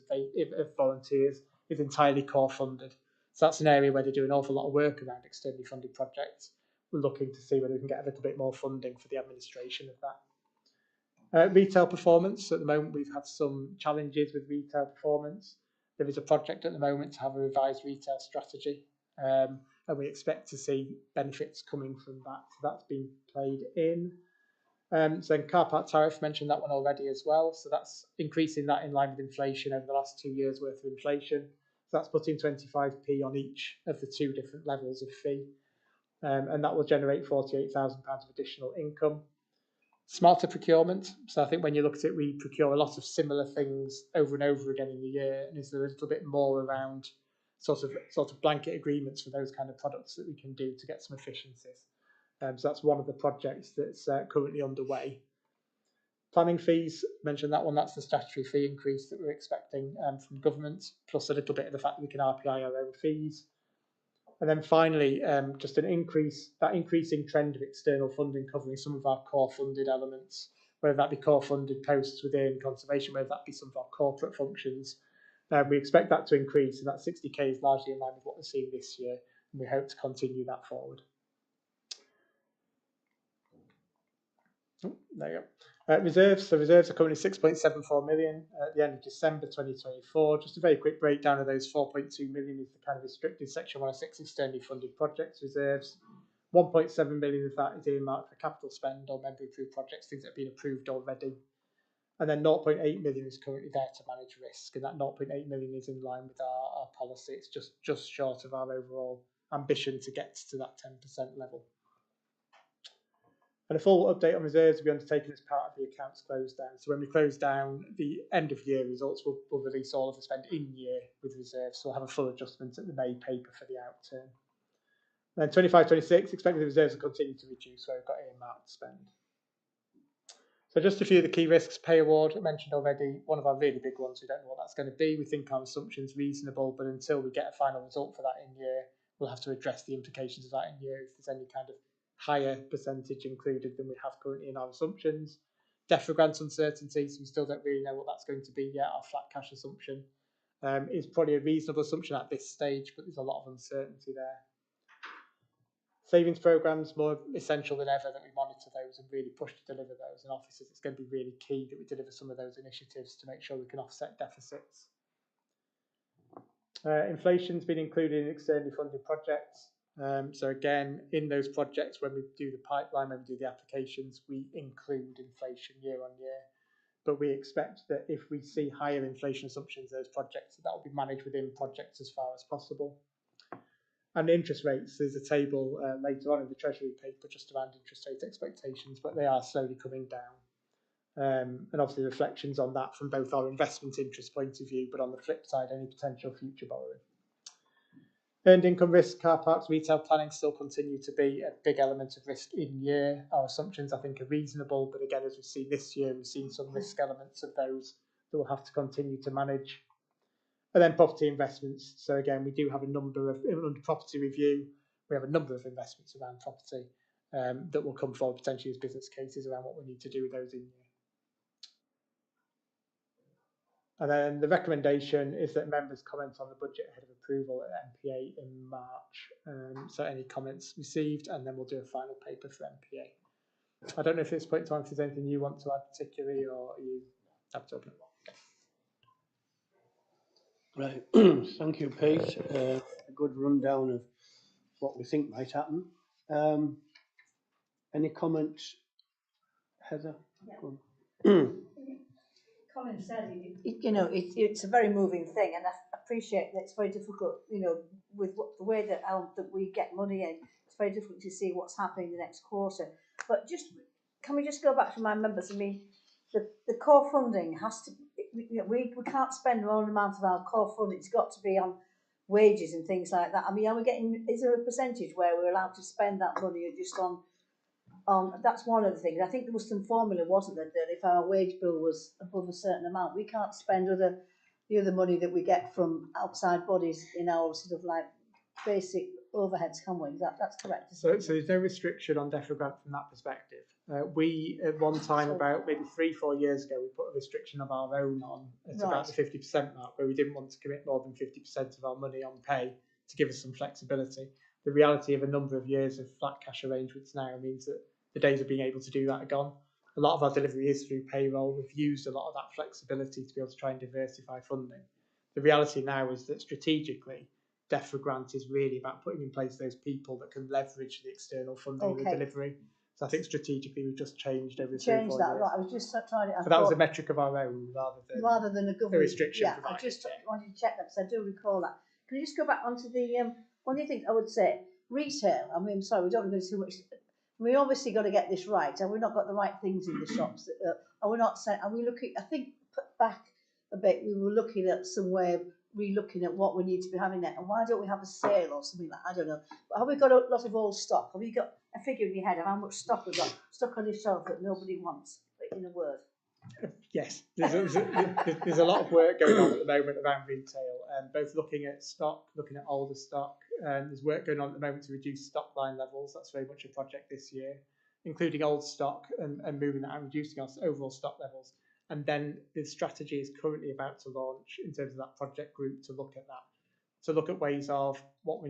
of volunteers is entirely core funded. So that's an area where they do an awful lot of work around externally funded projects. We're looking to see whether we can get a little bit more funding for the administration of that. Retail performance. At the moment, we've had some challenges with retail performance. There is a project at the moment to have a revised retail strategy, and we expect to see benefits coming from that. So that's been played in. So then car park tariff, mentioned that one already as well. So that's increasing that in line with inflation over the last 2 years worth of inflation. So that's putting 25p on each of the 2 different levels of fee. And that will generate £48,000 of additional income. Smarter procurement. So I think when you look at it, we procure a lot of similar things over and over again in the year. And is there a little bit more around sort of blanket agreements for those kind of products that we can do to get some efficiencies? So that's one of the projects that's currently underway. Planning fees, mentioned that one, that's the statutory fee increase that we're expecting from government, plus a little bit of the fact that we can RPI our own fees. And then finally, just that increasing trend of external funding covering some of our core funded elements, whether that be core funded posts within conservation, whether that be some of our corporate functions. We expect that to increase, and that 60k is largely in line with what we're seeing this year, and we hope to continue that forward. There you go. Reserves. So reserves are currently 6.74 million at the end of December 2024. Just a very quick breakdown of those 4.2 million is the kind of restricted Section 106 externally funded projects reserves. 1.7 million of that is earmarked for capital spend or member approved projects, things that have been approved already. And then 0.8 million is currently there to manage risk, and that 0.8 million is in line with our policy. It's just short of our overall ambition to get to that 10% level. And a full update on reserves will be undertaken as part of the accounts close down. So when we close down the end of year results, we'll release all of the spend in year with reserves. So we'll have a full adjustment at the May paper for the outturn. Then 25-26, expecting the reserves will continue to reduce where we've got earmarked spend. So just a few of the key risks. Pay award, I mentioned already, one of our really big ones. We don't know what that's going to be. We think our assumption's reasonable, but until we get a final result for that in year, we'll have to address the implications of that in year if there's any kind of higher percentage included than we have currently in our assumptions. DEFRA grant uncertainty, so we still don't really know what that's going to be yet. Our flat cash assumption is probably a reasonable assumption at this stage, but there's a lot of uncertainty there. Savings programmes, more essential than ever that we monitor those and really push to deliver those. In offices, it's going to be really key that we deliver some of those initiatives to make sure we can offset deficits. Inflation's been included in externally funded projects. So again, in those projects, when we do the pipeline, when we do the applications, we include inflation year on year. But we expect that if we see higher inflation assumptions in those projects, that will be managed within projects as far as possible. And interest rates, there's a table later on in the Treasury paper just around interest rate expectations, but they are slowly coming down. And obviously reflections on that from both our investment interest point of view, but on the flip side, any potential future borrowing. Earned income risk, car parks, retail planning still continue to be a big element of risk in year. Our assumptions, I think, are reasonable, but again, as we've seen this year, we've seen some risk elements of those that we'll have to continue to manage. And then property investments. So again, we do have a number of, under property review, we have a number of investments around property that will come forward potentially as business cases around what we need to do with those in year. And then the recommendation is that members comment on the budget ahead of approval at NPA in March. So any comments received, and then we'll do a final paper for NPA. I don't know if at this point in time if there's anything you want to add particularly, or are you have to open it? Right, thank you, Pete. A good rundown of what we think might happen. Any comments, Heather? Yeah. Colin said, it's a very moving thing, and I appreciate that it's very difficult, with the way that we get money in, it's very difficult to see what's happening the next quarter. But can we just go back to my members? I mean, the core funding has to, we can't spend the whole amount of our core funding. It's got to be on wages and things like that. I mean, is there a percentage where we're allowed to spend that money just on that's one of the things. I think there was some formula, wasn't there, that if our wage bill was above a certain amount, we can't spend other the other money that we get from outside bodies in our sort of like basic overheads, can we? That's correct. So there's no restriction on DEFRA grant from that perspective. We, at one time, about maybe 3-4 years ago, we put a restriction of our own on at about the 50% mark, where we didn't want to commit more than 50% of our money on pay to give us some flexibility. The reality of a number of years of flat cash arrangements now means that the days of being able to do that are gone. A lot of our delivery is through payroll. We've used a lot of that flexibility to be able to try and diversify funding. The reality now is that strategically, DEFRA grant is really about putting in place those people that can leverage the external funding of the delivery. So I think strategically we've just changed everything. Changed that, right? I was just trying to. So that was a metric of our own rather than a government restriction. Yeah, I just wanted to check that because I do recall that. Can you just go back onto the one of the things I would say retail? I mean, I'm sorry, we don't want to go too much. We obviously got to get this right, and we've not got the right things in the shops. And we're not saying. Are we looking? I think back a bit, we were looking at some way of re-looking at what we need to be having there, and why don't we have a sale or something like I don't know. But have we got a lot of old stock? Have you got a figure in your head of how much stock we've got stuck on the shelf that nobody wants? In a word. Yes, there's a lot of work going on at the moment around retail, both looking at stock, looking at older stock. There's work going on at the moment to reduce stock line levels. That's very much a project this year, including old stock and moving that and reducing our overall stock levels. And then the strategy is currently about to launch in terms of that project group to look at that, to look at ways of what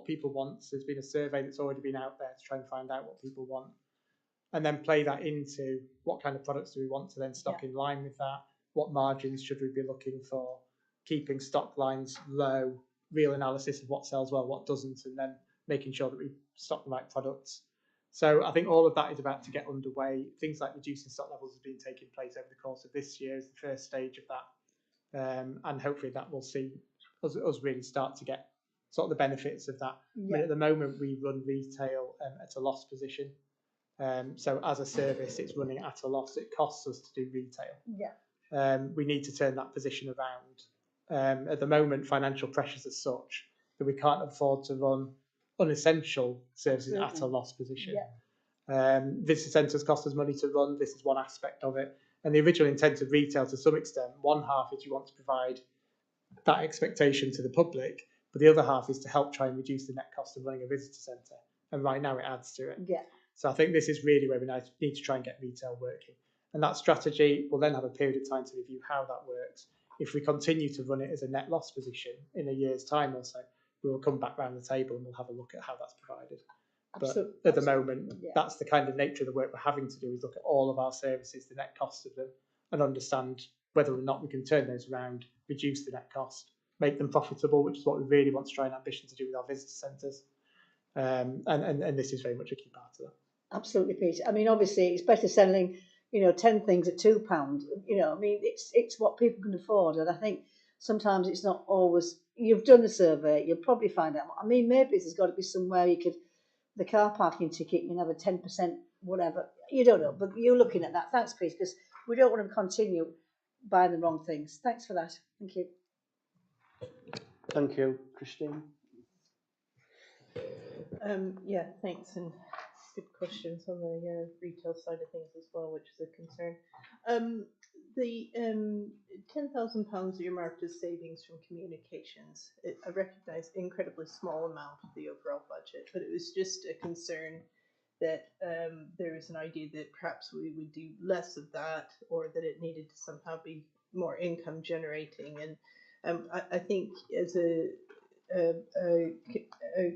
people want. So there's been a survey that's already been out there to try and find out what people want, and then play that into what kind of products do we want to then stock in line with that, what margins should we be looking for, keeping stock lines low, real analysis of what sells well, what doesn't, and then making sure that we stock the right products. So I think all of that is about to get underway. Things like reducing stock levels has been taking place over the course of this year as the first stage of that. And hopefully that will see us really start to get sort of the benefits of that. I mean, at the moment, we run retail at a loss position. So as a service, it's running at a loss. It costs us to do retail. Yeah. We need to turn that position around. At the moment, financial pressures are such that we can't afford to run unessential services at a loss position. Visitor centres cost us money to run. This is one aspect of it. And the original intent of retail, to some extent, one half is you want to provide that expectation to the public, but the other half is to help try and reduce the net cost of running a visitor centre. And right now it adds to it. Yeah. So I think this is really where we need to try and get retail working. And that strategy will then have a period of time to review how that works. If we continue to run it as a net loss position in a year's time or so, we will come back round the table and we'll have a look at how that's provided. But at the moment, that's the kind of nature of the work we're having to do, is look at all of our services, the net cost of them, and understand whether or not we can turn those around, reduce the net cost, make them profitable, which is what we really want to try and ambition to do with our visitor centres. And this is very much a key part of that. Absolutely, Peter. I mean, obviously, it's better selling, 10 things at £2. I mean, it's what people can afford. And I think sometimes it's not always, you've done a survey, you'll probably find out. I mean, maybe there's got to be somewhere the car parking ticket, you can have a 10% whatever. You don't know, but you're looking at that. Thanks, Peter, because we don't want to continue buying the wrong things. Thanks for that. Thank you. Thank you, Christine. Yeah, thanks, and good questions on the retail side of things as well, which is a concern. The £10,000 earmarked as savings from communications, I recognise incredibly small amount of the overall budget, but it was just a concern that there is an idea that perhaps we would do less of that, or that it needed to somehow be more income generating. And I think as a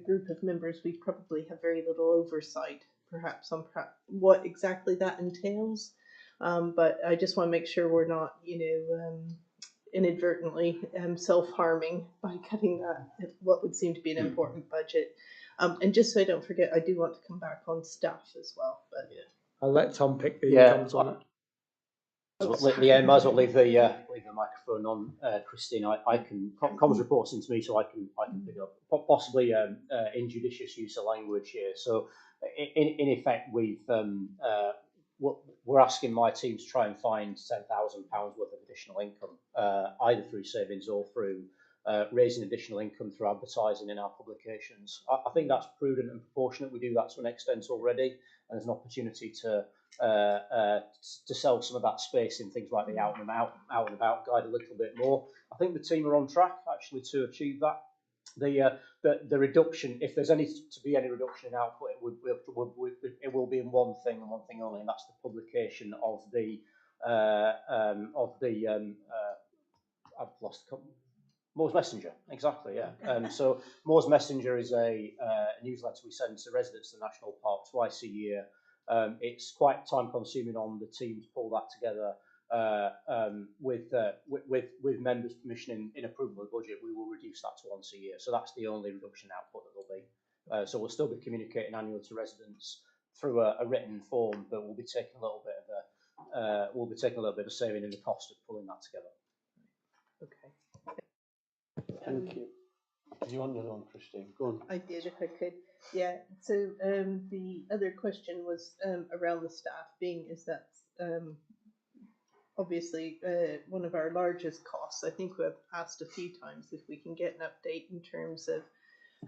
group of members, we probably have very little oversight perhaps on what exactly that entails. But I just want to make sure we're not, inadvertently self-harming by cutting that, what would seem to be an important budget. And just so I don't forget, I do want to come back on staff as well. But I'll let Tom pick the incomes on it. Might as well leave the microphone on, Christine. I can comms reports into me, so I can pick it up. Possibly injudicious use of language here. So in effect, we're asking my team to try and find £10,000 worth of additional income, either through savings or through raising additional income through advertising in our publications. I think that's prudent and proportionate. We do that to an extent already, and there's an opportunity to sell some of that space in things like the out and about guide a little bit more. I think the team are on track actually to achieve that. The reduction, if there's any to be any reduction in output, it will be in one thing and one thing only, and that's the publication of the I've lost the Moore's Messenger, exactly, yeah. So Moore's Messenger is a newsletter we send to residents of the National Park twice a year. It's quite time consuming on the team to pull that together. With members' permission in approval of the budget, we will reduce that to once a year. So that's the only reduction in output that there'll be. So we'll still be communicating annually to residents through a written form, but we'll be taking a little bit of saving in the cost of pulling that together. Okay. Thank you. Do you want another one, Christine? Go on. I did, if I could. Yeah. So the other question was around the staff, being is that obviously one of our largest costs. I think we've asked a few times if we can get an update in terms of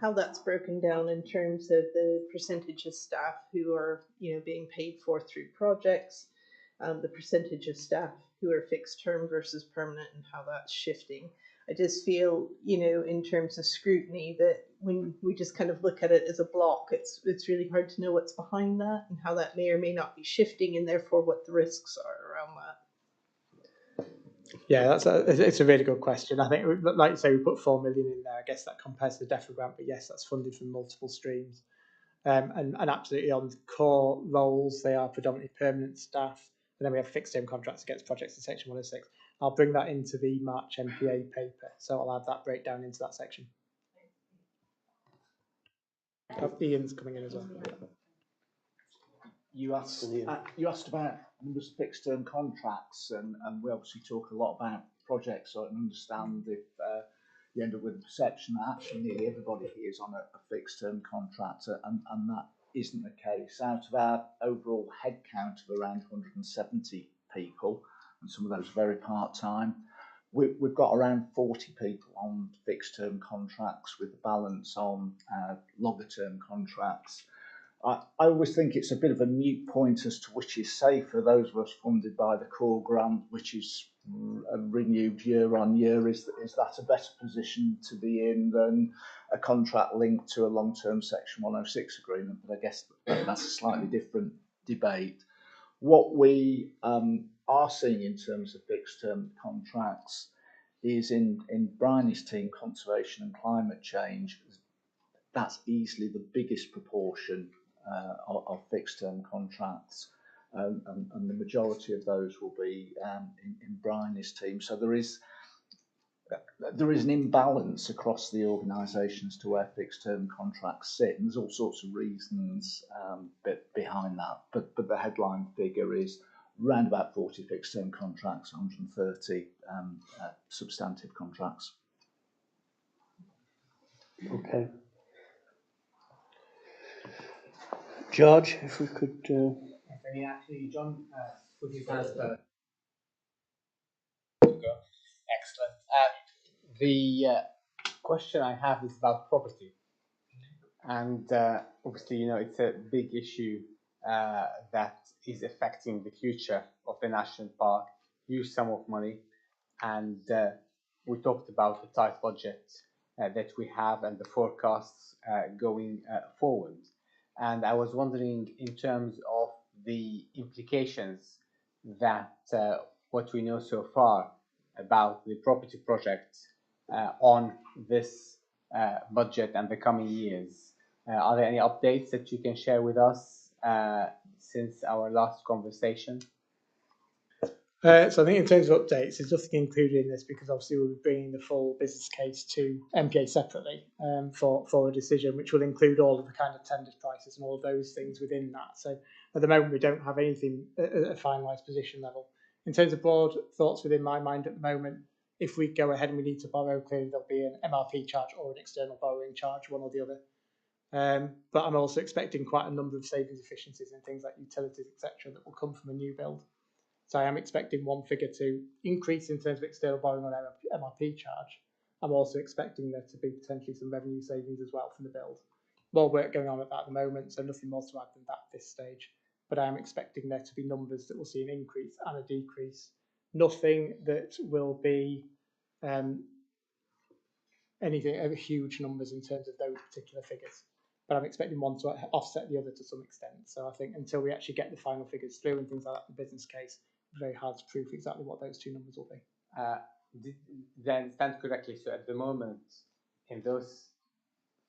how that's broken down in terms of the percentage of staff who are, being paid for through projects, the percentage of staff who are fixed term versus permanent, and how that's shifting. I just feel, in terms of scrutiny, that when we just kind of look at it as a block, it's really hard to know what's behind that and how that may or may not be shifting, and therefore what the risks are around that. Yeah, it's a really good question. I think, like you say, we put 4 million in there. I guess that compares to the DEFRA grant, but yes, that's funded from multiple streams. And absolutely on core roles, they are predominantly permanent staff. And then we have fixed term contracts against projects in section 106. I'll bring that into the March NPA paper, so I'll add that breakdown into that section. Ian's coming in as well. You asked about numbers of fixed term contracts, and we obviously talk a lot about projects, so I can understand if you end up with a perception that actually nearly everybody here is on a fixed term contract, and that isn't the case. Out of our overall head count of around 170 people, and some of those very part-time, we've got around 40 people on fixed term contracts, with the balance on longer term contracts. I always think it's a bit of a moot point as to which is safer. Those of us funded by the core grant, which is renewed year on year, is that a better position to be in than a contract linked to a long-term section 106 agreement? But I guess that's a slightly different debate. What we are seeing in terms of fixed term contracts is in Bryony's team, conservation and climate change, that's easily the biggest proportion of fixed term contracts, and the majority of those will be in Bryony's team. So there is an imbalance across the organisation as to where fixed term contracts sit, and there's all sorts of reasons behind that. But the headline figure is around about 40 fixed term contracts, 130 substantive contracts. Okay. George, if we could. Actually, John, would you pass the? Excellent. The question I have is about property, and obviously, it's a big issue that is affecting the future of the national park. Huge sum of money, and we talked about the tight budget that we have and the forecasts going forward. And I was wondering, in terms of the implications that what we know so far about the property project on this budget and the coming years. Are there any updates that you can share with us since our last conversation? So I think in terms of updates, there's nothing included in this because obviously we'll be bringing the full business case to NPA separately for a decision, which will include all of the kind of tender prices and all of those things within that. So at the moment, we don't have anything at a finalised position level. In terms of broad thoughts within my mind at the moment, if we go ahead and we need to borrow, clearly there'll be an MRP charge or an external borrowing charge, one or the other. But I'm also expecting quite a number of savings efficiencies and things like utilities, etc., that will come from a new build. So I am expecting one figure to increase in terms of external borrowing on MRP charge, I'm also expecting there to be potentially some revenue savings as well from the build. More work going on at that at the moment, so nothing more to add than that at this stage. But I am expecting there to be numbers that will see an increase and a decrease. Nothing that will be anything of huge numbers in terms of those particular figures. But I'm expecting one to offset the other to some extent. So I think until we actually get the final figures through and things like that, the business case, it's very hard to prove exactly what those two numbers will be. Did I understand correctly? So at the moment, in those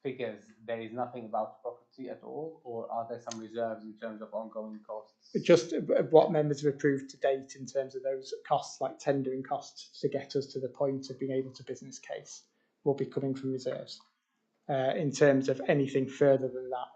figures, there is nothing about property at all, or are there some reserves in terms of ongoing costs? Just what members have approved to date in terms of those costs, like tendering costs, to get us to the point of being able to business case, will be coming from reserves. In terms of anything further than that,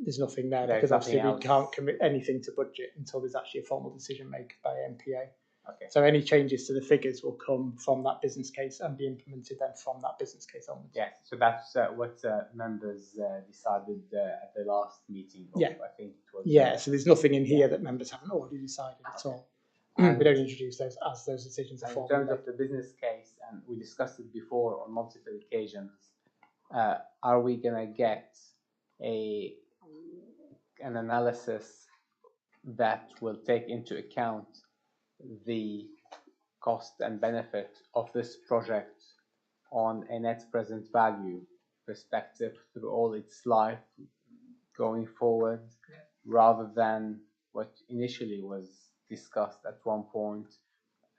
there's nothing there, because obviously we can't commit anything to budget until there's actually a formal decision made by NPA. Okay. So any changes to the figures will come from that business case and be implemented then from that business case onwards. Yes, so that's what members decided at the last meeting. Of, Yeah. I think it was. Yeah, so there's nothing in here that members haven't already decided at all. We don't introduce those as those decisions are In formally terms made. of the business case, and we discussed it before on multiple occasions, are we gonna get an analysis that will take into account the cost and benefit of this project on a net present value perspective through all its life going forward, rather than what initially was discussed at one point,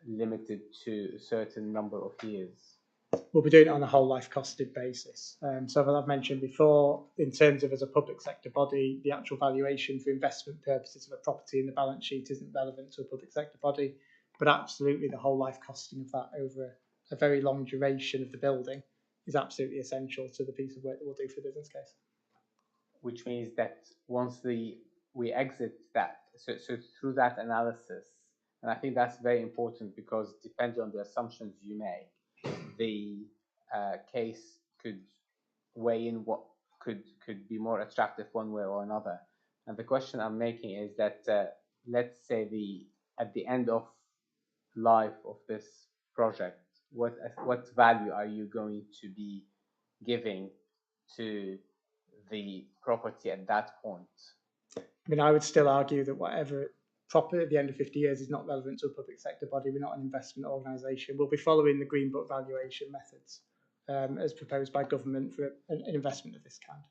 limited to a certain number of years? We'll be doing it on a whole life costed basis. So as I've mentioned before, in terms of as a public sector body, the actual valuation for investment purposes of a property in the balance sheet isn't relevant to a public sector body, but absolutely the whole life costing of that over a very long duration of the building is absolutely essential to the piece of work that we'll do for the business case. Which means that once we exit that, so through that analysis, and I think that's very important, because depending on the assumptions you make, the case could weigh in what could be more attractive one way or another. And the question I'm making is that let's say at the end of life of this project, what value are you going to be giving to the property at that point? I mean, I would still argue that whatever property at the end of 50 years is not relevant to a public sector body. We're not an investment organisation. We'll be following the Green Book valuation methods as proposed by government for an investment of this kind.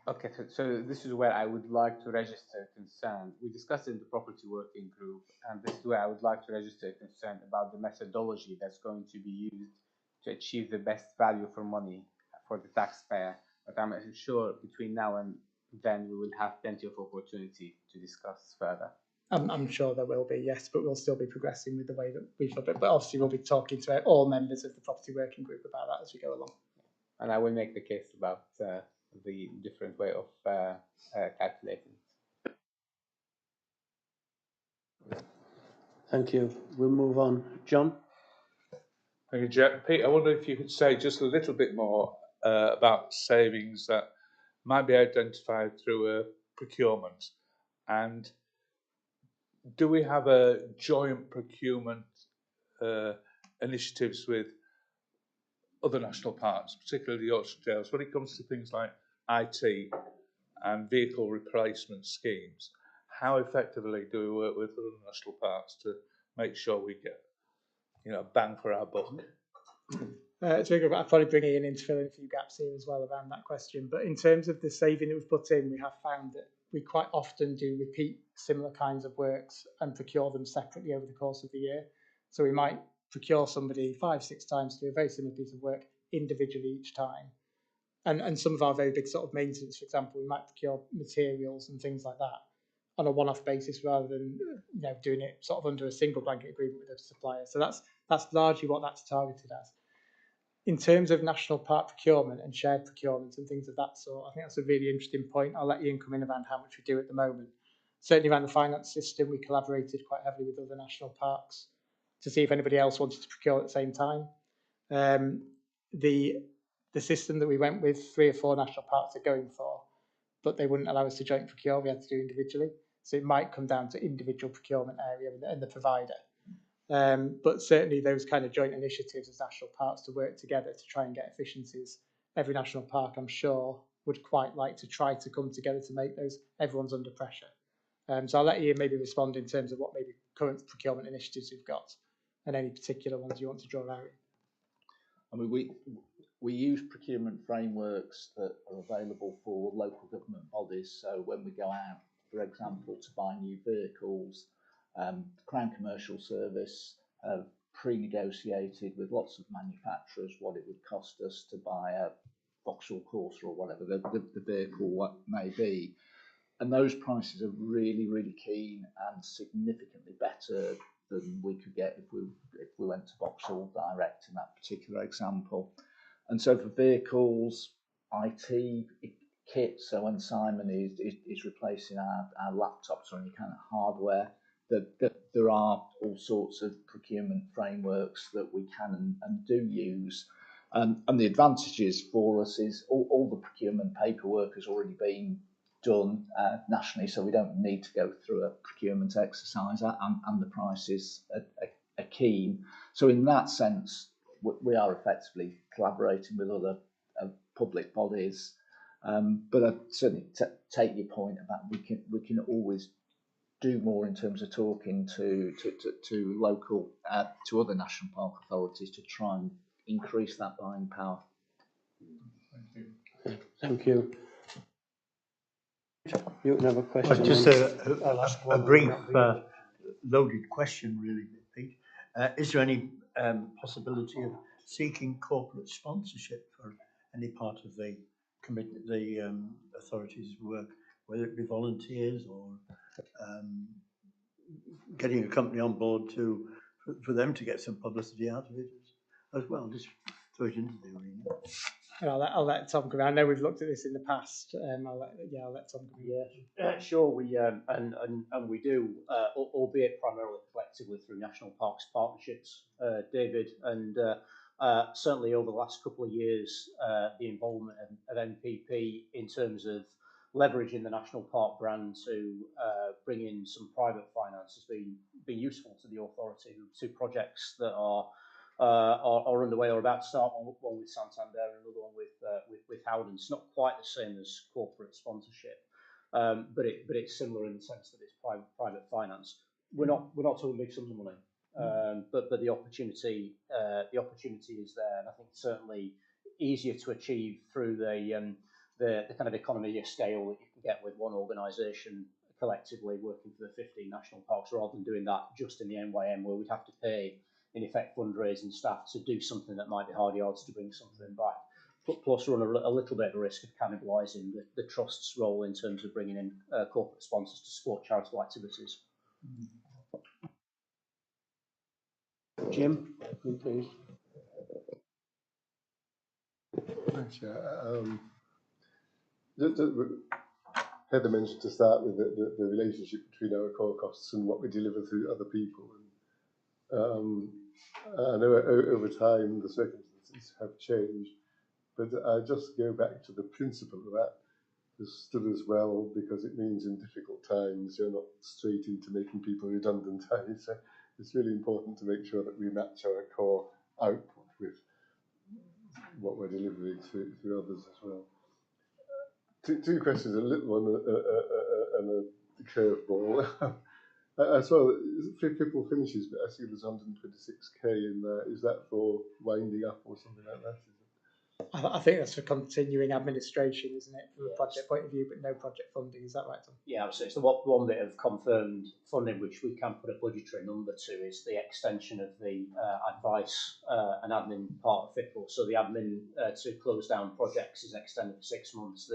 Okay, so this is where I would like to register concern. We discussed in the property working group, and this is where I would like to register concern about the methodology that's going to be used to achieve the best value for money for the taxpayer. But I'm sure between now and then we will have plenty of opportunity to discuss further. I'm sure there will be, yes, but we'll still be progressing with the way that we've done it. But obviously we'll be talking to all members of the property working group about that as we go along. And I will make the case about the different way of calculating. Thank you. We'll move on. John? Thank you, Jack. Pete, I wonder if you could say just a little bit more about savings that might be identified through procurement, and do we have a joint procurement initiatives with other national parks, particularly the Yorkshire Dales, when it comes to things like IT and vehicle replacement schemes? How effectively do we work with other national parks to make sure we get, bang for our buck? It's very good. I'll probably bring Ian in to fill in a few gaps here as well around that question. But in terms of the saving that we've put in, we have found that we quite often do repeat similar kinds of works and procure them separately over the course of the year. So we might procure somebody 5-6 times to do a very similar piece of work individually each time. And some of our very big sort of maintenance, for example, we might procure materials and things like that on a one-off basis rather than doing it sort of under a single blanket agreement with a supplier. So that's largely what that's targeted as. In terms of national park procurement and shared procurement and things of that sort, I think that's a really interesting point. I'll let Ian come in around how much we do at the moment. Certainly around the finance system, we collaborated quite heavily with other national parks to see if anybody else wanted to procure at the same time. The system that we went with, 3 or 4 national parks are going for, but they wouldn't allow us to joint procure. We had to do individually. So it might come down to individual procurement area and the provider. But certainly those kind of joint initiatives as national parks to work together to try and get efficiencies. Every national park, I'm sure, would quite like to try to come together to make those, everyone's under pressure. So I'll let you maybe respond in terms of what maybe current procurement initiatives you've got and any particular ones you want to draw out. I mean, we use procurement frameworks that are available for local government bodies. So when we go out, for example, to buy new vehicles, Crown Commercial Service have pre-negotiated with lots of manufacturers what it would cost us to buy a Vauxhall Corsa or whatever the vehicle may be. And those prices are really, really keen and significantly better than we could get if we went to Vauxhall direct in that particular example. And so for vehicles, IT kit, so when Simon is replacing our laptops or any kind of hardware, there are all sorts of procurement frameworks that we can and do use. And the advantages for us is all the procurement paperwork has already been done nationally, so we don't need to go through a procurement exercise, and the prices are keen. So in that sense, we are effectively collaborating with other public bodies. But I certainly take your point about we can always do more in terms of talking to local, to other national park authorities to try and increase that buying power. Thank you. You can have a question. Well, just a brief loaded question, really, Pete. Is there any possibility of seeking corporate sponsorship for any part of the authorities' work, whether it be volunteers or getting a company on board for them to get some publicity out of it as well? Just throw it into the arena. I'll let Tom come in. I know we've looked at this in the past. I'll let Tom come in. Yeah, sure. We and we do, albeit primarily collectively through national parks partnerships, David, and certainly over the last couple of years, the involvement of NPP in terms of leveraging the national park brand to bring in some private finance has been useful to the authority. Two projects that are underway or about to start. One with Santander and another one with Howden. It's not quite the same as corporate sponsorship, but it's similar in the sense that it's private finance. We're not talking big sums of money, but the opportunity is there, and I think certainly easier to achieve through the kind of economy of scale that you can get with one organisation collectively working for the 15 national parks, rather than doing that just in the NYM, where we'd have to pay, in effect, fundraising staff to do something that might be hard yards to bring something back. Plus run a little bit of risk of cannibalising the trust's role in terms of bringing in corporate sponsors to support charitable activities. Jim, please. Thanks, Heather mentioned to start with the relationship between our core costs and what we deliver through other people. And I know over time the circumstances have changed, but I just go back to the principle of that has stood as well, because it means in difficult times you're not straight into making people redundant. So it's really important to make sure that we match our core output with what we're delivering through others as well. Two questions, a little one and a curveball. I saw Fipple finishes, but I see there's 126k in there. Is that for winding up or something like that? I think that's for continuing administration, isn't it, from a project point of view, but no project funding. Is that right, Tom? Yeah, so it's the one bit of confirmed funding which we can put a budgetary number to is the extension of the advice and admin part of Fipple. So the admin to close down projects is extended for 6 months.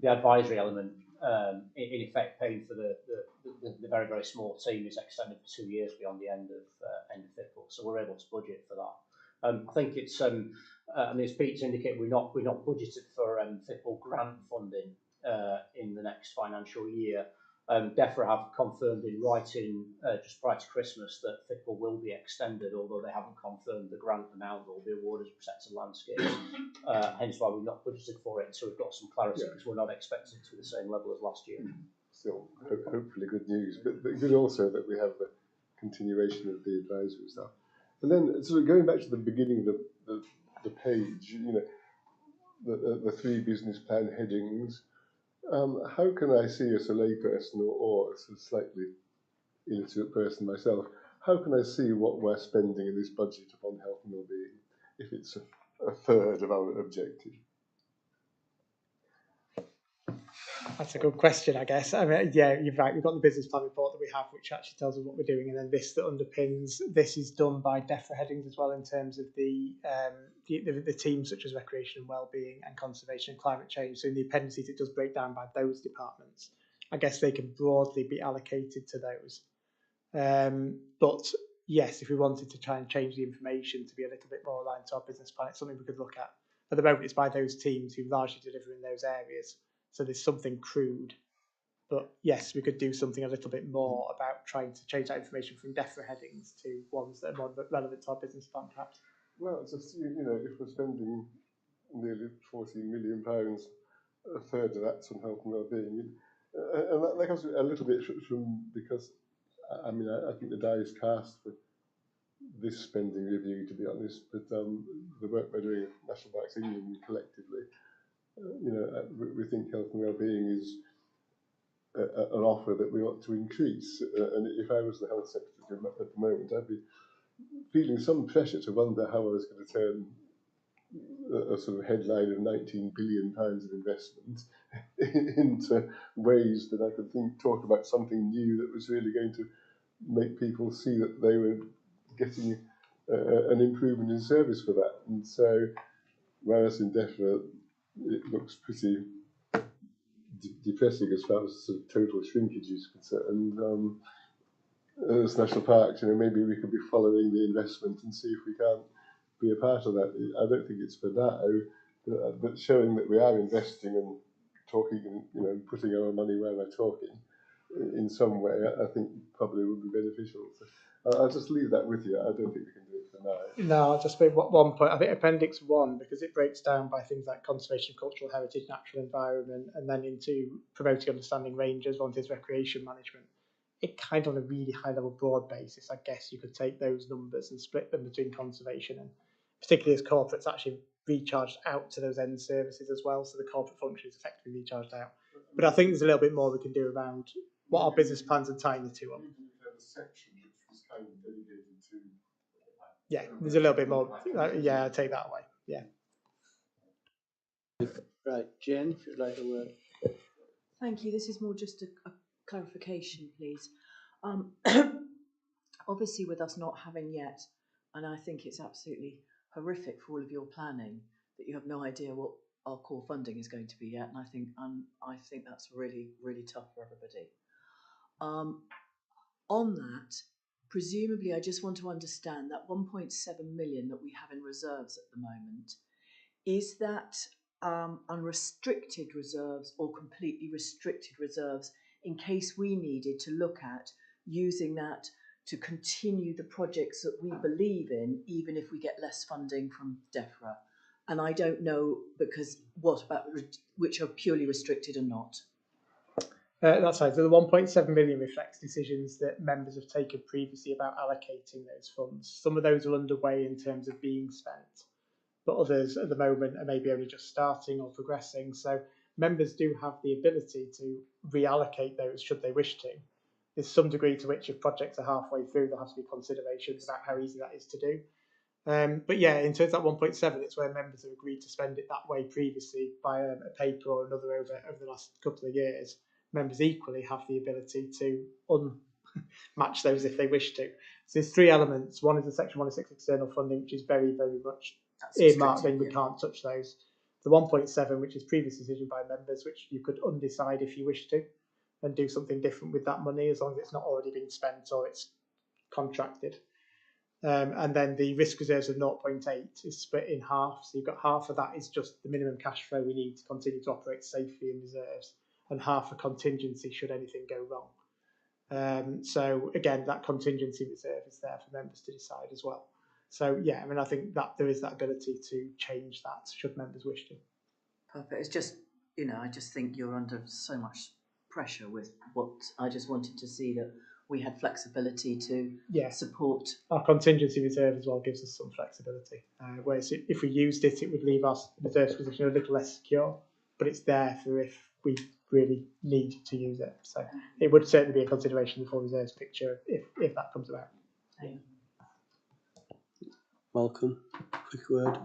The advisory element, in effect, paying for the very, very small team, is extended for 2 years beyond the end of Fipple. So we're able to budget for that. I think it's, I mean, as Pete's indicated, we're not budgeted for Fipple grant funding in the next financial year. DEFRA have confirmed in writing just prior to Christmas that Fipple will be extended, although they haven't confirmed the grant amount that will be awarded as protected landscapes. Hence why we've not budgeted for it until we've got some clarity, because we're not expecting to the same level as last year. Still, hopefully good news, but good also that we have the continuation of the advisory staff. And then sort of going back to the beginning of the page, you know, the three business plan headings, how can I see as a layperson or as a slightly illiterate person myself, how can I see what we're spending in this budget upon health and well-being if it's a third of our objective? That's a good question, I guess. I mean, yeah, you're right. We've got the business plan report that we have, which actually tells us what we're doing, and then this that underpins. This is done by DEFRA headings as well in terms of the teams such as recreation and wellbeing and conservation and climate change. So in the appendices, it does break down by those departments. I guess they can broadly be allocated to those. But yes, if we wanted to try and change the information to be a little bit more aligned to our business plan, it's something we could look at. At the moment, it's by those teams who largely deliver in those areas. So there's something crude, but yes, we could do something a little bit more about trying to change that information from DEFRA headings to ones that are more relevant to our business plan, perhaps. Well, it's just, you know, if we're spending nearly £14 million, a third of that's on health and well-being, and that comes a little bit from because, I mean, I think the die is cast for this spending review, to be honest, but the work we're doing at National Parks England collectively, you know, we think health and well-being is an offer that we ought to increase. And if I was the health secretary at the moment, I'd be feeling some pressure to wonder how I was going to turn a sort of headline of £19 billion of investment into ways that I could talk about something new that was really going to make people see that they were getting an improvement in service for that. And so, whereas in DEFRA it looks pretty depressing as far as sort of total shrinkage is concerned, as national parks, you know, maybe we could be following the investment and see if we can't be a part of that. I don't think it's for now, but showing that we are investing and talking and, you know, putting our money where we're talking in some way, I think probably would be beneficial. So I'll just leave that with you. I don't think we can do it for now. No, I'll just make one point. I think Appendix 1, because it breaks down by things like conservation of cultural heritage, natural environment, and then into promoting understanding rangers, volunteers, recreation management. It kind of on a really high level broad basis, I guess you could take those numbers and split them between conservation and particularly as corporates actually recharged out to those end services as well. So the corporate function is effectively recharged out. But I think there's a little bit more we can do around what our business plans are tying the two up. Yeah, there's a little bit more. Yeah, I'll take that away. Yeah. Right, Jen, if you'd like a word. Thank you. This is more just a clarification, please. Obviously, with us not having yet, and I think it's absolutely horrific for all of your planning that you have no idea what our core funding is going to be yet, and I think that's really, really tough for everybody. On that, presumably, I just want to understand that 1.7 million that we have in reserves at the moment, is that unrestricted reserves or completely restricted reserves in case we needed to look at using that to continue the projects that we believe in, even if we get less funding from DEFRA? And I don't know, because what about which are purely restricted and not? That's right. So the 1.7 million reflects decisions that members have taken previously about allocating those funds. Some of those are underway in terms of being spent, but others at the moment are maybe only just starting or progressing. So members do have the ability to reallocate those should they wish to. There's some degree to which if projects are halfway through, there has to be considerations about how easy that is to do. But yeah, in terms of that 1.7, it's where members have agreed to spend it that way previously by a paper or another over the last couple of years. Members equally have the ability to unmatch those if they wish to. So there's three elements. One is the Section 106 external funding, which is very, very much earmarked, and we can't touch those. The 1.7, which is previous decision by members, which you could undecide if you wish to, and do something different with that money as long as it's not already been spent or it's contracted. And then the risk reserves of 0.8 is split in half. So you've got half of that is just the minimum cash flow we need to continue to operate safely in reserves, and half a contingency should anything go wrong. So again, that contingency reserve is there for members to decide as well. So yeah, I mean, I think that there is that ability to change that should members wish to. Perfect. It's just, you know, I just think you're under so much pressure with what I just wanted to see that we had flexibility to Yeah. support. Our contingency reserve as well gives us some flexibility. Whereas if we used it, it would leave our reserves position a little less secure, but it's there for if we really need to use it. So it would certainly be a consideration for reserves picture if that comes about. Yeah. Malcolm, quick word.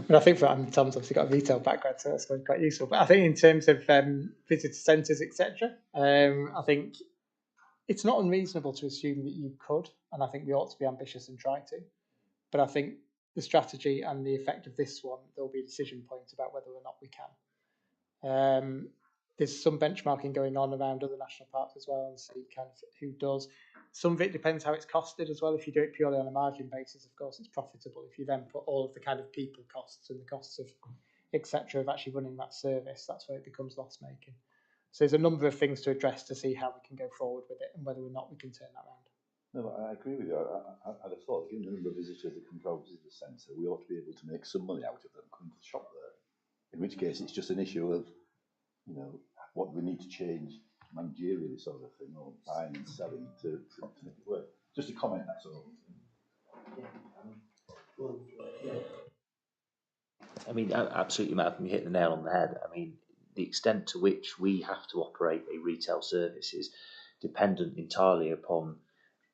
And I think Tom's obviously got a retail background, so that's quite useful. But I think in terms of visitor centres, etc., I think it's not unreasonable to assume that you could, and I think we ought to be ambitious and try to. But I think the strategy and the effect of this one, there'll be a decision point about whether or not we can. There's some benchmarking going on around other national parks as well, and see kind of who does. Some of it depends how it's costed as well. If you do it purely on a margin basis, of course, it's profitable. If you then put all of the kind of people costs and the costs of etc. of actually running that service, that's where it becomes loss making. So there's a number of things to address to see how we can go forward with it and whether or not we can turn that around. No, I agree with you. I'd have thought, given the number of visitors that come to our visitor centre, we ought to be able to make some money out of them coming to shop there. In which case, it's just an issue of, you know, what we need to change managerially, sort of thing, or buying and selling to make it work. Just a comment, that's all. I mean, absolutely, Malcolm, you hit the nail on the head. I mean, the extent to which we have to operate a retail service is dependent entirely upon,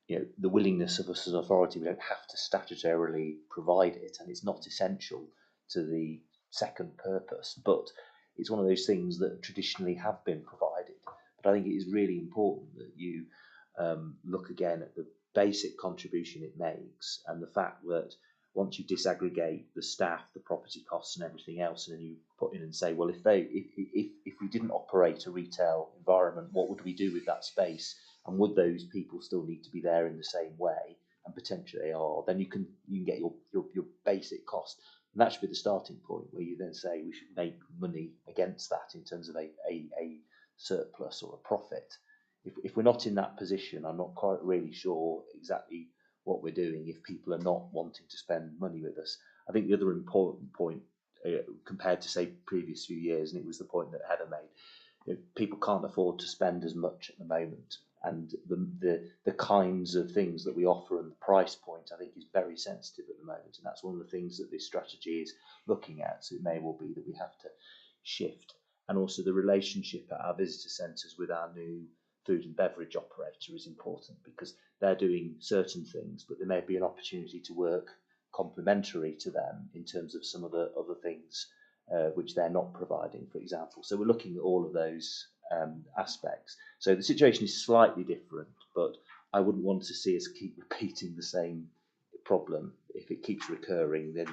you know, the willingness of us as an authority. We don't have to statutorily provide it, and it's not essential to the second purpose, but it's one of those things that traditionally have been provided. But I think it is really important that you look again at the basic contribution it makes, and the fact that once you disaggregate the staff, the property costs and everything else, and then you put in and say, well, if we didn't operate a retail environment, what would we do with that space? And would those people still need to be there in the same way? And potentially they are. Then you can get your basic cost. And that should be the starting point, where you then say we should make money against that in terms of a surplus or a profit. If we're not in that position, I'm not quite really sure exactly what we're doing if people are not wanting to spend money with us. I think the other important point compared to, say, previous few years, and it was the point that Heather made, you know, people can't afford to spend as much at the moment, and the kinds of things that we offer and the price point, I think, is very sensitive at the moment, and that's one of the things that this strategy is looking at. So it may well be that we have to shift. And also the relationship at our visitor centres with our new food and beverage operator is important, because they're doing certain things, but there may be an opportunity to work complementary to them in terms of some of the other things which they're not providing, for example. So we're looking at all of those aspects. So the situation is slightly different, but I wouldn't want to see us keep repeating the same problem. If it keeps recurring, then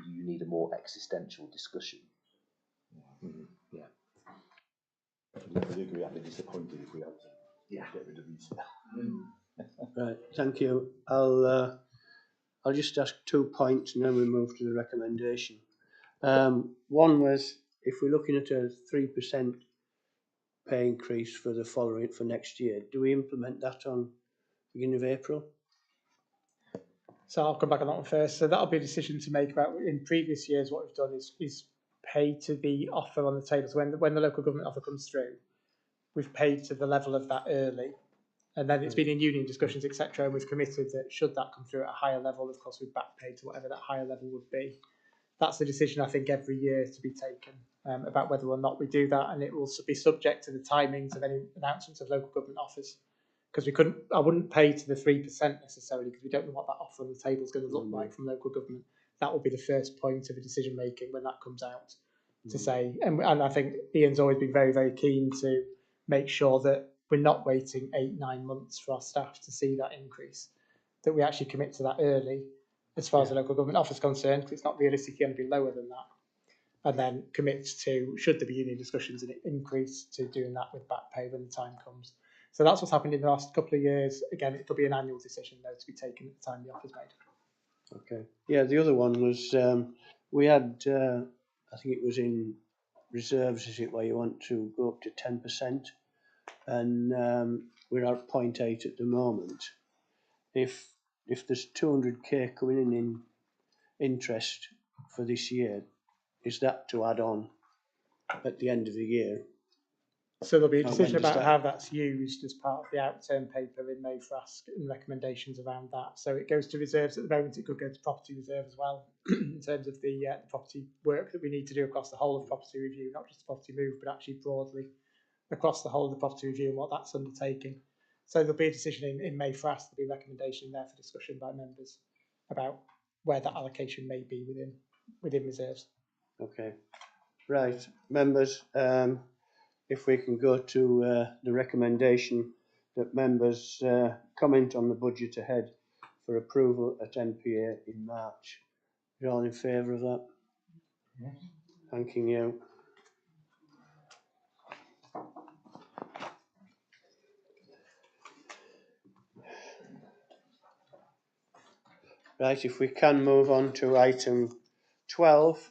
you need a more existential discussion. Yeah. I agree. I'd be disappointed if we had to get rid of these. Right, thank you. I'll just ask 2 points and then we move to the recommendation. One was, if we're looking at a 3% pay increase for next year, do we implement that on beginning of April? So I'll come back on that one first. So that'll be a decision to make about, in previous years, what we've done is pay to the offer on the table. So when the local government offer comes through, we've paid to the level of that early. And then it's been in union discussions, etc. And we've committed that should that come through at a higher level, of course, we've back paid to whatever that higher level would be. That's the decision, I think, every year to be taken about whether or not we do that. And it will be subject to the timings of any announcements of local government offers. Because I wouldn't pay to the 3% necessarily, because we don't know what that offer on the table is going to look like from local government. That will be the first point of a decision making when that comes out to say, and I think Ian's always been very, very keen to make sure that we're not waiting 8-9 months for our staff to see that increase, that we actually commit to that early as far as the local government offer is concerned, because it's not realistically going to be lower than that. And then commit to, should there be union discussions, and increase to doing that with back pay when the time comes. So that's what's happened in the last couple of years. Again, it'll be an annual decision, though, to be taken at the time the offer's made. Okay. Yeah, the other one was we had I think it was in reserves, is it, where you want to go up to 10%, and we're at 0.8 at the moment. If there's 200k coming in interest for this year, is that to add on at the end of the year? So there'll be a Or decision when does about that- how that's used as part of the outturn paper in MAFRASC and recommendations around that. So it goes to reserves at the moment. It could go to property reserve as well in terms of the property work that we need to do across the whole of property review, not just the property move, but actually broadly across the whole of the property review and what that's undertaking. So there'll be a decision in MAFRASC, there'll be a recommendation there for discussion by members about where that allocation may be within reserves. Okay, right, members. If we can go to the recommendation that members comment on the budget ahead for approval at NPA in March. You're all in favour of that? Yes. Thanking you. Right, if we can move on to item 12,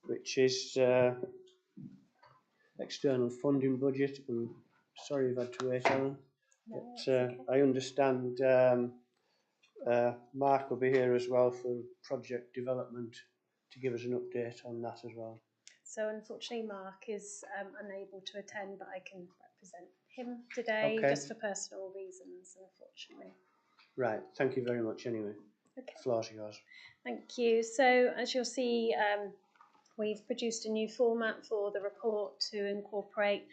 which is external funding budget. And sorry you've had to wait, Alan. But I understand Mark will be here as well for project development to give us an update on that as well. So unfortunately Mark is unable to attend, but I can represent him today just for personal reasons, unfortunately. Right, thank you very much anyway. Okay. The floor's yours. Thank you. So as you'll see, we've produced a new format for the report to incorporate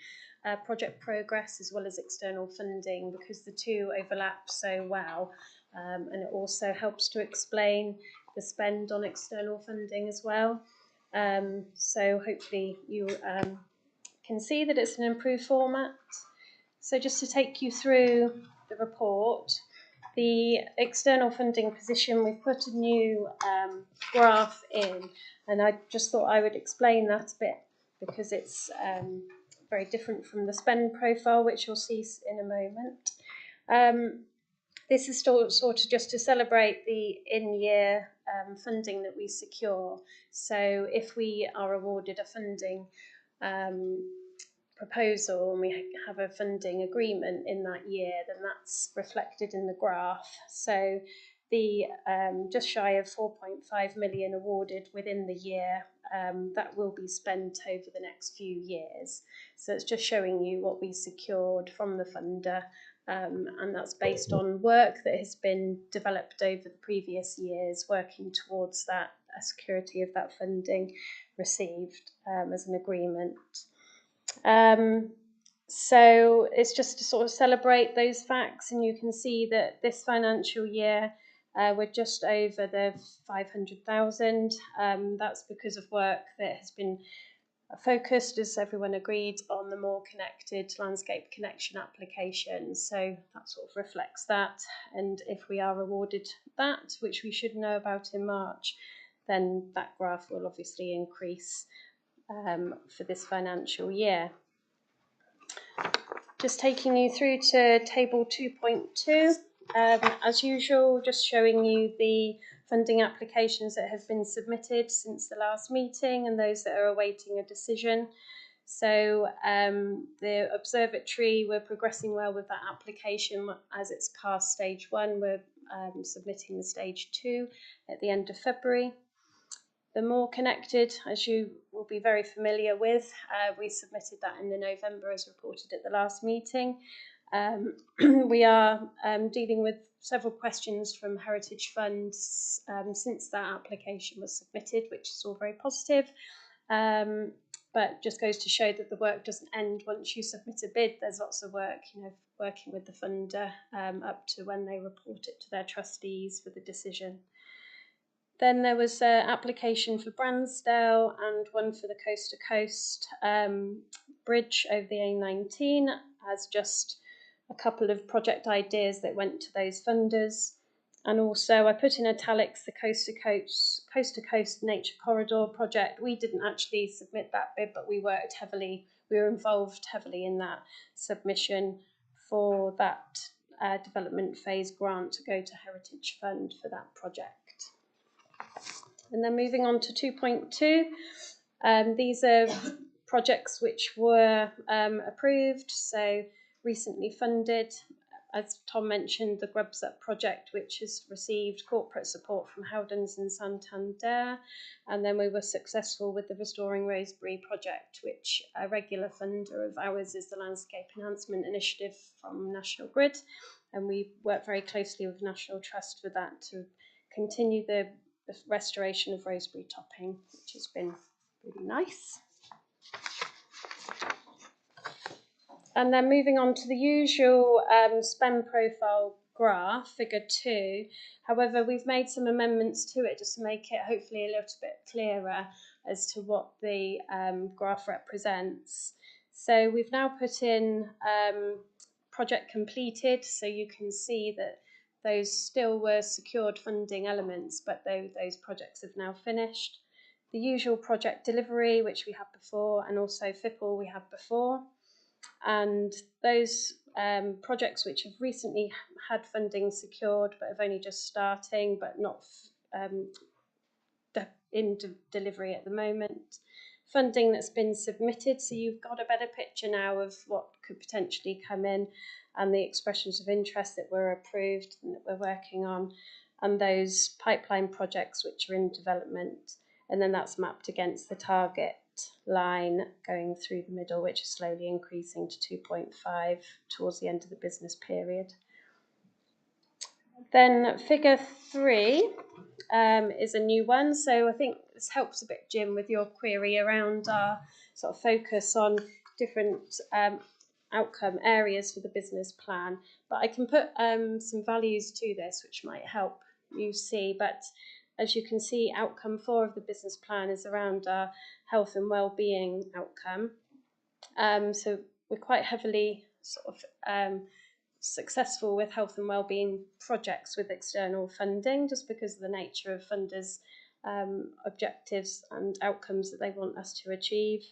project progress as well as external funding, because the two overlap so well, and it also helps to explain the spend on external funding as well. So hopefully you can see that it's an improved format. So just to take you through the report, the external funding position, we've put a new graph in, and I just thought I would explain that a bit because it's very different from the spend profile, which you'll see in a moment. This is sort of just to celebrate the in-year funding that we secure. So if we are awarded a funding proposal and we have a funding agreement in that year, then that's reflected in the graph. So the just shy of 4.5 million awarded within the year, that will be spent over the next few years. So it's just showing you what we secured from the funder, and that's based on work that has been developed over the previous years, working towards that security of that funding received as an agreement. So it's just to sort of celebrate those facts, and you can see that this financial year we're just over the 500,000. That's because of work that has been focused, as everyone agreed, on the more connected landscape connection application. So that sort of reflects that, and if we are awarded that, which we should know about in March, then that graph will obviously increase for this financial year. Just taking you through to table 2.2, as usual, just showing you the funding applications that have been submitted since the last meeting and those that are awaiting a decision. So the observatory, we're progressing well with that application as it's past stage 1. We're submitting the stage 2 at the end of February. The more connected, as you will be very familiar with, we submitted that in November as reported at the last meeting. We are dealing with several questions from Heritage Funds since that application was submitted, which is all very positive. But just goes to show that the work doesn't end once you submit a bid. There's lots of work, working with the funder up to when they report it to their trustees for the decision. Then there was an application for Bransdale and one for the Coast to Coast bridge over the A19 as just a couple of project ideas that went to those funders. And also I put in italics the Coast to Coast Nature Corridor project. We didn't actually submit that bid, but we were involved heavily in that submission for that development phase grant to go to Heritage Fund for that project. And then moving on to 2.2, these are projects which were approved, so recently funded. As Tom mentioned, the Grubs Up project, which has received corporate support from Howdens and Santander. And then we were successful with the Restoring Rosebery project, which a regular funder of ours is the Landscape Enhancement Initiative from National Grid. And we work very closely with National Trust for that to continue the restoration of Rosebery topping, which has been really nice. And then moving on to the usual spend profile graph, figure 2. However, we've made some amendments to it just to make it hopefully a little bit clearer as to what the graph represents. So we've now put in project completed, so you can see that those still were secured funding elements, but those projects have now finished. The usual project delivery, which we had before, and also FIPL we had before. And those projects which have recently had funding secured but have only just starting but not in delivery at the moment. Funding that's been submitted, so you've got a better picture now of what could potentially come in and the expressions of interest that were approved and that we're working on, and those pipeline projects which are in development. And then that's mapped against the target line going through the middle, which is slowly increasing to 2.5 towards the end of the business period. Then figure 3 is a new one. So I think this helps a bit, Jim, with your query around our sort of focus on different outcome areas for the business plan. But I can put some values to this, which might help you see. But as you can see, outcome 4 of the business plan is around our health and well-being outcome. So we're quite heavily sort of successful with health and wellbeing projects with external funding, just because of the nature of funders' objectives and outcomes that they want us to achieve.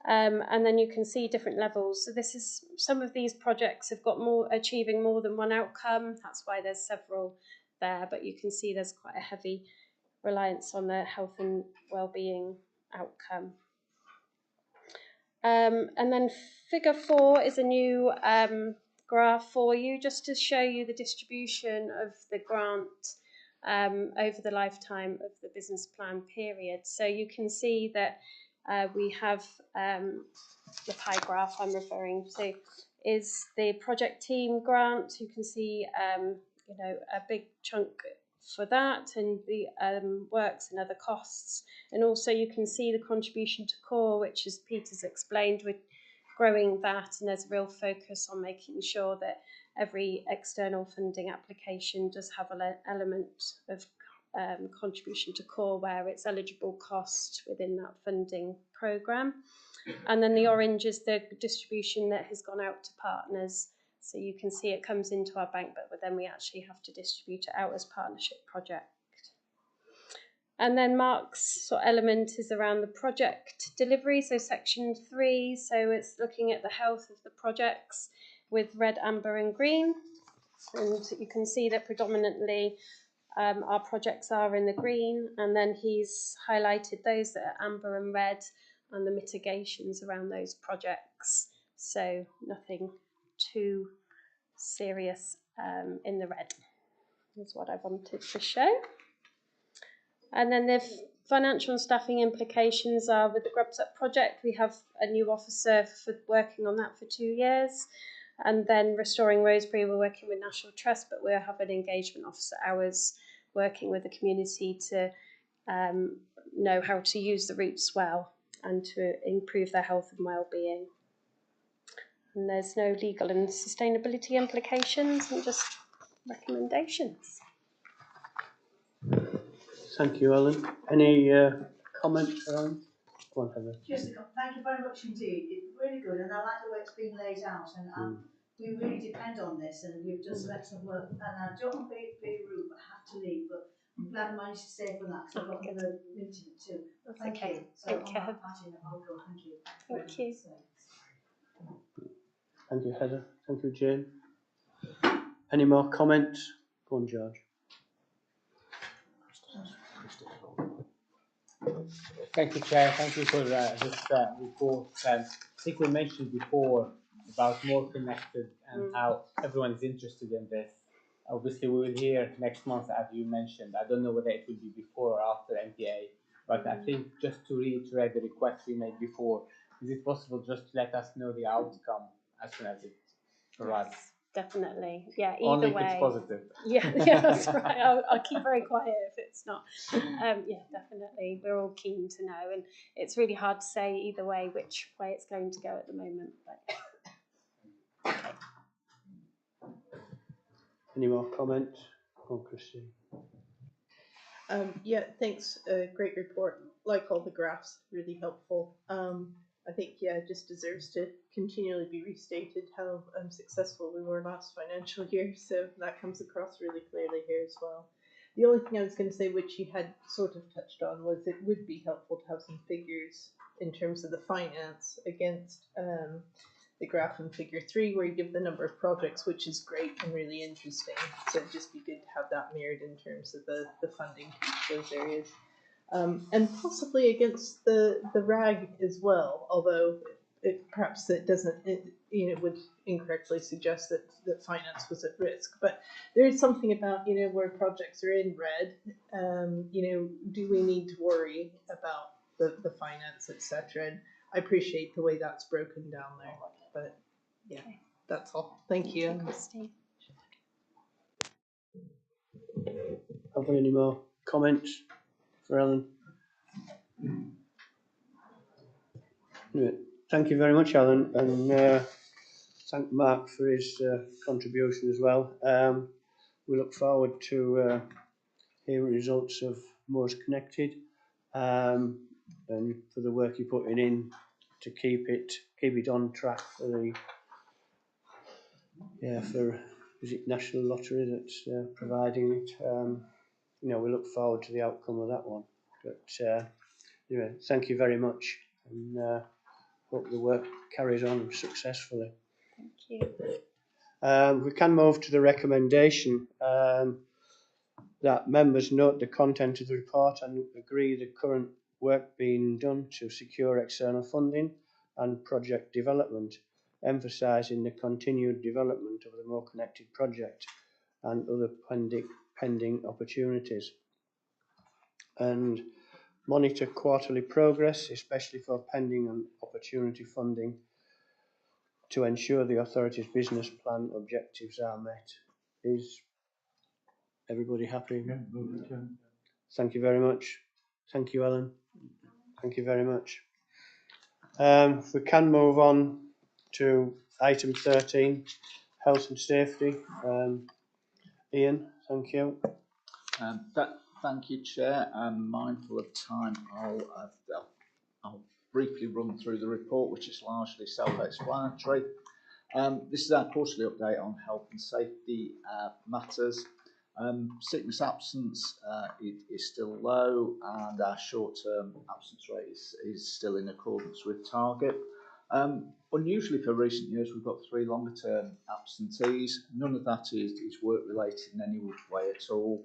And then you can see different levels. So this is, some of these projects have got more, achieving more than one outcome. That's why there's several there, but you can see there's quite a heavy reliance on the health and wellbeing outcome. And then figure 4 is a new graph for you, just to show you the distribution of the grant over the lifetime of the business plan period. So you can see that we have the pie graph I'm referring to is the project team grant. You can see you know, a big chunk for that, and the works and other costs. And also you can see the contribution to core, which, as Peter's explained, we're growing that, and there's a real focus on making sure that every external funding application does have an element of contribution to core where it's eligible cost within that funding programme. And then the orange is the distribution that has gone out to partners. So you can see it comes into our bank, but then we actually have to distribute it out as partnership project. And then Mark's sort of element is around the project delivery, so section 3. So it's looking at the health of the projects with red, amber and green. And you can see that predominantly our projects are in the green, and then he's highlighted those that are amber and red and the mitigations around those projects. So nothing too serious in the red is what I wanted to show. And then the financial and staffing implications are with the Grubs Up project. We have a new officer for working on that for 2 years. And then Restoring Rosebery, we're working with National Trust, but we'll have an engagement officer hours working with the community to know how to use the routes well and to improve their health and well-being. And there's no legal and sustainability implications, and just recommendations. Thank you, Ellen. Any comments, Ellen? Go on, Heather. Just thank you very much indeed. It's really good, and I like the way it's been laid out. And we really depend on this, and you've done some excellent work. And I don't want to be rude, but I have to leave. But I'm glad I managed to stay for that, because I've got another meeting at 2. Thank you. So Thank you. I'll go. Thank you. Thank you. Thank you, Heather. Thank you, Jane. Any more comments? Go on, George. Thank you, Chair. Thank you for this report. I think we mentioned before about more connected and how everyone is interested in this. Obviously, we will hear next month, as you mentioned. I don't know whether it will be before or after NPA, but I think just to reiterate the request we made before, is it possible just to let us know the outcome as soon as it arrives? Yes, definitely. Yeah, either Only way. if it's positive. Yeah, that's right. I'll keep very quiet if it's not. Yeah, definitely. We're all keen to know, and it's really hard to say either way which way it's going to go at the moment. But Any more comments? Oh, Christine. Yeah, thanks. Great report. Like all the graphs, really helpful. I think, yeah, it just deserves to continually be restated how successful we were last financial year. So that comes across really clearly here as well. The only thing I was going to say, which you had sort of touched on, was it would be helpful to have some figures in terms of the finance against the graph in figure 3, where you give the number of projects, which is great and really interesting. So it'd just be good to have that mirrored in terms of the funding to those areas. And possibly against the RAG as well, although perhaps it doesn't, would incorrectly suggest that finance was at risk. But there is something about, where projects are in red, do we need to worry about the finance, etc. And I appreciate the way that's broken down there. But yeah, that's all. Thank you. Christine. Have we any more comments for Alan? Right. Thank you very much, Alan, and thank Mark for his contribution as well. We look forward to hearing results of Most Connected, and for the work you're putting in to keep it on track for the is it National Lottery that's providing it. We look forward to the outcome of that one. But anyway, thank you very much, and hope the work carries on successfully. Thank you. We can move to the recommendation that members note the content of the report and agree the current work being done to secure external funding and project development, emphasising the continued development of the More Connected project and other pending opportunities. And monitor quarterly progress, especially for pending and opportunity funding, to ensure the authority's business plan objectives are met. Is everybody happy? Yeah, Thank you very much. Thank you, Ellen. Thank you very much. If we can move on to item 13, health and safety. Ian, thank you. Thank you, Chair. I'm mindful of time. I'll briefly run through the report, which is largely self-explanatory. This is our quarterly update on health and safety matters. Sickness absence is still low, and our short-term absence rate is still in accordance with target. Unusually for recent years, we've got 3 longer-term absentees. None of that is work-related in any way at all,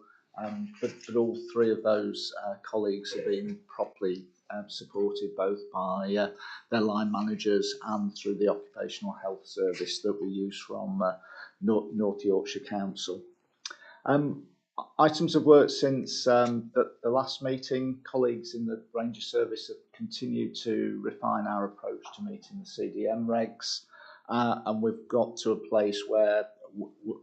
but all 3 of those colleagues have been properly supported both by their line managers and through the occupational health service that we use from North Yorkshire Council. Items of work since the last meeting. Colleagues in the Ranger Service have continued to refine our approach to meeting the CDM regs, and we've got to a place where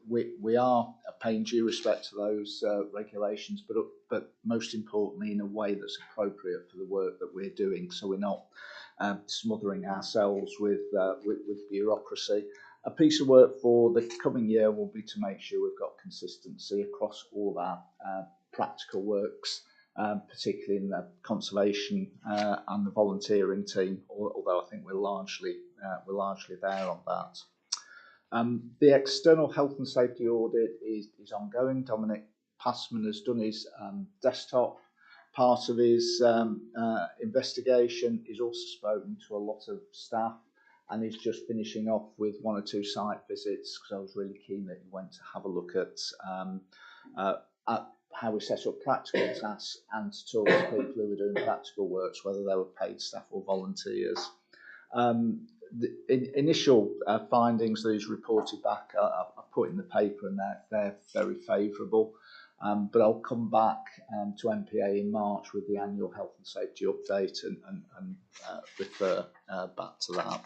we are paying due respect to those regulations, but most importantly in a way that's appropriate for the work that we're doing, so we're not smothering ourselves with bureaucracy. A piece of work for the coming year will be to make sure we've got consistency across all of our practical works, particularly in the conservation and the volunteering team, although I think we're largely there on that. The external health and safety audit is ongoing. Dominic Passman has done his desktop part of his investigation. He's also spoken to a lot of staff, and he's just finishing off with 1 or 2 site visits, because I was really keen that he went to have a look at how we set up practical tasks and to talk to people who were doing practical works, whether they were paid staff or volunteers. The initial findings that he's reported back I've put in the paper, and they're very favourable. But I'll come back to NPA in March with the annual health and safety update and refer back to that.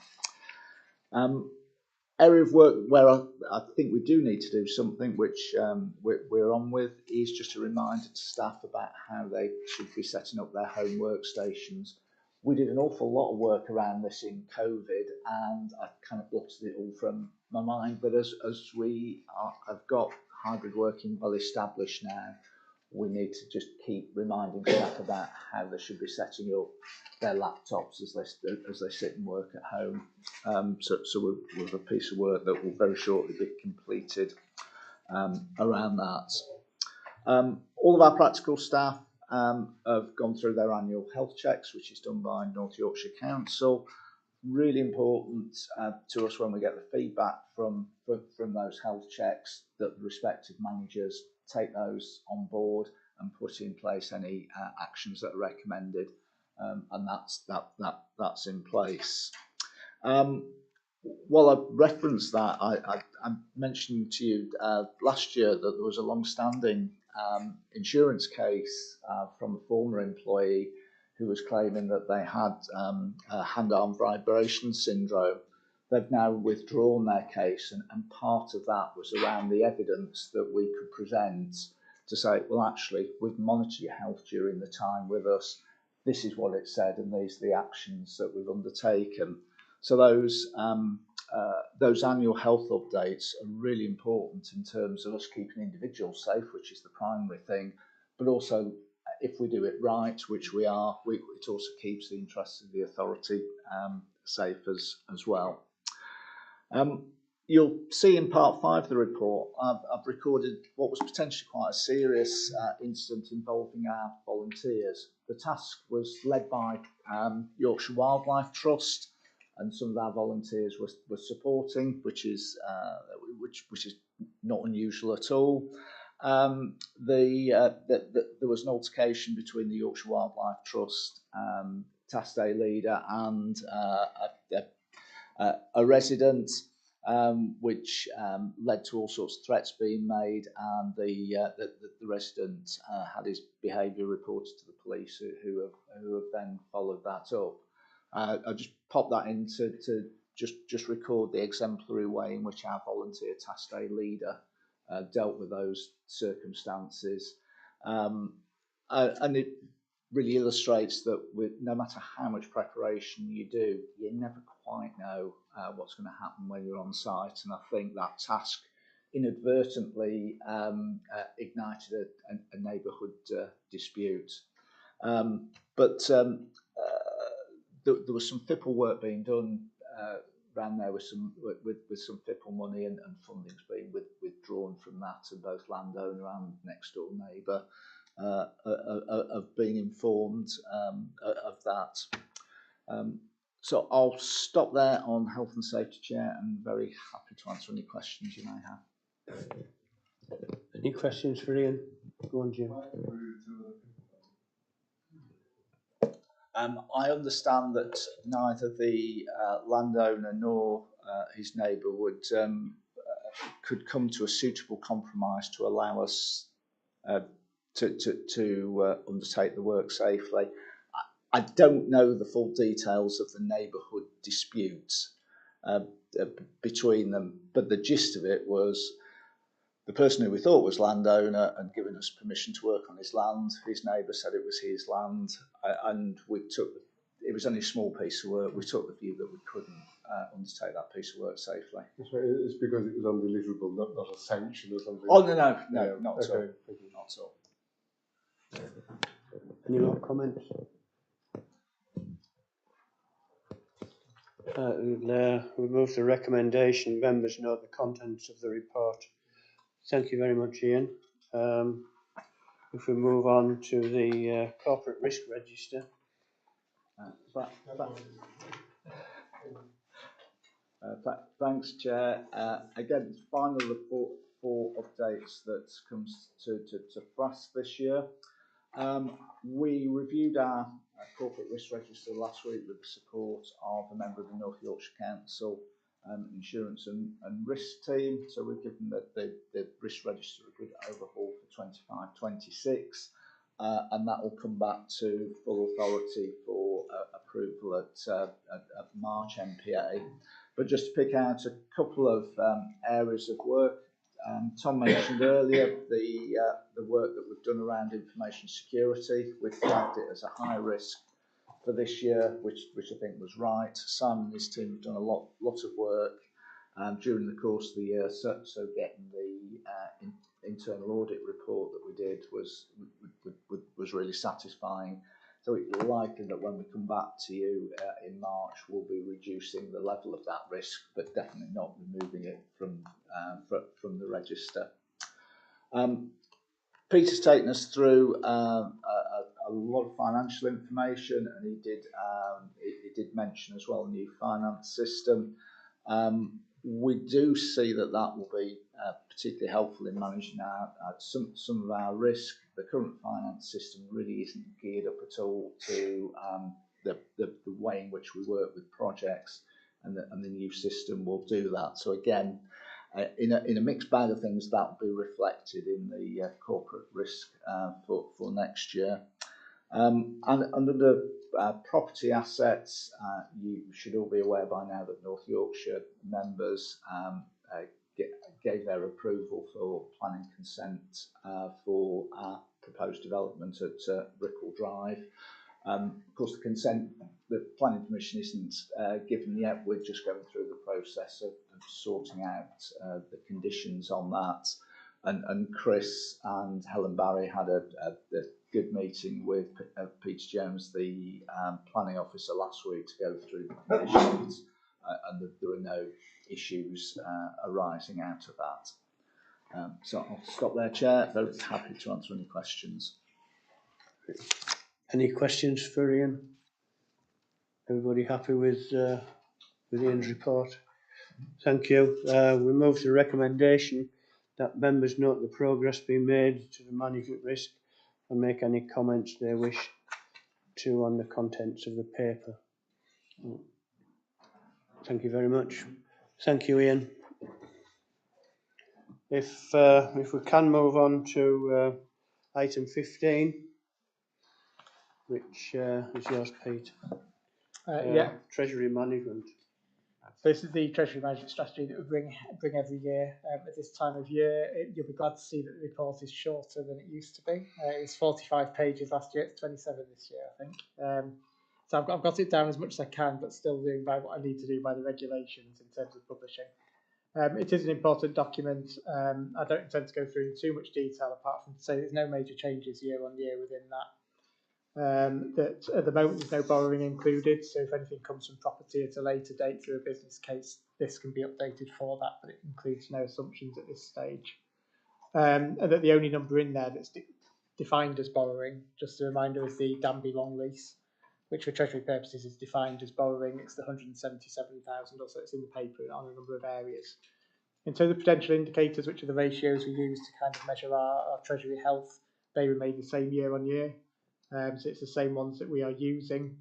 Area of work where I think we do need to do something, which we're on with, is just a reminder to staff about how they should be setting up their home workstations. We did an awful lot of work around this in COVID, and I kind of blotted it all from my mind. But as we have got hybrid working well established now, we need to just keep reminding staff about how they should be setting up their laptops as they sit and work at home. So we've a piece of work that will very shortly be completed around that. All of our practical staff have gone through their annual health checks, which is done by North Yorkshire Council. Really important to us when we get the feedback from those health checks that the respective managers take those on board and put in place any actions that are recommended, and that's in place. While I referenced that, I mentioned to you last year that there was a long-standing insurance case from a former employee who was claiming that they had hand-arm vibration syndrome. They've now withdrawn their case, and part of that was around the evidence that we could present to say, well, actually, we've monitored your health during the time with us. This is what it said, and these are the actions that we've undertaken. So those annual health updates are really important in terms of us keeping individuals safe, which is the primary thing, but also if we do it right, which we are, it also keeps the interests of the authority safe as well. You'll see in part 5 of the report, I've recorded what was potentially quite a serious incident involving our volunteers. The task was led by Yorkshire Wildlife Trust, and some of our volunteers were supporting, which is not unusual at all. There was an altercation between the Yorkshire Wildlife Trust task day leader and a resident, which led to all sorts of threats being made, and the resident had his behaviour reported to the police, who have then followed that up. I just popped that in to just record the exemplary way in which our volunteer task day leader dealt with those circumstances, and it really illustrates that no matter how much preparation you do, you never quite know what's going to happen when you're on site. And I think that task inadvertently ignited a neighbourhood dispute. There was some FIPL work being done around there with some FIPL money, and funding's being withdrawn from that, and both landowner and next door neighbour have been informed of that. So I'll stop there on health and safety, Chair, and very happy to answer any questions you may have. Any questions for Ian? Go on, Jim. I understand that neither the landowner nor his neighbour could come to a suitable compromise to allow us to undertake the work safely. I don't know the full details of the neighbourhood disputes between them, but the gist of it was the person who we thought was landowner and given us permission to work on his land. His neighbour said it was his land, and it was only a small piece of work. We took the view that we couldn't undertake that piece of work safely. That's right. It's because it was undeliverable, not a sanction or something. Oh, no, not at all. Not at all. Any more comments? We'll move to recommendation. Members know the contents of the report. Thank you very much, Ian. If we move on to the corporate risk register. Thanks, Chair. Again, final report 4 updates that comes to pass this year. We reviewed our corporate risk register last week with the support of a member of the North Yorkshire Council insurance and risk team. So we've given the risk register a good overhaul for 25-26, and that will come back to full authority for approval at March NPA. But just to pick out a couple of areas of work, Tom mentioned earlier the work that we've done around information security. We've flagged it as a high risk for this year, which I think was right. Simon and his team have done a lot of work during the course of the year. So getting the internal audit report that we did was really satisfying. So it's likely that when we come back to you in March, we'll be reducing the level of that risk, but definitely not removing it from the register. Peter's taken us through a lot of financial information, and he did mention as well a new finance system. We do see that will be particularly helpful in managing some of our risk. The current finance system really isn't geared up at all to the way in which we work with projects, and the new system will do that. So again, in a mixed bag of things, that will be reflected in the corporate risk for next year. And under the property assets, you should all be aware by now that North Yorkshire members gave their approval for planning consent for our proposed development at Rickle Drive. Of course, the planning permission isn't given yet. We're just going through the process of sorting out the conditions on that. And Chris and Helen Barry had a good meeting with Peter Jones, the planning officer, last week to go through the conditions, and there are no issues arising out of that. So I'll stop there, Chair. Very happy to answer any questions. Any questions for Ian? Everybody happy with Ian's report? Thank you. We move to the recommendation that members note the progress being made to the management risk and make any comments they wish to on the contents of the paper. Thank you very much. Thank you, Ian. If we can move on to item 15, which is yours, Pete. Yeah. Treasury management. So this is the Treasury Management Strategy that we bring every year at this time of year. You'll be glad to see that the report is shorter than it used to be. It was 45 pages last year, it's 27 this year, I think. So I've got it down as much as I can, but still doing by what I need to do by the regulations in terms of publishing. It is an important document. I don't intend to go through in too much detail, apart from to say there's no major changes year on year within that. That at the moment there's no borrowing included, so if anything comes from property at a later date through a business case, this can be updated for that, but it includes no assumptions at this stage. And that the only number in there that's defined as borrowing, just a reminder, is the Danby long lease, which for Treasury purposes is defined as borrowing. It's the 177,000, or so it's in the paper on a number of areas. In terms of potential indicators, which are the ratios we use to kind of measure our Treasury health, they remain the same year on year. So it's the same ones that we are using.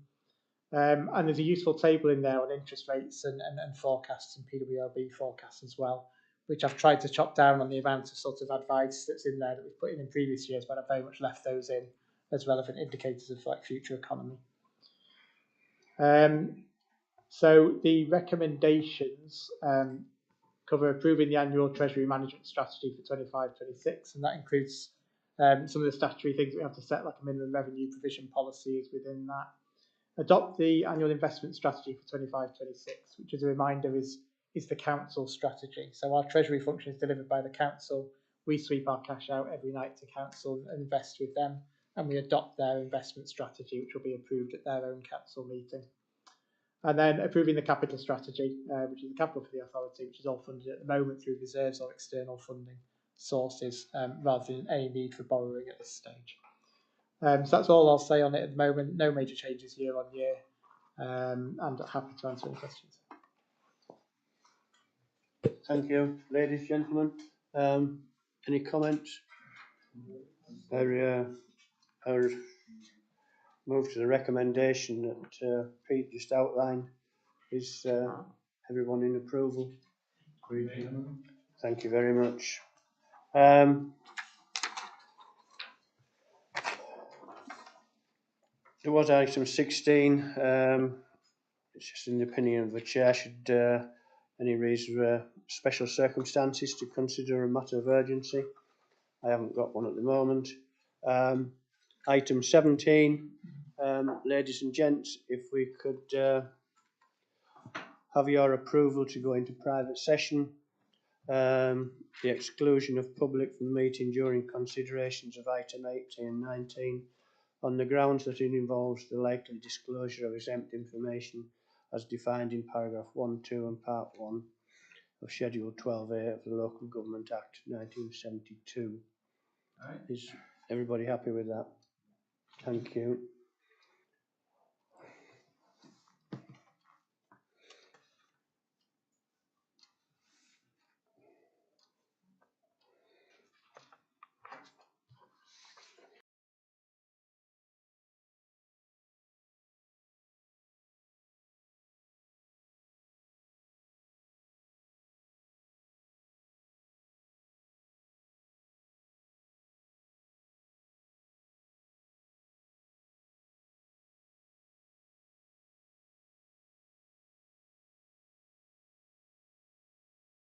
And there's a useful table in there on interest rates and forecasts and PWLB forecasts as well, which I've tried to chop down on the amount of sort of advice that's in there that we've put in previous years, but I've very much left those in as relevant indicators of like future economy. So the recommendations cover approving the annual Treasury Management Strategy for 25-26, and that includes some of the statutory things that we have to set, like a minimum revenue provision policy is within that. Adopt the annual investment strategy for 25-26, which, as a reminder, is the council strategy. So our treasury function is delivered by the council. We sweep our cash out every night to council and invest with them, and we adopt their investment strategy, which will be approved at their own council meeting. And then approving the capital strategy, which is the capital for the authority, which is all funded at the moment through reserves or external funding sources, rather than any need for borrowing at this stage. So that's all I'll say on it at the moment. No major changes year on year, and happy to answer any questions. Thank you, ladies, gentlemen. Any comments? Our move to the recommendation that Pete just outlined. Is everyone in approval? Thank you very much. There was item 16. It's just in the opinion of the chair. Should any reason special circumstances to consider a matter of urgency? I haven't got one at the moment. Item 17. Ladies and gents, if we could have your approval to go into private session. The exclusion of public from the meeting during considerations of item 18 and 19 on the grounds that it involves the likely disclosure of exempt information as defined in paragraph 1, 2 and part 1 of Schedule 12A of the Local Government Act 1972. Is everybody happy with that? Thank you.